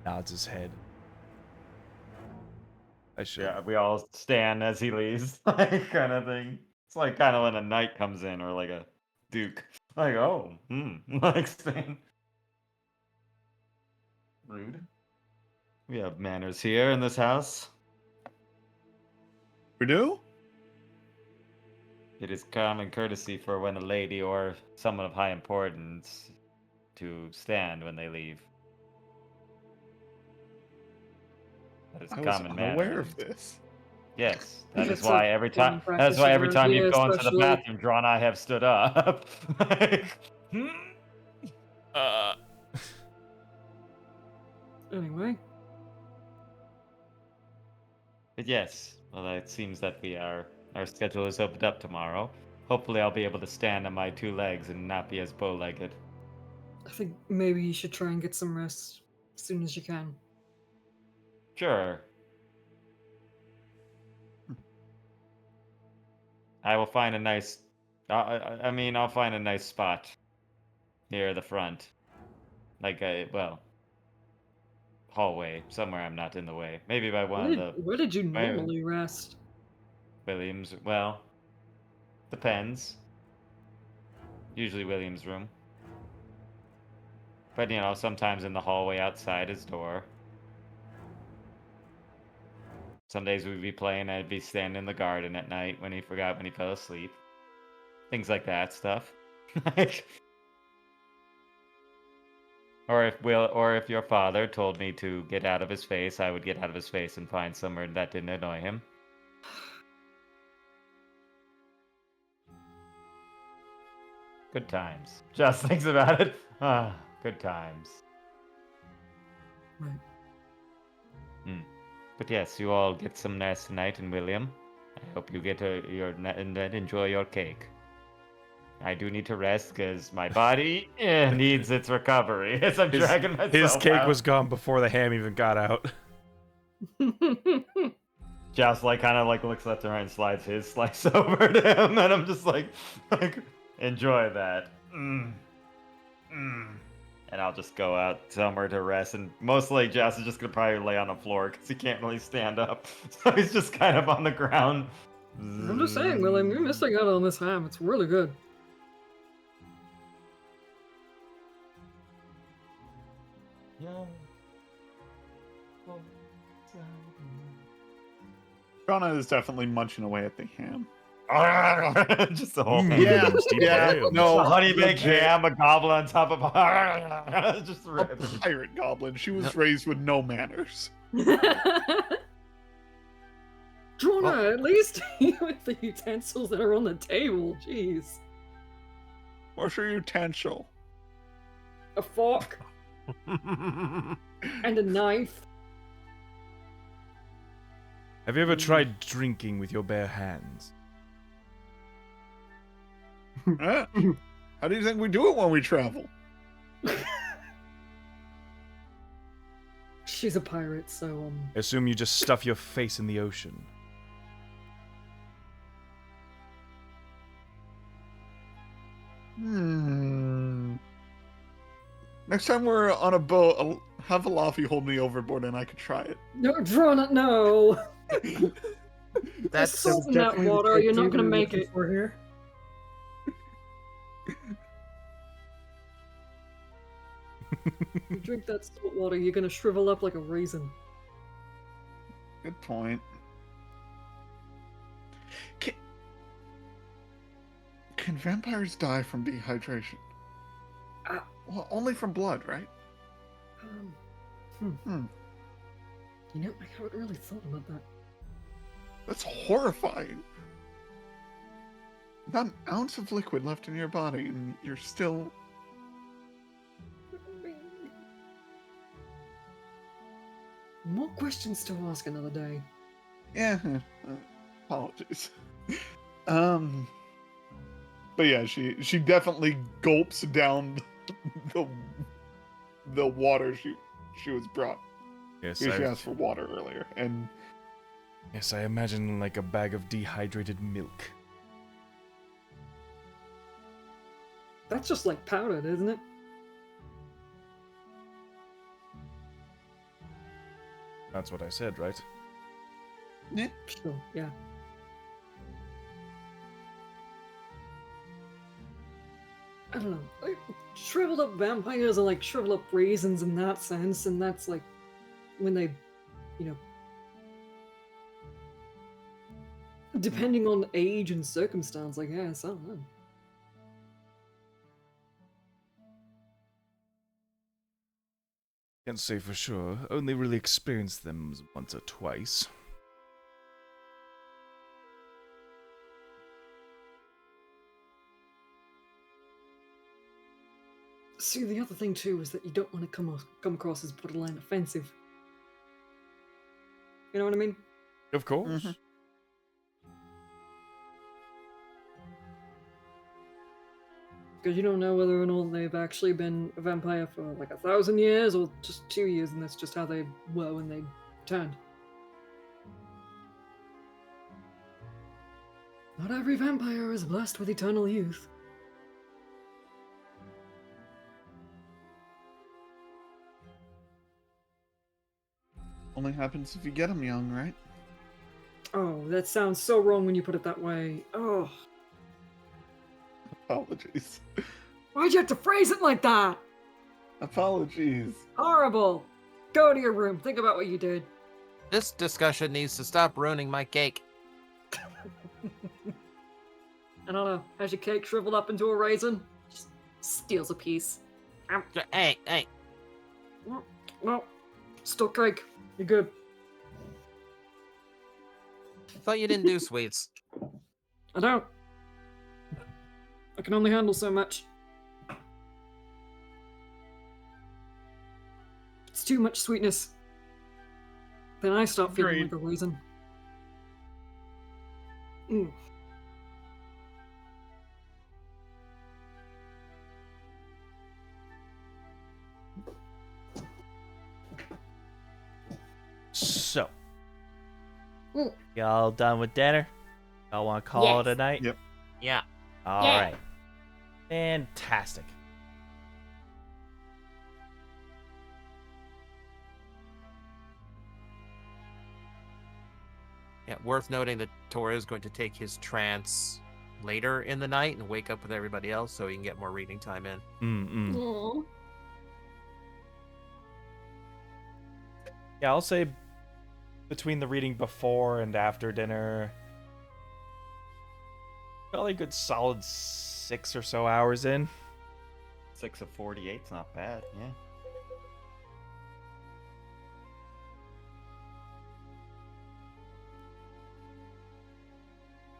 S1: Nods his head. I should.
S2: Yeah, we all stand as he leaves, like kind of thing. It's like kind of when a knight comes in, or like a duke. Like, oh, like stand. Rude. We have manners here in this house.
S6: We do?
S2: It is common courtesy for when a lady or someone of high importance to stand when they leave. That is
S6: I was
S2: common
S6: unaware
S2: manner.
S6: of this.
S2: Yes, that is
S3: That's
S2: why
S3: a
S2: every
S3: common
S2: time. That's
S3: practice
S2: why every
S3: around
S2: time you
S3: here,
S2: go into the
S3: especially.
S2: bathroom, Drawn, I have stood up. Like,
S1: Uh,
S3: Anyway,
S2: But yes, well, it seems that our schedule is opened up tomorrow. Hopefully, I'll be able to stand on my two legs and not be as bow-legged.
S3: I think maybe you should try and get some rest as soon as you can.
S2: Sure. I will find a nice. I'll find a nice spot near the front, like hallway somewhere. I'm not in the way. Maybe by one of the
S3: Where did you
S2: by
S3: normally rest?
S2: Williams. Well, depends. Usually Williams' room, but sometimes in the hallway outside his door. Some days we'd be playing, I'd be standing in the garden at night when he fell asleep. Things like that stuff. Like, or if your father told me to get out of his face, I would get out of his face and find somewhere that didn't annoy him. Good times. Just thinks about it. Ah, good times.
S3: Right.
S2: But yes, you all get some rest tonight, and William, I hope you get and enjoy your cake. I do need to rest because my body needs its recovery as I'm dragging myself
S1: His cake
S2: out.
S1: was gone before the ham even got out.
S2: Joust kind of looks left and right and slides his slice over to him, and I'm just like enjoy that. And I'll just go out somewhere to rest, and mostly Joust is just gonna probably lay on the floor because he can't really stand up, so he's just kind of on the ground.
S3: I'm just saying, William, you're missing out on this ham. It's really good.
S6: Shauna is definitely munching away at the ham.
S2: Just the whole thing.
S6: Yeah, yeah,
S2: A
S6: no,
S2: honey baked
S6: legit.
S2: ham, a goblin on top of just
S6: A
S2: ripped.
S6: pirate goblin. She was raised with no manners.
S3: Drona, at least eat with the utensils that are on the table. Jeez.
S6: What's your utensil?
S3: A fork and a knife.
S1: Have you ever tried drinking with your bare hands?
S6: How do you think we do it when we travel?
S3: She's a pirate, so
S1: I assume you just stuff your face in the ocean.
S6: Next time we're on a boat, I'll have Alafi hold me overboard and I could try it.
S3: no, Drona, no.
S5: That's
S3: salt in that
S4: Definitely the
S3: water. You're not
S4: safety
S3: gonna
S4: we're
S3: make
S4: looking
S3: it.
S4: for here.
S3: You drink that salt water, you're gonna shrivel up like a raisin.
S6: Good point. Can vampires die from dehydration? Well, only from blood, right?
S3: You know, I haven't really thought about that.
S6: That's horrifying. Not an ounce of liquid left in your body, and you're still.
S3: More questions to ask another day.
S6: Yeah. Apologies. But yeah, she definitely gulps down the water she was brought.
S1: Yes,
S6: Because she asked for water earlier, and
S1: yes, I imagine like a bag of dehydrated milk.
S3: That's just like powdered, isn't it?
S1: That's what I said, right?
S3: Sure, yeah. I don't know. Like, shriveled up vampires are like shriveled up raisins in that sense, and that's like when they, you know, depending on age and circumstance, I guess. I don't know.
S1: Can't say for sure. Only really experienced them once or twice.
S3: See, the other thing too is that you don't want to come across as borderline offensive. You know what I mean?
S1: Of course.
S6: Mhm.
S3: Because you don't know whether or not they've actually been a vampire for like 1,000 years or just 2 years, and that's just how they were when they turned. Not every vampire is blessed with eternal youth.
S6: only happens if you get them young, right?
S3: Oh, that sounds so wrong when you put it that way. Oh,
S6: Apologies.
S3: why'd you have to phrase it like that?
S6: Apologies.
S3: Horrible. Go to your room. Think about what you did.
S5: This discussion needs to stop ruining my cake.
S3: I don't know. Has your cake shriveled up into a raisin? Just steals a piece.
S5: Hey,
S3: No, still cake. You're good.
S5: I thought you didn't do sweets.
S3: I don't. I can only handle so much. It's too much sweetness. Then I start feeling like a raisin. Mm.
S1: So,
S7: Mm.
S1: y'all done with dinner? Y'all want to call it a
S7: Yes.
S1: night?
S6: Yep.
S5: Yeah.
S1: All
S7: Yeah.
S1: right. Fantastic.
S5: Yeah, worth noting that Tora is going to take his trance later in the night and wake up with everybody else so he can get more reading time in.
S7: Aw.
S1: Yeah, I'll say between the reading before and after dinner, probably a good solid 6 or so hours in.
S2: 6 of 48's not bad, yeah.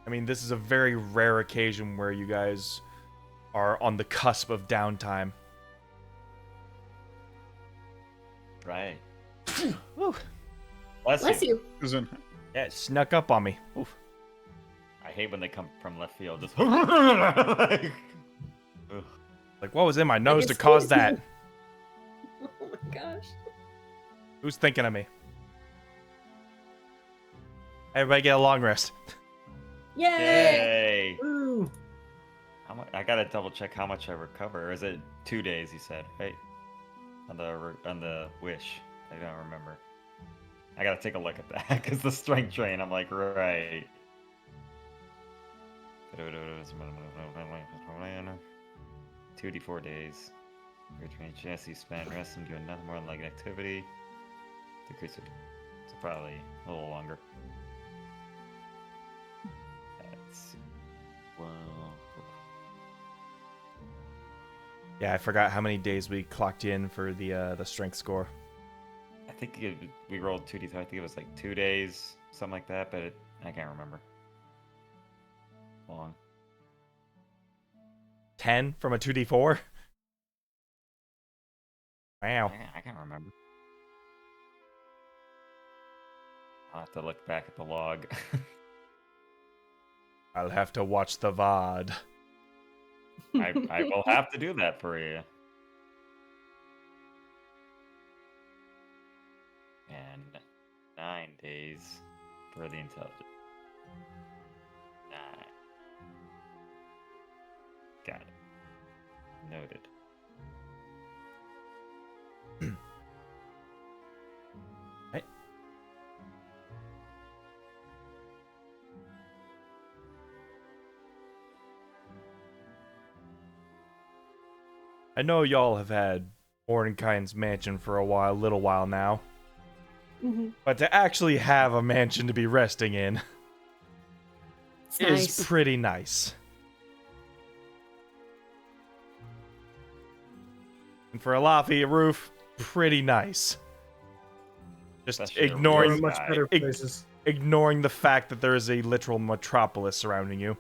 S1: I mean, this is a very rare occasion where you guys are on the cusp of downtime.
S2: Right.
S1: Whew.
S7: Bless you.
S6: Isn't
S1: Yeah, it snuck up on me. Oof.
S2: I hate when they come from left field. Just like, ugh.
S1: Like, what was in my nose to
S7: excuse
S1: cause
S7: me.
S1: that?
S3: Oh my gosh.
S1: Who's thinking of me? Everybody get a long rest.
S7: Yay!
S2: Yay!
S4: Woo!
S2: How much? I gotta double check how much I recover. Or is it 2 days? You said, right? On the wish. I don't remember. I gotta take a look at that because the strength train. I'm like, right. 2d4 days. Retrain chassis spent resting doing nothing more than like activity. Decrease it. So probably a little longer. That's well.
S1: Yeah, I forgot how many days we clocked you in for the strength score.
S2: I think we rolled 2d. I think it was like 2 days, something like that. But I can't remember. Long.
S1: 10 from a 2d4? Wow.
S2: I can't remember. I'll have to look back at the log.
S1: I'll have to watch the VOD.
S2: I will have to do that for you. And 9 days for the intelligence. 9. Got it. Noted.
S1: Right. I know y'all have had Mordenkind's mansion for a little while now.
S3: Mm-hmm.
S1: But to actually have a mansion to be resting in
S7: It's
S1: is
S7: nice.
S1: pretty nice. And for a lofty roof, pretty nice. Just
S2: Especially a
S4: There
S1: ignoring
S4: are much
S2: Guy.
S4: better places.
S1: ignoring the fact that there is a literal metropolis surrounding you.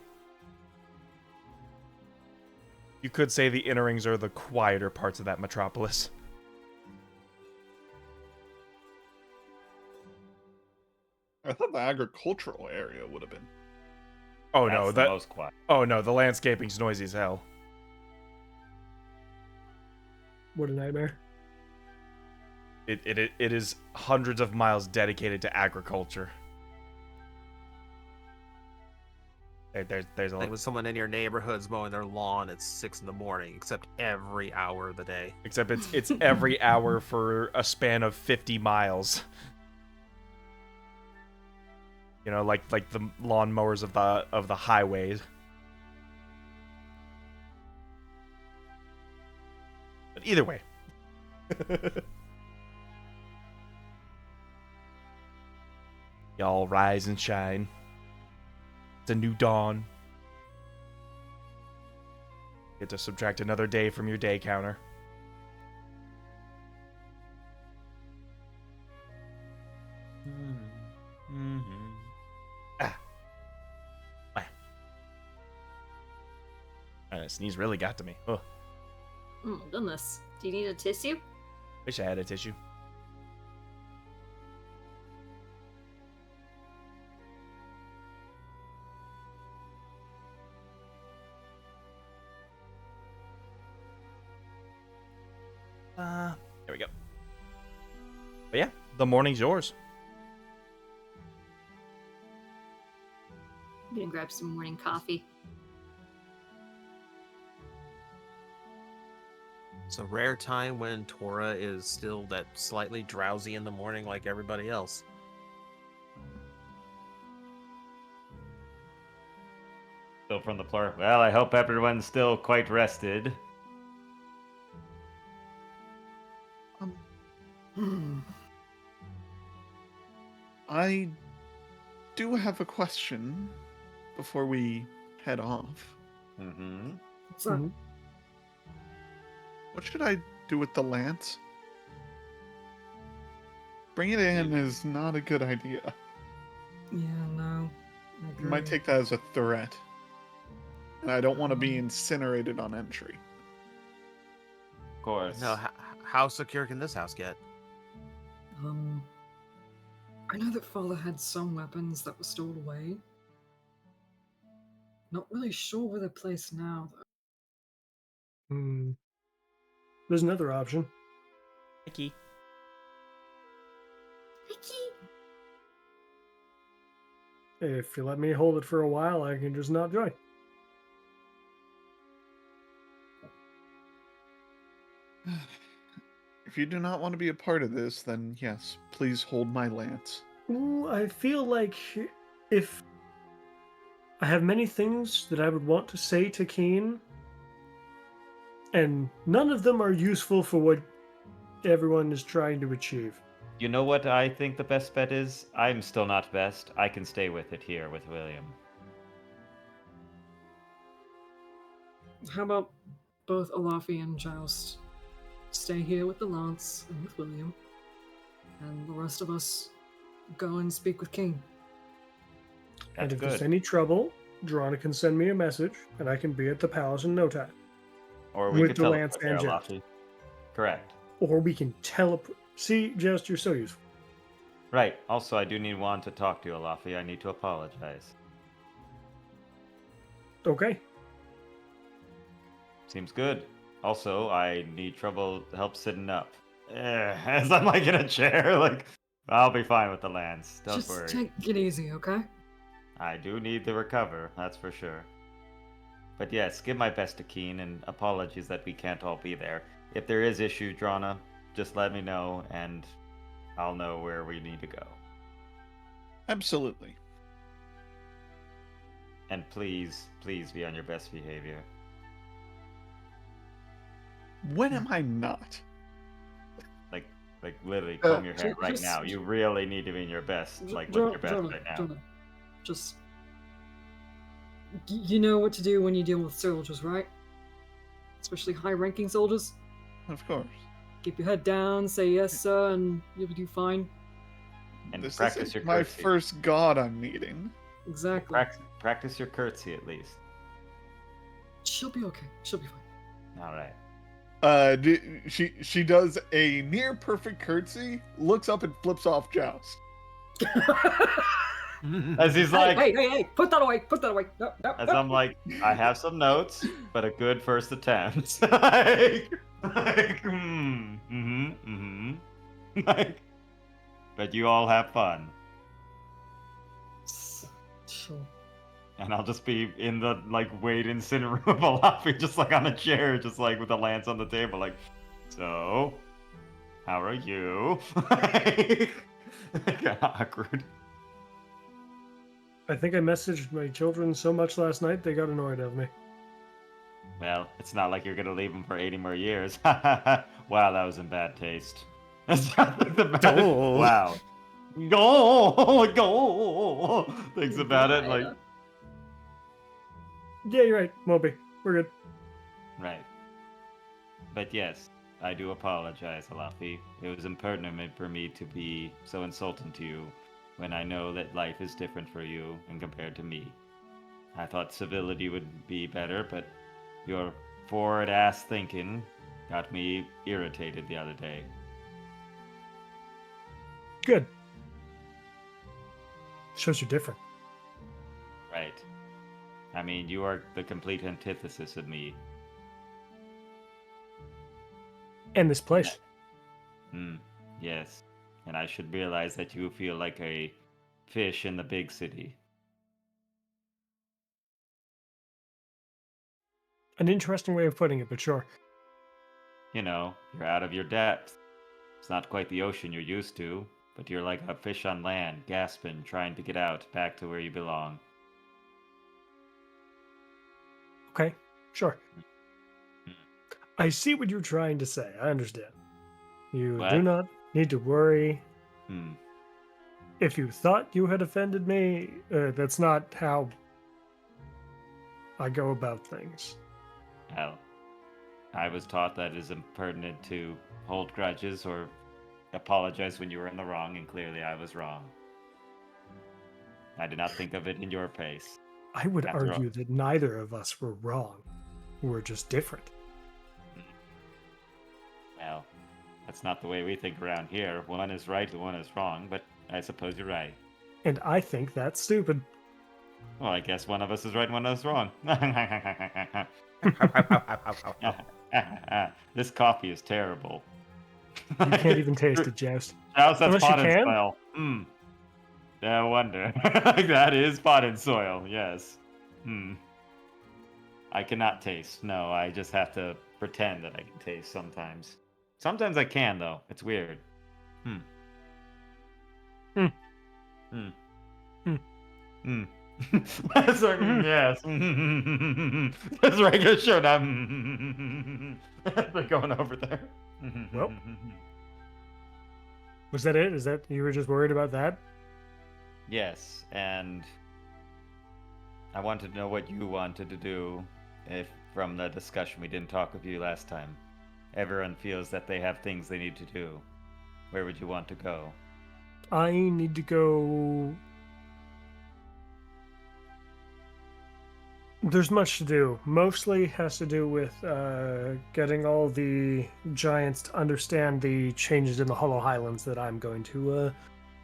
S1: You could say the inner rings are the quieter parts of that metropolis.
S6: I thought the agricultural area would have been.
S1: Oh
S2: That's
S1: no,
S2: the
S1: that
S2: most quiet.
S1: oh no, the landscaping's noisy as hell.
S4: What a nightmare.
S1: It is hundreds of miles dedicated to agriculture. There's a
S5: Like when someone in your neighborhood's mowing their lawn at 6 in the morning, except every hour of the day.
S1: except it's every hour for a span of 50 miles. You know, like the lawnmowers of the highways. But either way. Y'all rise and shine. It's a new dawn. Get to subtract another day from your day counter. Ah. That sneeze really got to me. Oh,
S7: Oh my goodness. Do you need a tissue?
S1: wish I had a tissue. There we go. But yeah, the morning's yours.
S7: I'm gonna grab some morning coffee.
S5: It's a rare time when Tora is still that slightly drowsy in the morning like everybody else.
S2: Still from the floor. Well, I hope everyone's still quite rested.
S6: I do have a question before we head off.
S2: Mm-hmm.
S3: What's that?
S4: Mhm.
S6: What should I do with the lance? Bring it in is not a good idea.
S3: Yeah, no. I
S6: You
S3: agree.
S6: might take that as a threat. And I don't want to be incinerated on entry.
S2: Of course.
S5: No, how secure can this house get?
S3: I know that Father had some weapons that were stored away. Not really sure where they're placed now, though.
S4: There's another option.
S1: Mickey.
S4: If you let me hold it for a while, I can just not join.
S6: If you do not want to be a part of this, then yes, please hold my lance.
S4: Ooh, I feel like if I have many things that I would want to say to Keen, and none of them are useful for what everyone is trying to achieve.
S2: You know what I think the best bet is? I'm still not best. I can stay with it here with William.
S3: How about both Olafi and Joust stay here with the Lance and with William, and the rest of us go and speak with King?
S2: That's
S4: And if
S2: good.
S4: there's any trouble, Drana can send me a message, and I can be at the palace in no time.
S2: Or we
S4: with
S2: could
S4: the
S2: teleport
S4: lance
S2: there,
S4: and Joust.
S2: Lafi. Correct.
S4: Or we can teleport. See, Joust, you're so useful.
S2: Right. Also, I do need Juan to talk to you, Lafi. I need to apologize.
S4: Okay.
S2: Seems good. Also, I need help sitting up. As I'm like in a chair, like I'll be fine with the lance. Don't
S3: Just
S2: worry.
S3: take it easy, okay?
S2: I do need to recover, that's for sure. But yes, give my best to Keen, and apologies that we can't all be there. If there is issue, Drana, just let me know, and I'll know where we need to go.
S6: Absolutely.
S2: And please, please be on your best behavior.
S6: When am I not?
S2: Like literally comb your hair
S3: ju-
S2: right
S3: just-
S2: now. You really need to be in your best, like
S3: Jonah,
S2: with your best right now.
S3: Jonah, just you know what to do when you deal with soldiers, right? Especially high-ranking soldiers.
S6: Of course.
S3: Keep your head down, say yes, sir, and you'll do fine.
S2: And
S6: This
S2: practice
S6: is
S2: your
S6: my
S2: curtsy.
S6: first god I'm meeting.
S3: Exactly.
S2: Practice your curtsy at least.
S3: She'll be okay. She'll be fine.
S2: All right.
S6: She does a near perfect curtsy, looks up and flips off Joust.
S2: As he's like,
S3: hey! Put that away! Put that away! No, no,
S2: as
S3: no.
S2: I'm like, I have some notes, but a good first attempt. Like, but you all have fun,
S3: Sure.
S2: and I'll just be in the like waiting center room of Alafi, just like on a chair, just like with the lance on the table, like, so, how are you? Like, awkward.
S4: I think I messaged my children so much last night they got annoyed of me.
S2: Well, it's not like you're gonna leave him for 80 more years. Wow, that was in bad taste. That's not like the best.
S1: Oh.
S2: Wow. Go. Thinks about it like.
S7: God.
S4: Yeah, you're right, Moby. We're good.
S2: Right. But yes, I do apologize, Alafi. It was impertinent for me to be so insulting to you when I know that life is different for you and compared to me. I thought civility would be better, but your forward ass thinking got me irritated the other day.
S4: Good. Shows you're different.
S2: Right. I mean, you are the complete antithesis of me.
S4: And this place.
S2: Yes. And I should realize that you feel like a fish in the big city.
S4: An interesting way of putting it, but sure.
S2: You know, you're out of your depth. It's not quite the ocean you're used to, but you're like a fish on land, gasping, trying to get out, back to where you belong.
S4: Okay, sure.
S2: Hmm.
S4: I see what you're trying to say. I understand. You do
S2: What?
S4: not need to worry.
S2: Hmm.
S4: If you thought you had offended me, that's not how I go about things.
S2: Well, I was taught that it is impertinent to hold grudges or apologize when you were in the wrong, and clearly I was wrong. I did not think of it in your pace.
S4: I would
S2: After all-
S4: argue that neither of us were wrong. We're just different.
S2: Well, that's not the way we think around here. One is right and one is wrong, but I suppose you're right.
S4: And I think that's stupid.
S2: Well, I guess one of us is right and one of us is wrong. This coffee is terrible.
S4: You can't even taste it, Joust.
S2: Joust, that's
S4: Unless you
S2: pot and
S4: can?
S2: soil. No wonder. That is pot and soil, yes. I cannot taste. No, I just have to pretend that I can taste sometimes. Sometimes I can, though. It's weird. That's like, yes. That's regular show now. They're going over there.
S4: Well. Was that it? Is that you were just worried about that?
S2: Yes, and I wanted to know what you wanted to do. If from the discussion we didn't talk with you last time, everyone feels that they have things they need to do. Where would you want to go?
S4: I need to go. There's much to do. Mostly has to do with getting all the giants to understand the changes in the Hollow Highlands that I'm going to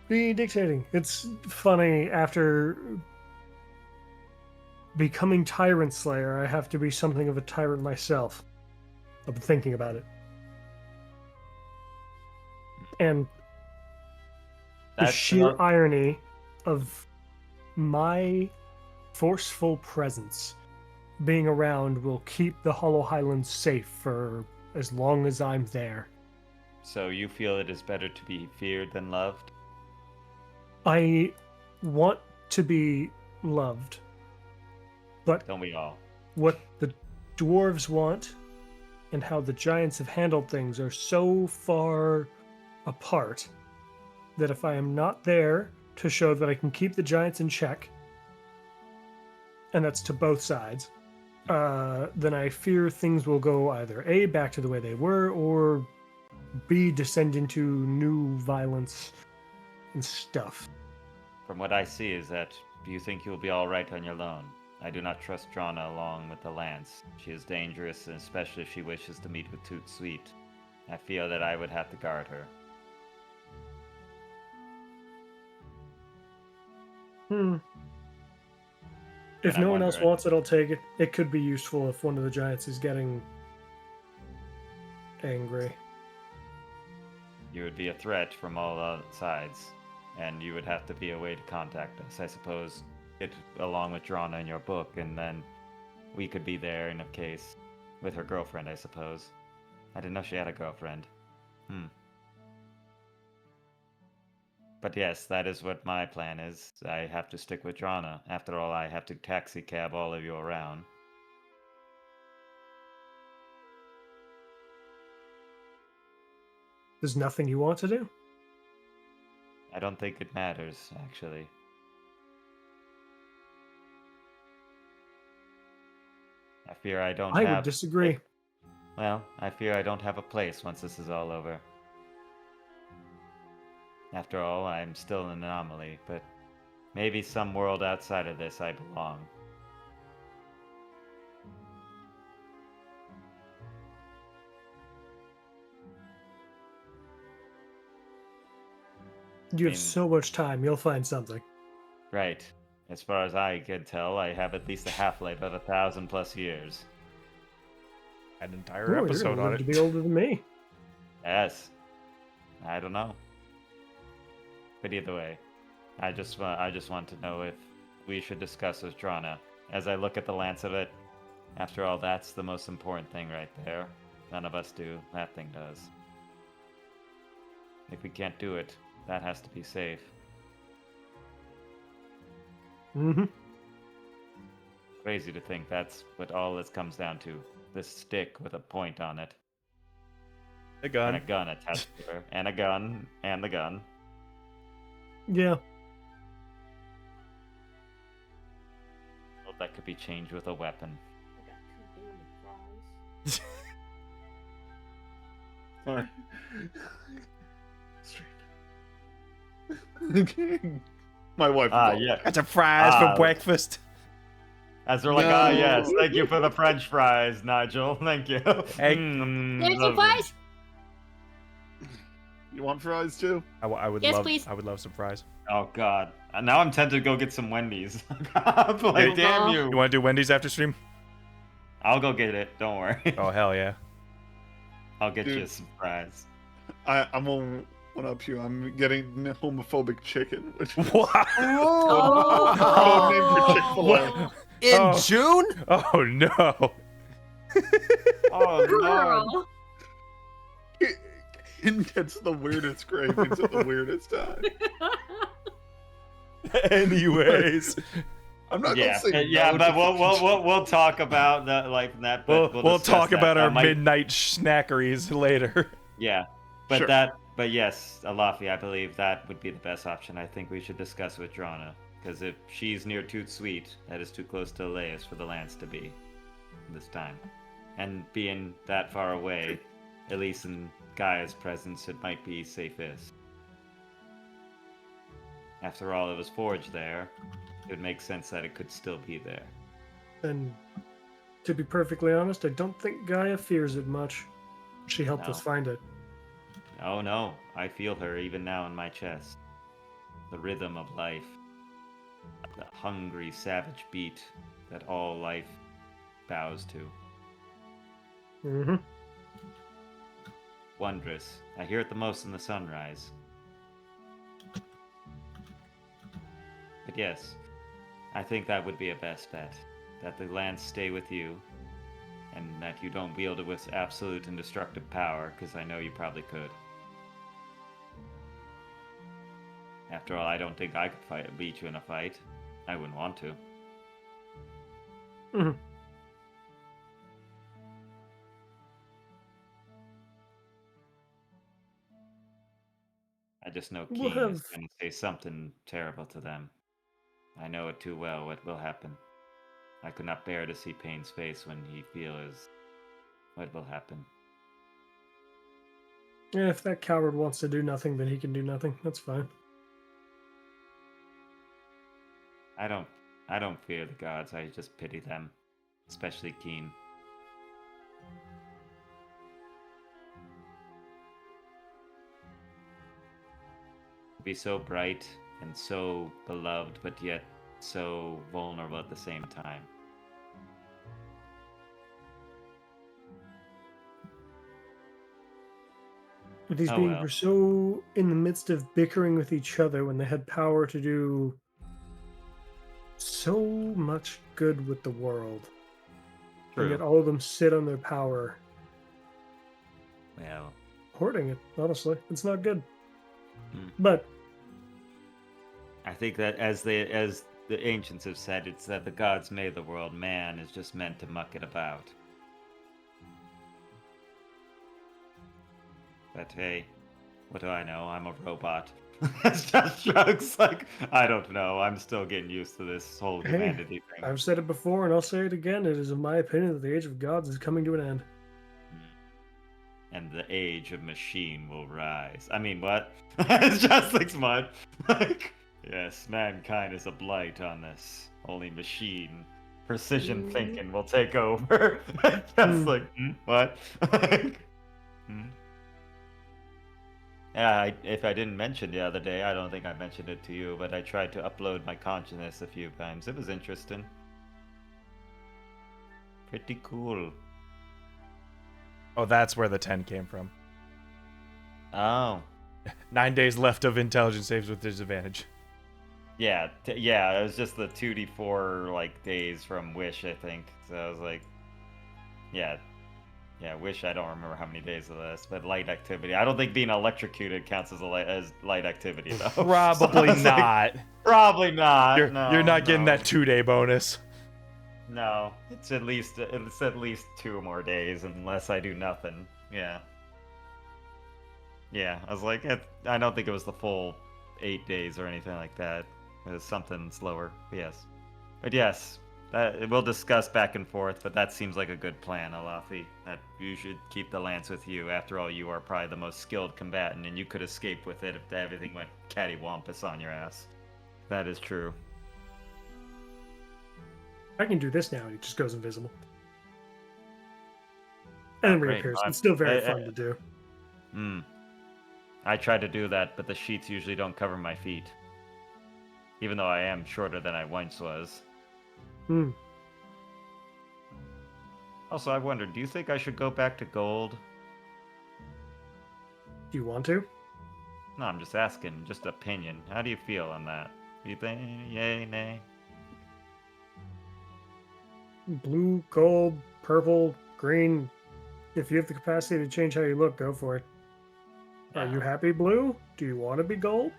S4: be dictating. It's funny, after becoming Tyrant Slayer, I have to be something of a tyrant myself. I've been thinking about it. And the sheer irony of my forceful presence being around will keep the Hollow Highlands safe for as long as I'm there.
S2: So you feel it is better to be feared than loved?
S4: I want to be loved, but
S2: Don't we all?
S4: what the dwarves want and how the giants have handled things are so far apart that if I am not there to show that I can keep the giants in check, and that's to both sides, then I fear things will go either A, back to the way they were, or B, descend into new violence and stuff.
S2: From what I see is that you think you'll be alright on your own. I do not trust Drana along with the lance. She is dangerous, and especially if she wishes to meet with Toot Sweet. I feel that I would have to guard her.
S4: If
S2: And I
S4: no one else
S2: wonder-
S4: wants it, I'll take it. It could be useful if one of the giants is getting angry.
S2: You would be a threat from all sides, and you would have to be a way to contact us. I suppose it along with Drana in your book, and then we could be there in a case with her girlfriend, I suppose. I didn't know she had a girlfriend. But yes, that is what my plan is. I have to stick with Drana. After all, I have to taxi cab all of you around.
S4: There's nothing you want to do?
S2: I don't think it matters, actually. I fear I don't
S4: I
S2: have.
S4: would disagree.
S2: Well, I fear I don't have a place once this is all over. After all, I'm still an anomaly, but maybe some world outside of this I belong.
S4: You have
S2: mean-
S4: so much time. You'll find something.
S2: Right. As far as I can tell, I have at least a half-life of 1,000+ years.
S1: An entire
S4: Ooh, you're
S1: episode
S4: gonna
S1: on
S4: live to
S1: it.
S4: be older than me.
S2: Yes. I don't know. But either way, I just want to know if we should discuss with Drana. As I look at the lance of it, after all, that's the most important thing right there. None of us do. That thing does. If we can't do it, that has to be safe.
S4: Mm-hmm.
S2: Crazy to think that's what all this comes down to. This stick with a point on it.
S1: A
S2: And
S1: gun.
S2: a gun attached to her. And a gun. And the gun.
S4: Yeah.
S2: Well, that could be changed with a weapon.
S6: Sorry. My wife. is all-
S2: Yeah.
S1: Got some fries for breakfast.
S2: As they're like,
S6: No.
S2: yes, thank you for the French fries, Nigel. Thank you.
S1: Hey.
S7: There's
S2: lovely.
S7: some fries.
S6: You want fries too?
S1: I would
S7: Yes,
S1: love.
S7: please.
S1: I would love some fries.
S2: Oh God. Now I'm tempted to go get some Wendy's. Like,
S1: Yeah.
S2: damn
S1: You
S2: you.
S1: want to do Wendy's after stream?
S2: I'll go get it. Don't worry.
S1: Oh hell yeah!
S2: I'll get you
S6: Dude.
S2: some fries.
S6: I'm on one up you. I'm getting homophobic chicken, which is
S1: What?
S6: code name for Chick-fil-A.
S5: In
S1: Oh.
S5: June?
S1: Oh no!
S2: Oh
S7: Girl.
S6: Ken gets the weirdest cravings at the weirdest time.
S1: Anyways,
S6: I'm not
S2: Yeah,
S6: gonna say
S2: yeah,
S6: no
S2: but
S6: to
S2: we'll talk about that like that. But
S1: we'll
S2: discuss
S1: talk
S2: that.
S1: about our
S2: That might-
S1: midnight snackeries later.
S2: Yeah, but
S6: Sure.
S2: but yes, Alafi, I believe that would be the best option. I think we should discuss with Drana, because if she's near Toot Sweet, that is too close to Elias for the lance to be this time. And being that far away, at least in Gaia's presence, it might be safest. After all, it was forged there. It would make sense that it could still be there.
S4: And to be perfectly honest, I don't think Gaia fears it much. She helped us
S2: No.
S4: find it.
S2: Oh no, I feel her even now in my chest. The rhythm of life. The hungry, savage beat that all life bows to.
S4: Mm-hmm.
S2: Wondrous. I hear it the most in the sunrise. But yes, I think that would be a best bet. That the lance stay with you, and that you don't wield it with absolute and destructive power, because I know you probably could. After all, I don't think I could beat you in a fight. I wouldn't want to.
S4: Mm-hmm.
S2: I just know
S4: We'll
S2: Keen is
S4: have-
S2: going to say something terrible to them. I know it too well what will happen. I could not bear to see Payne's face when he feels what will happen.
S4: Yeah, if that coward wants to do nothing, then he can do nothing. That's fine.
S2: I don't fear the gods, I just pity them. Especially Keen. To be so bright and so beloved, but yet so vulnerable at the same time.
S4: But these
S2: Oh,
S4: beings
S2: well.
S4: were so in the midst of bickering with each other when they had power to do so much good with the world. And yet all of them sit on their power,
S2: Well,
S4: hoarding it, honestly. It's not good.
S2: Hmm.
S4: But
S2: I think that as the ancients have said, it's that the gods made the world, man is just meant to muck it about. But hey, what do I know? I'm a robot. Just shrugs like, I don't know. I'm still getting used to this whole
S4: Hey,
S2: humanity thing.
S4: I've said it before and I'll say it again. It is in my opinion that the age of gods is coming to an end.
S2: And the age of machine will rise. I mean, what? It's just like smart. Like, yes, mankind is a blight on this. Only machine precision thinking will take over. Just like, what? Like, yeah, if I didn't mention the other day, I don't think I mentioned it to you, but I tried to upload my consciousness a few times. It was interesting. Pretty cool.
S1: Oh, that's where the 10 came from.
S2: Oh.
S1: 9 days left of intelligence saves with disadvantage.
S2: Yeah, yeah, it was just the 2d4 like days from Wish, I think. So I was like, yeah, Wish. I don't remember how many days of this, but light activity. I don't think being electrocuted counts as light activity though.
S1: Probably
S2: So
S1: not.
S2: probably not.
S1: You're not getting that 2-day bonus.
S2: No, it's at least 2 more days unless I do nothing. Yeah. Yeah, I was like, I don't think it was the full 8 days or anything like that. It was something slower. But yes, we'll discuss back and forth. But that seems like a good plan, Alafi. That you should keep the lance with you. After all, you are probably the most skilled combatant, and you could escape with it if everything went cattywampus on your ass. That is true.
S4: I can do this now, and he just goes invisible. And then
S2: Great.
S4: reappears. It's still very fun to do.
S2: I tried to do that, but the sheets usually don't cover my feet. Even though I am shorter than I once was. Also, I wondered, do you think I should go back to gold?
S4: Do you want to?
S2: No, I'm just asking, just opinion. How do you feel on that? Do you think yay, nay?
S4: Blue, gold, purple, green. If you have the capacity to change how you look, go for it. Are you happy blue? Do you want to be gold?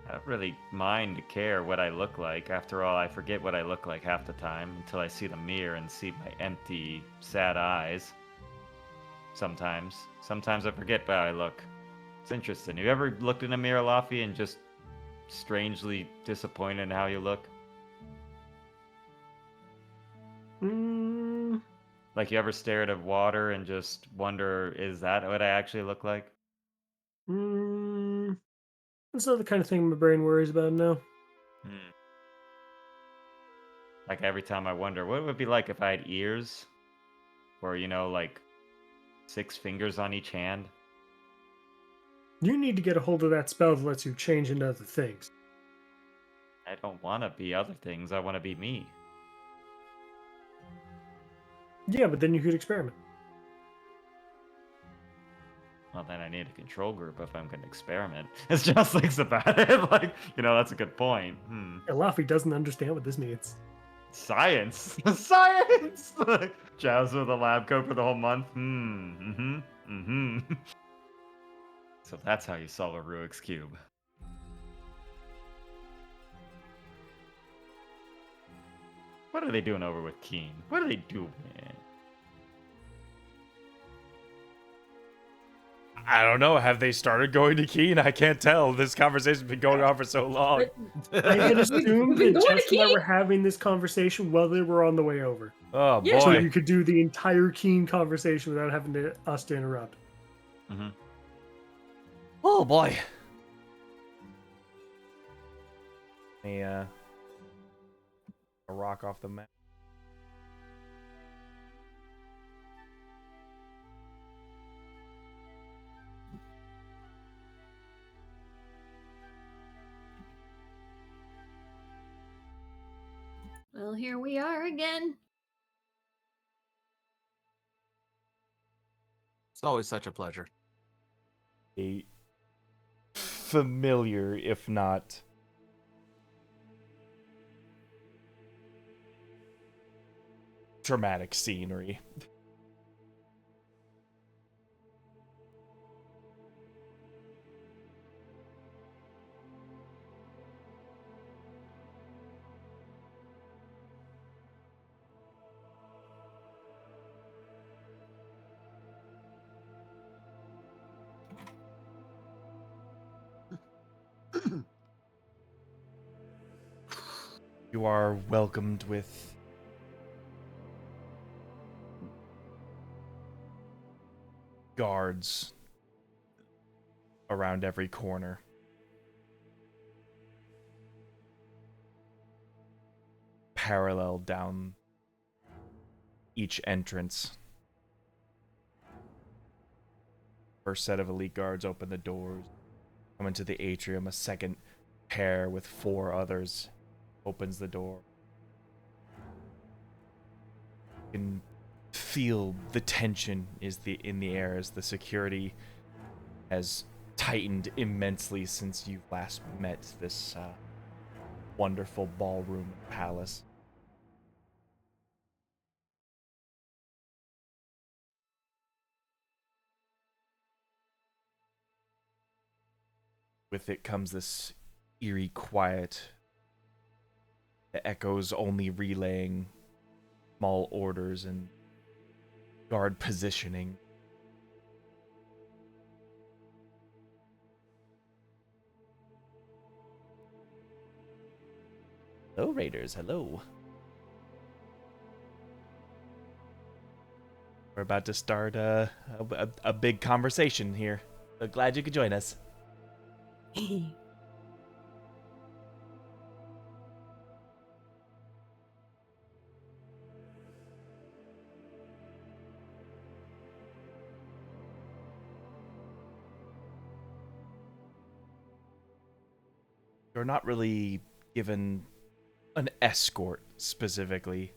S2: I don't really mind to care what I look like. After all, I forget what I look like half the time until I see the mirror and see my empty, sad eyes. Sometimes I forget how I look. It's interesting. You ever looked in a mirror, Laffy, and just strangely disappointed in how you look? Like you ever stare at water and just wonder, is that what I actually look like?
S4: That's not the kind of thing my brain worries about now.
S2: Like every time I wonder, what would it be like if I had ears? Or, like 6 fingers on each hand?
S4: You need to get a hold of that spell that lets you change into other things.
S2: I don't want to be other things. I want to be me.
S4: Yeah, but then you could experiment.
S2: Well, then I need a control group if I'm going to experiment. It's just thinks about it. Like, that's a good point.
S4: Laffy doesn't understand what this means.
S2: Science! Science! Jazz with a lab coat for the whole month? So that's how you solve a Ruix cube. What are they doing over with Keen? What are they doing?
S1: I don't know. Have they started going to Keen? I can't tell. This conversation's been going on for so long.
S4: I had assumed
S7: We've been
S4: that
S7: going to
S4: Jess and I
S7: Keen?
S4: were having this conversation while they were on the way over.
S1: Oh,
S7: Yeah.
S4: So
S1: boy.
S4: you could do the entire Keen conversation without having us to interrupt.
S1: Oh, boy. A rock off the map.
S7: Well, here we are again.
S5: It's always such a pleasure.
S1: A familiar, if not dramatic scenery. You are welcomed with guards around every corner. Parallel down each entrance. First set of elite guards open the doors, come into the atrium. A second pair with 4 others opens the door. You can feel the tension in the air as the security has tightened immensely since you last met this wonderful ballroom palace. With it comes this eerie quiet, the echoes only relaying small orders and guard positioning. Hello, Raiders. Hello. We're about to start a big conversation here. So glad you could join us. You're not really given an escort specifically.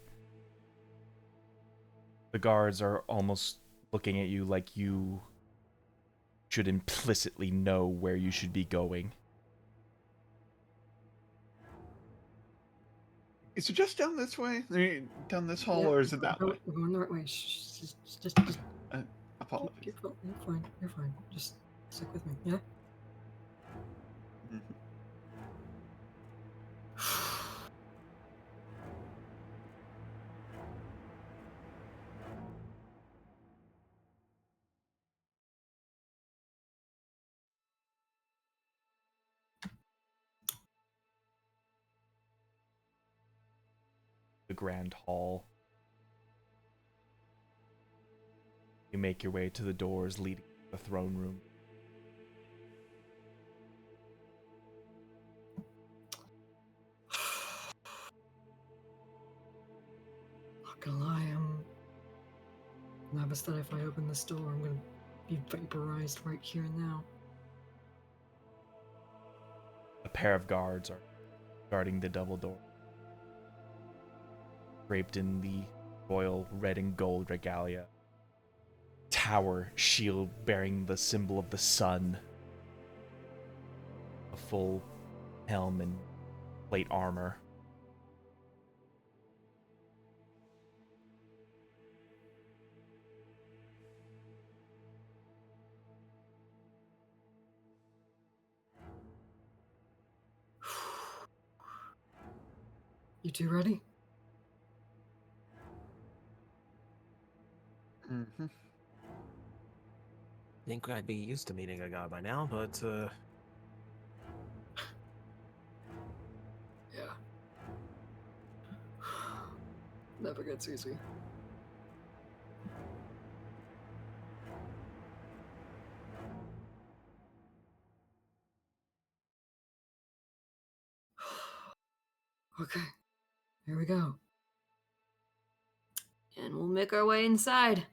S1: The guards are almost looking at you like you should implicitly know where you should be going.
S6: Is it just down this way? I mean, down this hall,
S3: Yeah,
S6: or is it that way?
S3: We're going the right way. Shh, just
S6: Apologies.
S3: you're fine. You're fine. Just stick with me. Yeah.
S6: Mhm.
S1: The grand hall. You make your way to the doors leading to the throne room.
S3: Not gonna lie, I'm nervous that if I open this door, I'm gonna be vaporized right here and now.
S1: A pair of guards are guarding the double door, draped in the royal red and gold regalia. Tower shield bearing the symbol of the sun. A full helm and plate armor.
S3: You two ready?
S6: Mm-hmm.
S5: Think I'd be used to meeting a god by now, but
S3: Yeah. Never gets easy. Okay, here we go.
S7: And we'll make our way inside.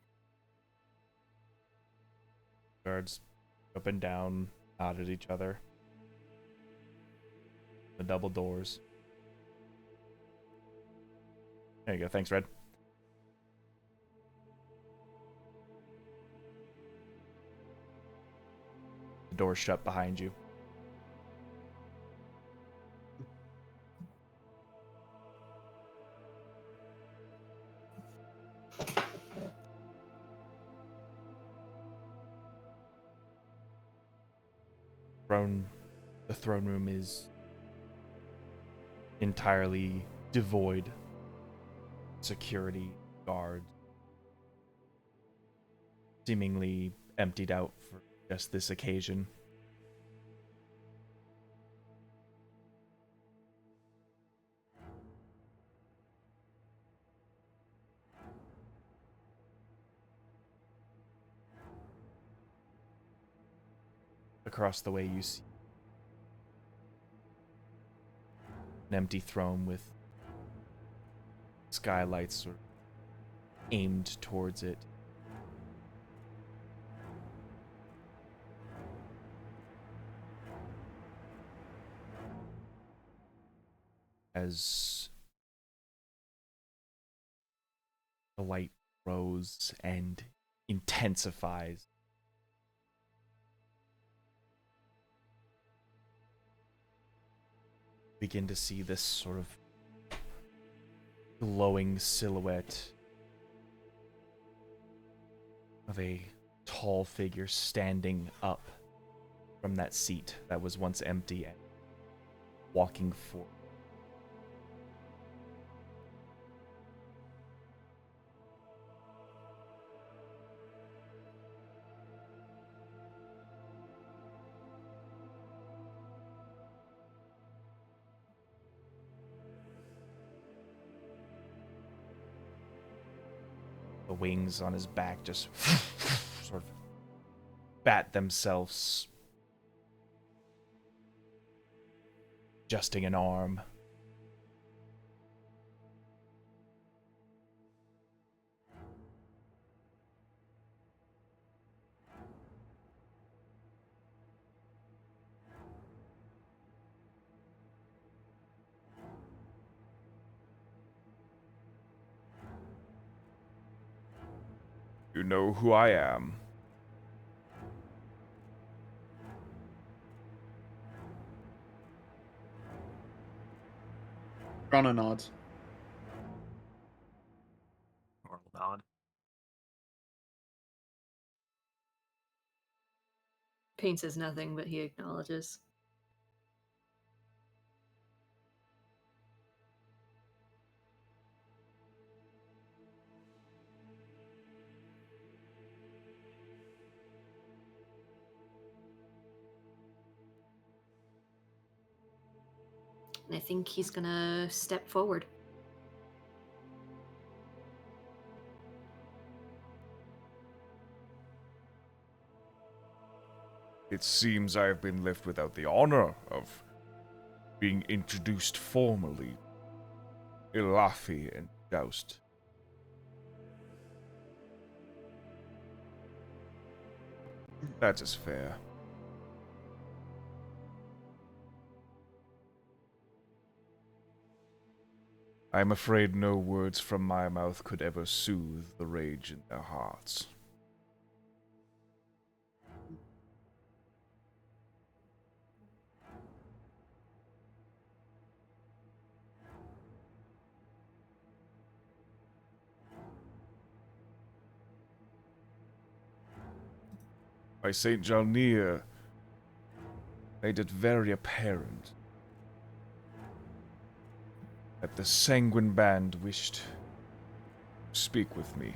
S1: Guards up and down, nod at each other. The double doors. There you go. Thanks, Red. The door's shut behind you. The throne room is entirely devoid security guards, seemingly emptied out for just this occasion. across the way, you see an empty throne with skylights sort of aimed towards it. As the light grows and intensifies, begin to see this sort of glowing silhouette of a tall figure standing up from that seat that was once empty and walking forward. The wings on his back just sort of bat themselves, adjusting an arm. You know who I am.
S6: Rana nods.
S5: Or nod.
S7: Pain says nothing, but he acknowledges. And I think he's gonna step forward.
S1: It seems I have been left without the honor of being introduced formally. Ilafi and Joust. That is fair. I am afraid no words from my mouth could ever soothe the rage in their hearts. By St. Jalnir made it very apparent that the Sanguine Band wished to speak with me.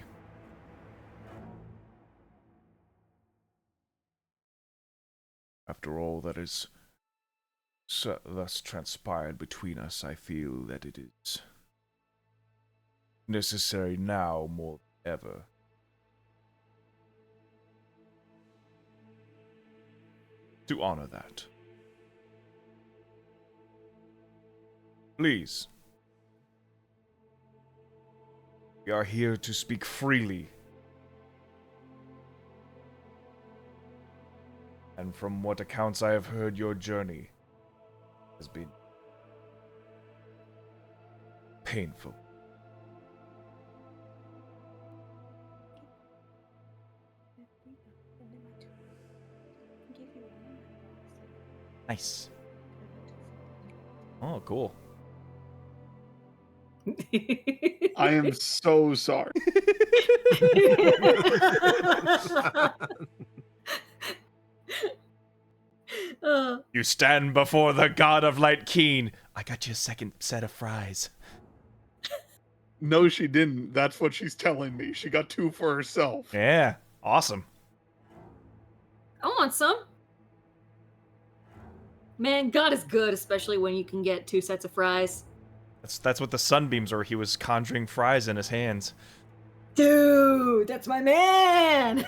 S1: After all that is thus transpired between us, I feel that it is necessary now more than ever to honor that. Please. We are here to speak freely. And from what accounts I have heard, your journey has been painful. Nice. Oh, cool.
S6: I am so sorry.
S1: You stand before the god of light keen. I got you a second set of fries.
S6: No, she didn't. That's what she's telling me. She got 2 for herself.
S1: Yeah, awesome.
S7: I want some. Man, God is good, especially when you can get 2 sets of fries.
S1: That's what the sunbeams were. He was conjuring fries in his hands.
S7: Dude, that's my man!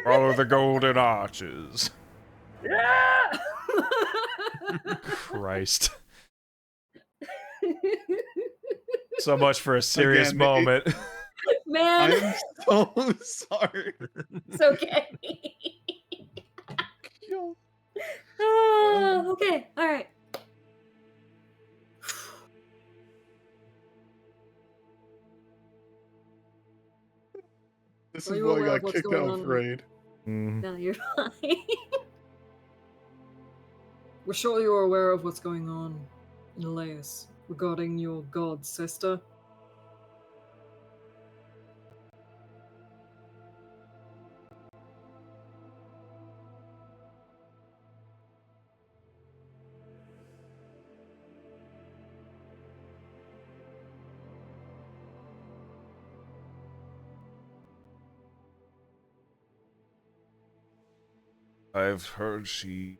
S1: Follow the golden arches.
S3: Yeah!
S1: Christ. So much for a serious
S6: Again,
S1: moment.
S7: Man,
S6: I am so sorry.
S7: it's okay. Okay, all right.
S6: This
S3: Are
S6: is
S3: you
S6: why I
S3: aware of
S6: got
S3: what's
S6: kicked
S3: going
S6: out of
S3: on?
S6: raid.
S1: Mhm.
S7: No, you're fine.
S3: We're sure you're aware of what's going on in Elias regarding your god sister.
S1: I've heard she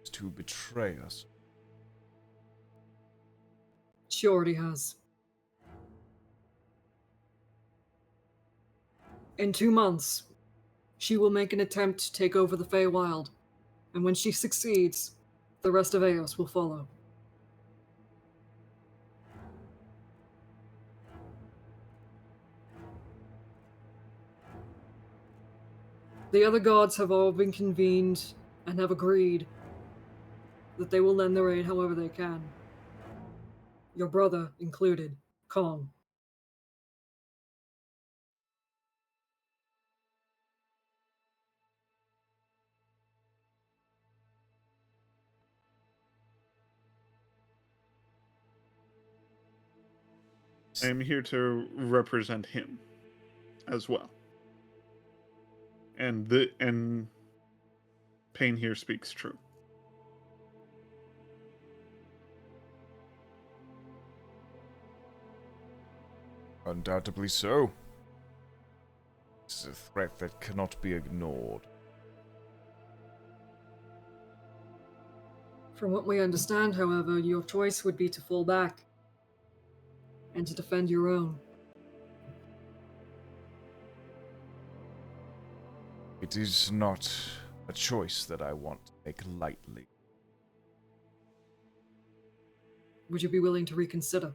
S1: is to betray us.
S3: She already has. In 2 months, she will make an attempt to take over the Feywild, and when she succeeds, the rest of Eos will follow. The other gods have all been convened and have agreed that they will lend their aid however they can. Your brother included, Kong.
S6: I am here to represent him as well. And Pain here speaks true.
S1: Undoubtedly so. This is a threat that cannot be ignored.
S3: From what we understand, however, your choice would be to fall back and to defend your own.
S1: It is not a choice that I want to make lightly.
S3: Would you be willing to reconsider?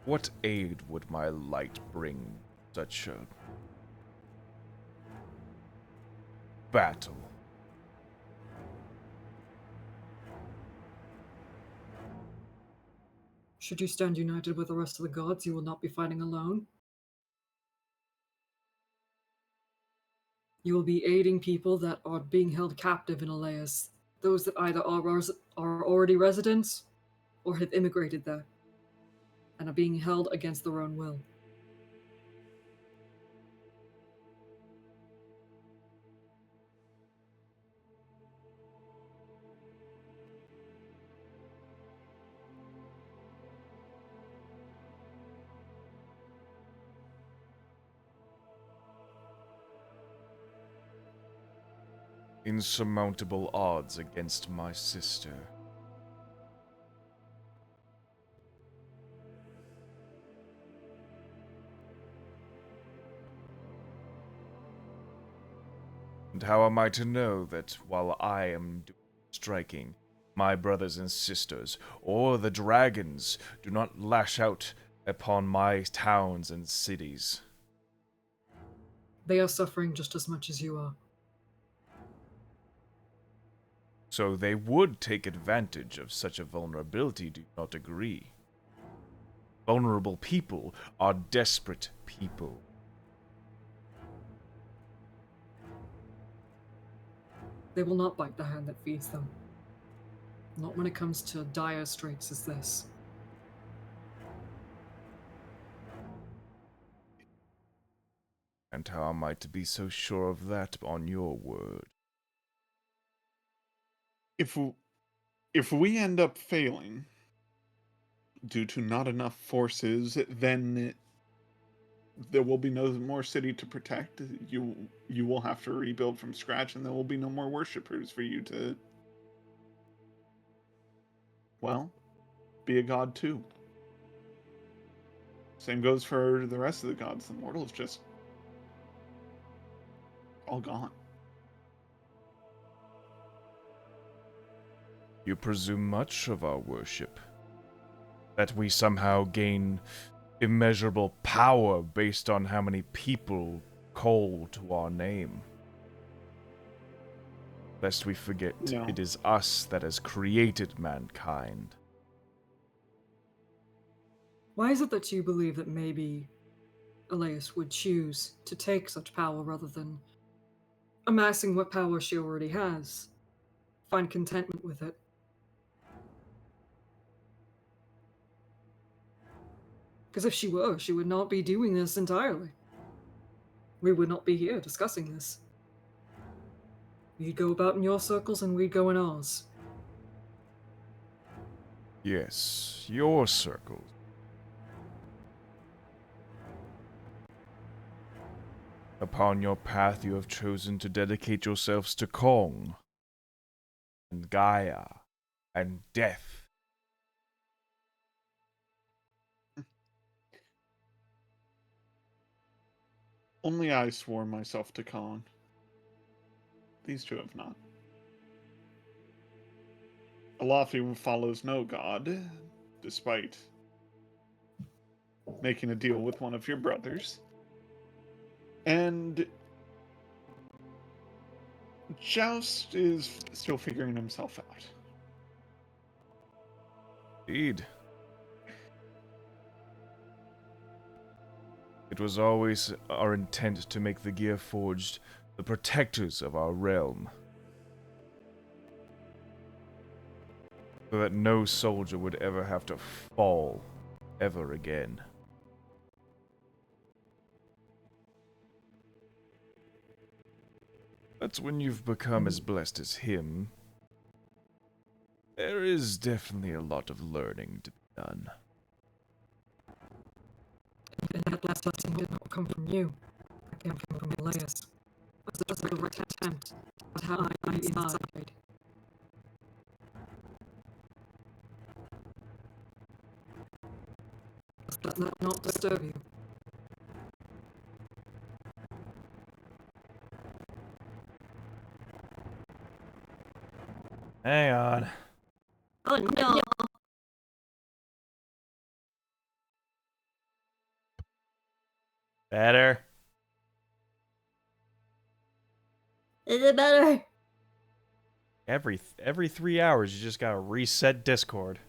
S1: What aid would my light bring such a battle?
S3: Should you stand united with the rest of the gods, you will not be fighting alone. You will be aiding people that are being held captive in Elias, those that either are already residents or have immigrated there and are being held against their own will.
S1: Insurmountable odds against my sister. And how am I to know that while I am striking, my brothers and sisters, or the dragons, do not lash out upon my towns and cities?
S3: They are suffering just as much as you are.
S1: So they would take advantage of such a vulnerability, do you not agree? Vulnerable people are desperate people.
S3: They will not bite the hand that feeds them. Not when it comes to dire straits as this.
S1: And how am I to be so sure of that on your word?
S6: If we end up failing due to not enough forces, then there will be no more city to protect. You will have to rebuild from scratch, and there will be no more worshippers for you to, well, be a god too. Same goes for the rest of the gods. The mortals just all gone.
S1: You presume much of our worship. That we somehow gain immeasurable power based on how many people call to our name. Lest we forget,
S6: No.
S1: it is us that has created mankind.
S3: Why is it that you believe that maybe Elias would choose to take such power rather than amassing what power she already has? Find contentment with it. Because if she were, she would not be doing this entirely. We would not be here discussing this. You'd go about in your circles and we'd go in ours.
S1: Yes, your circles. Upon your path you have chosen to dedicate yourselves to Kong, and Gaia, and death.
S6: Only I swore myself to Khan. These two have not. Alafi follows no god, despite making a deal with one of your brothers. And Joust is still figuring himself out.
S1: Indeed. It was always our intent to make the Gearforged the protectors of our realm, so that no soldier would ever have to fall ever again. But when you've become as blessed as him, there is definitely a lot of learning to be done.
S3: And that last blessing did not come from you. It came from Elias. Was it just a direct attempt at how I inside? Does that not disturb you?
S1: Hang on.
S7: Oh no.
S1: Better?
S7: Is it better?
S1: Every 3 hours, you just gotta reset Discord.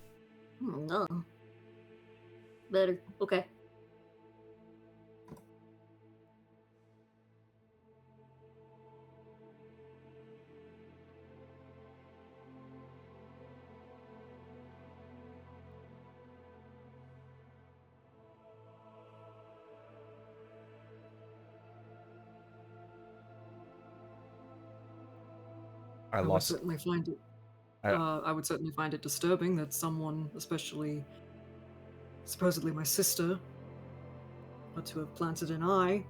S7: Oh, no. Better. Okay.
S1: I
S3: would
S1: lost.
S3: certainly find it.
S1: I-
S3: I would certainly find it disturbing that someone, especially supposedly my sister, ought to have planted an eye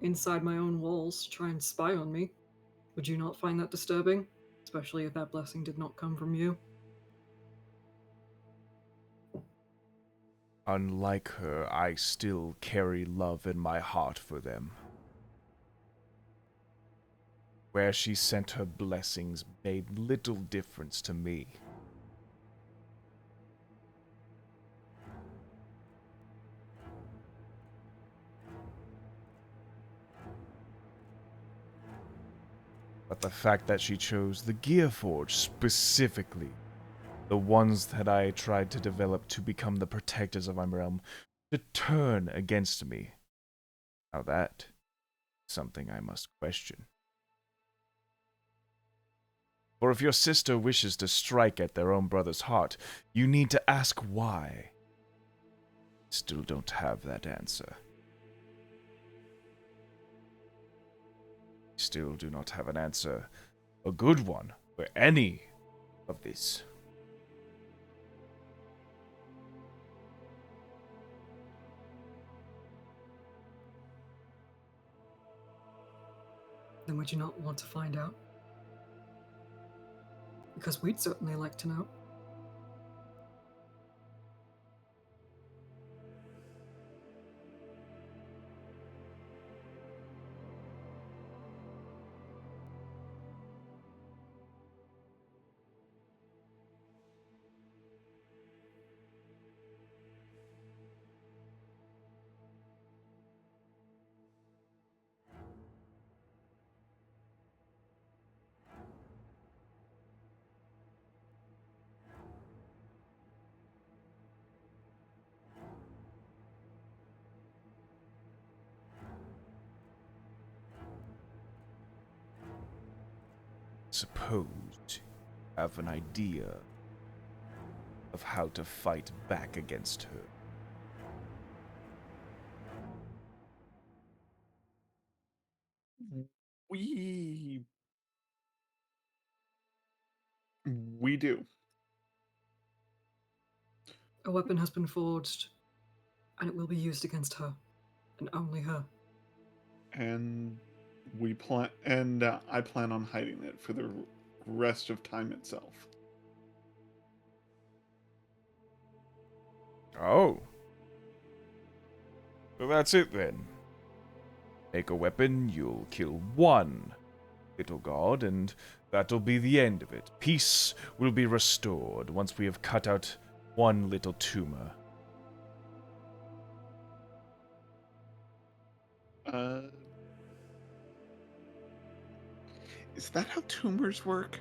S3: inside my own walls to try and spy on me. Would you not find that disturbing? Especially if that blessing did not come from you?
S1: Unlike her, I still carry love in my heart for them. Where she sent her blessings made little difference to me. But the fact that she chose the Gearforge specifically, the ones that I tried to develop to become the protectors of my realm, to turn against me. Now that is something I must question. For if your sister wishes to strike at their own brother's heart, you need to ask why. Still don't have that answer. Still do not have an answer, a good one, for any of this.
S3: then would you not want to find out? Because we'd certainly like to know.
S1: Suppose you have an idea of how to fight back against her.
S6: We we do.
S3: A weapon has been forged, and it will be used against her, and only her.
S6: And I plan on hiding it for the rest of time itself.
S1: Oh. So that's it then. Make a weapon, you'll kill one little god, and that'll be the end of it. Peace will be restored once we have cut out one little tumor.
S6: Is that how tumors work?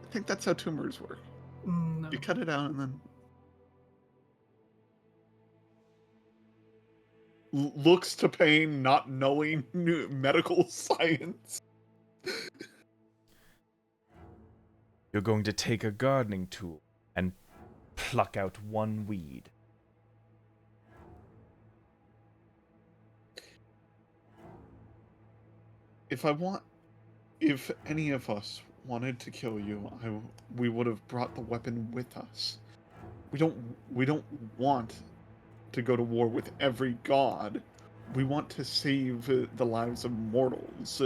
S6: I think that's how tumors work.
S3: No.
S6: You cut it out and then looks to pain, not knowing medical science.
S1: You're going to take a gardening tool and pluck out one weed.
S6: If any of us wanted to kill you, we would have brought the weapon with us. We don't want to go to war with every god. We want to save the lives of mortals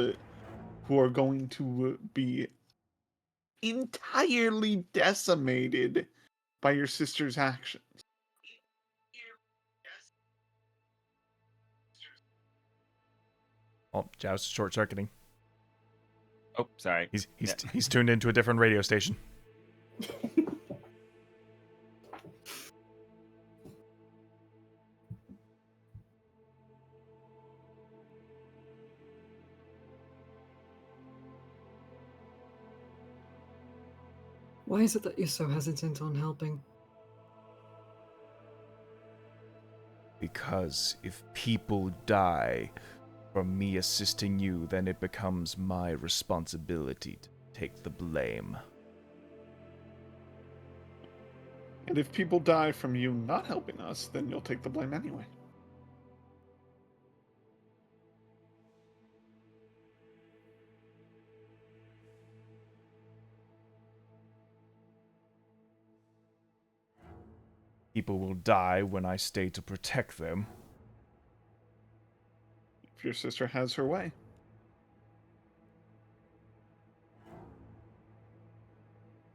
S6: who are going to be entirely decimated by your sister's actions.
S1: Oh, Joust short circuiting.
S2: Oh, sorry.
S1: He's tuned into a different radio station.
S3: Why is it that you're so hesitant on helping?
S1: Because if people die from me assisting you, then it becomes my responsibility to take the blame.
S6: And if people die from you not helping us, then you'll take the blame anyway.
S1: People will die when I stay to protect them.
S6: If your sister has her way.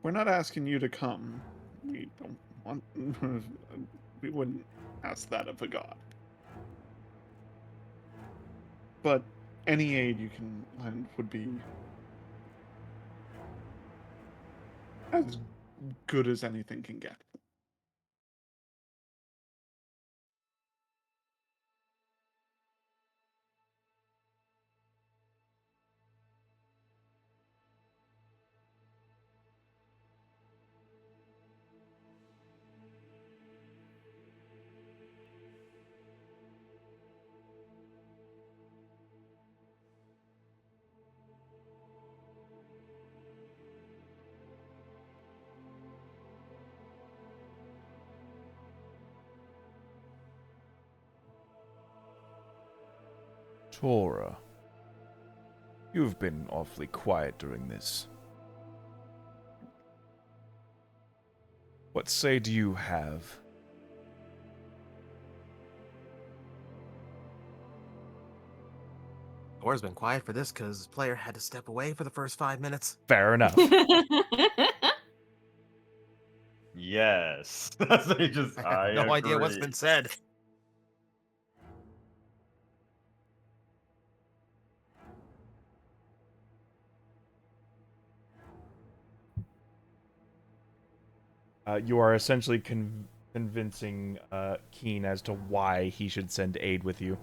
S6: We're not asking you to come. We don't want. We wouldn't ask that of a god. But any aid you can lend would be as good as anything can get.
S1: Tora, you've been awfully quiet during this. What say do you have?
S5: Door's been quiet for this because player had to step away for the first 5 minutes.
S1: Fair enough.
S2: Yes. So you just,
S5: I have no idea what's been said.
S1: You are essentially convincing Keen as to why he should send aid with you.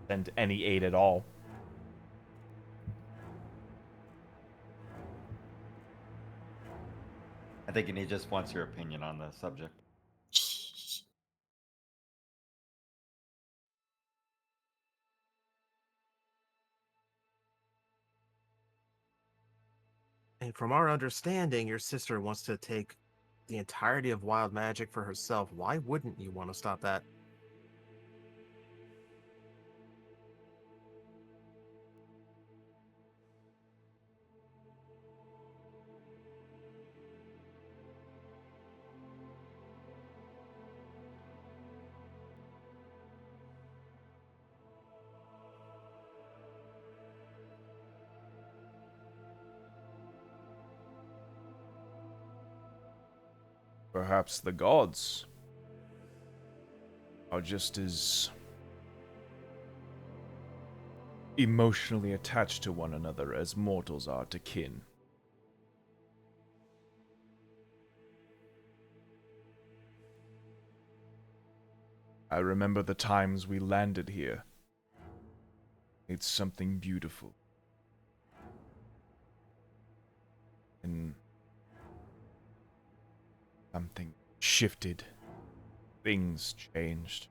S1: Send any aid at all.
S2: I think he just wants your opinion on the subject.
S5: And from our understanding, your sister wants to take the entirety of wild magic for herself. Why wouldn't you want to stop that?
S1: Perhaps the gods are just as emotionally attached to one another as mortals are to kin. I remember the times we landed here. It's something beautiful. And something shifted. Things changed.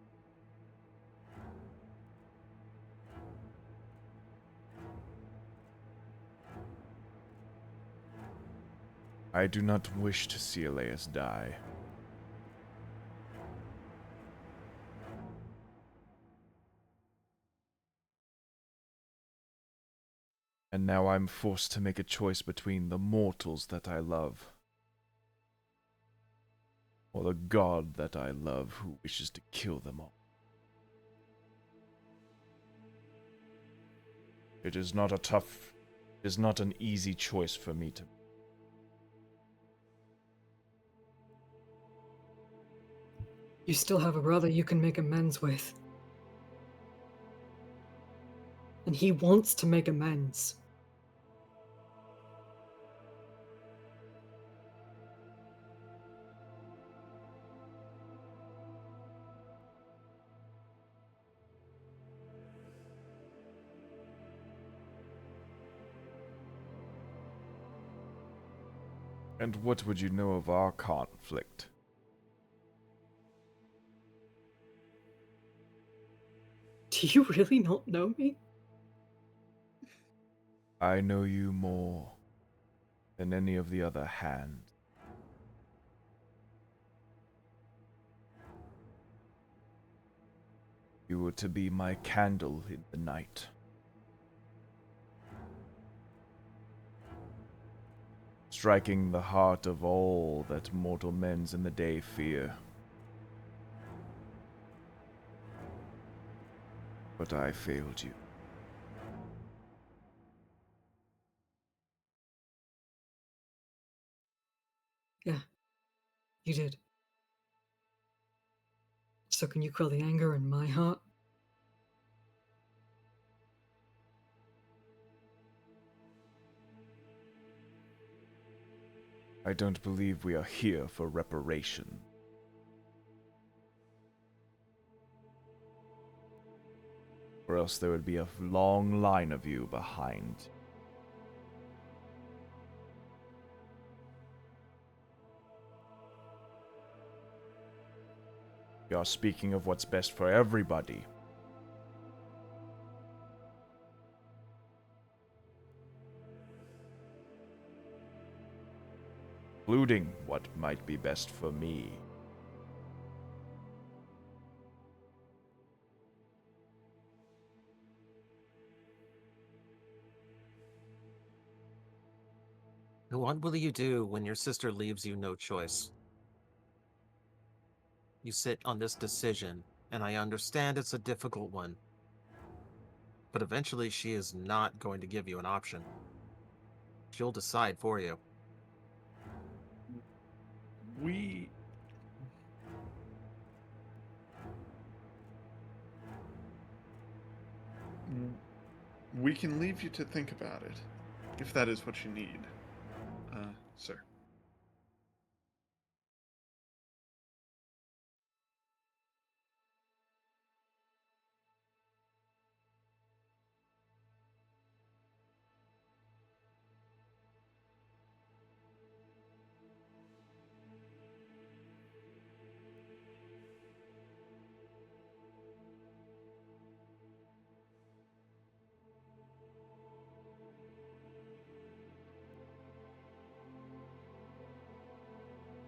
S1: I do not wish to see Elias die. And now I'm forced to make a choice between the mortals that I love, or the god that I love who wishes to kill them all. It is not an easy choice for me to make.
S3: You still have a brother you can make amends with. And he wants to make amends.
S1: And what would you know of our conflict?
S3: Do you really not know me?
S1: I know you more than any of the other hands. You were to be my candle in the night. Striking the heart of all that mortal men's in the day fear. But I failed you.
S3: Yeah, you did. So can you quell the anger in my heart?
S1: I don't believe we are here for reparation. Or else there would be a long line of you behind. We are speaking of what's best for everybody. Including what might be best for me.
S5: What will you do when your sister leaves you no choice? You sit on this decision And I understand it's a difficult one. But eventually she is not going to give you an option. She'll decide for you.
S6: We we can leave you to think about it, if that is what you need, sir.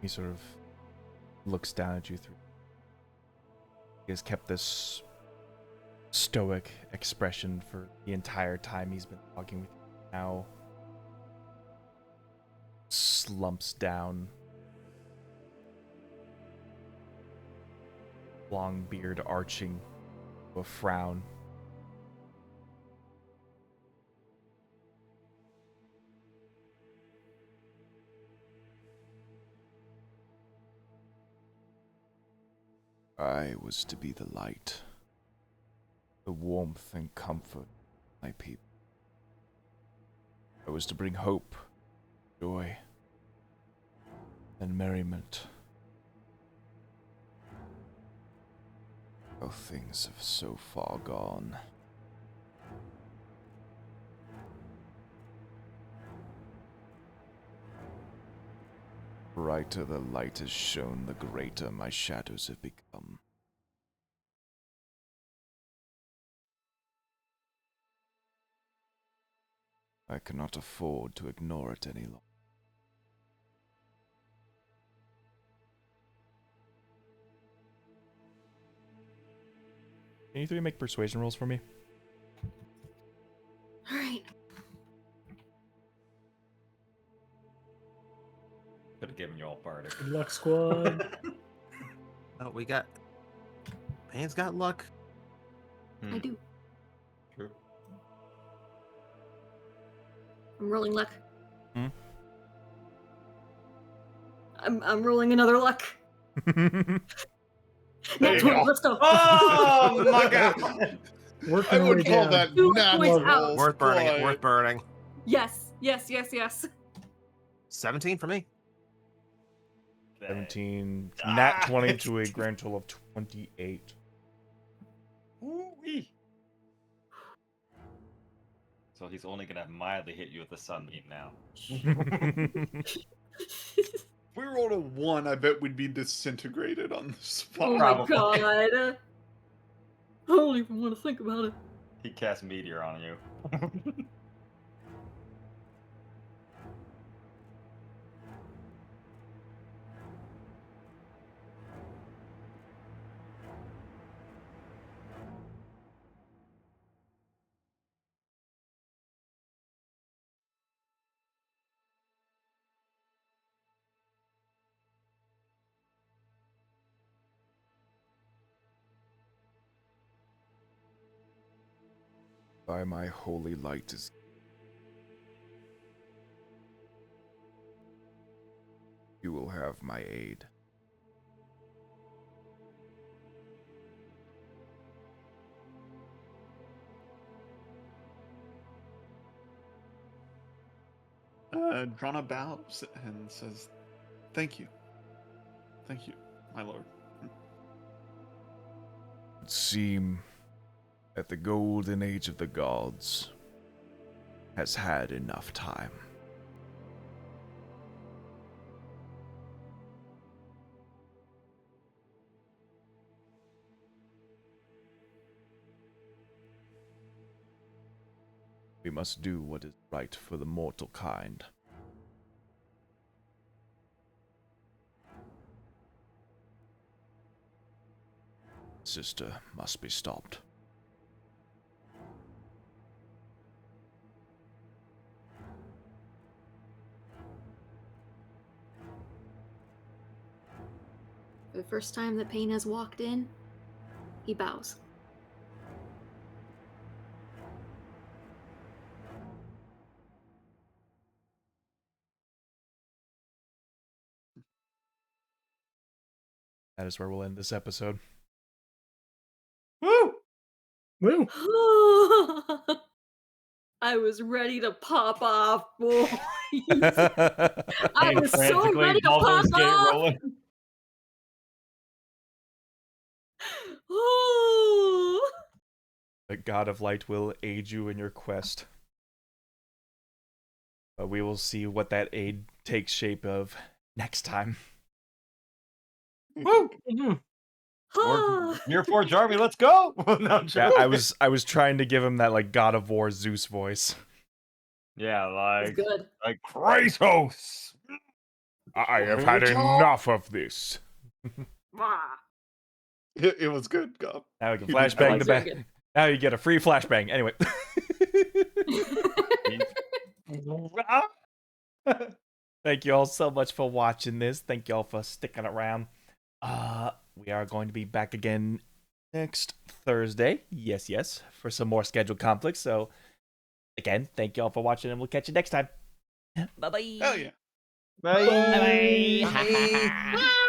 S1: He sort of looks down at you through. He has kept this stoic expression for the entire time he's been talking with you. Now slumps down, long beard arching to a frown. I was to be the light, the warmth and comfort of my people. I was to bring hope, joy, and merriment. How things have so far gone. Brighter the light has shone, the greater my shadows have become. I cannot afford to ignore it any longer. Can you three make persuasion rolls for me?
S7: All right.
S2: Could have given you all bardic.
S4: Good luck, squad.
S5: Oh, we got... Pain's got luck.
S7: I do.
S2: True.
S7: I'm rolling luck.
S1: Hmm?
S7: I'm rolling another luck.
S6: There
S7: Nat
S6: you
S7: 20,
S6: go.
S7: let's go.
S2: Oh my god!
S4: Working
S6: I
S4: our
S6: would
S4: way
S6: call
S4: down.
S6: that
S7: 2
S6: nat
S7: points out.
S6: rolls,
S5: Worth burning it,
S6: but-
S5: worth burning.
S7: Yes.
S5: 17 for me.
S1: 17, nat 20 to a grand total of 28.
S2: Ooh-wee. So he's only gonna mildly hit you with a sunbeam now.
S6: If we rolled a 1, I bet we'd be disintegrated on the spot.
S7: Oh my
S2: Probably.
S7: god. I don't even want to think about it.
S2: He cast meteor on you.
S1: By my holy light is... You will have my aid.
S6: Drana bows and says, "Thank you. Thank you, my lord."
S1: It would seem that the golden age of the gods has had enough time. We must do what is right for the mortal kind. Sister must be stopped.
S7: For the first time that Pain has walked in, He bows.
S1: That is where we'll end this episode.
S2: Woo!
S4: Woo!
S7: I was ready to pop off, boys.
S1: The
S7: I was so ready to pop
S2: bubbles get
S7: off.
S2: rolling.
S7: Ooh.
S1: God of Light will aid you in your quest. But we will see what that aid takes shape of next time.
S2: Woo! Near Forge Army, let's go! No, I'm
S1: Yeah,
S2: joking.
S1: I was trying to give him that like God of War Zeus voice.
S2: Yeah,
S7: It's good.
S2: like Kratos.
S1: I have had enough of this.
S7: Ah.
S6: It was good, God.
S1: Now we can
S6: You did
S1: flashbang
S6: nice.
S1: the back. Now you get a free flashbang. Anyway. Thank you all so much for watching this. Thank you all for sticking around. We are going to be back again next Thursday. Yes, for some more scheduled conflicts. So, again, thank you all for watching, and we'll catch you next time. Bye-bye.
S6: Hell yeah.
S2: Bye.
S1: Bye-bye.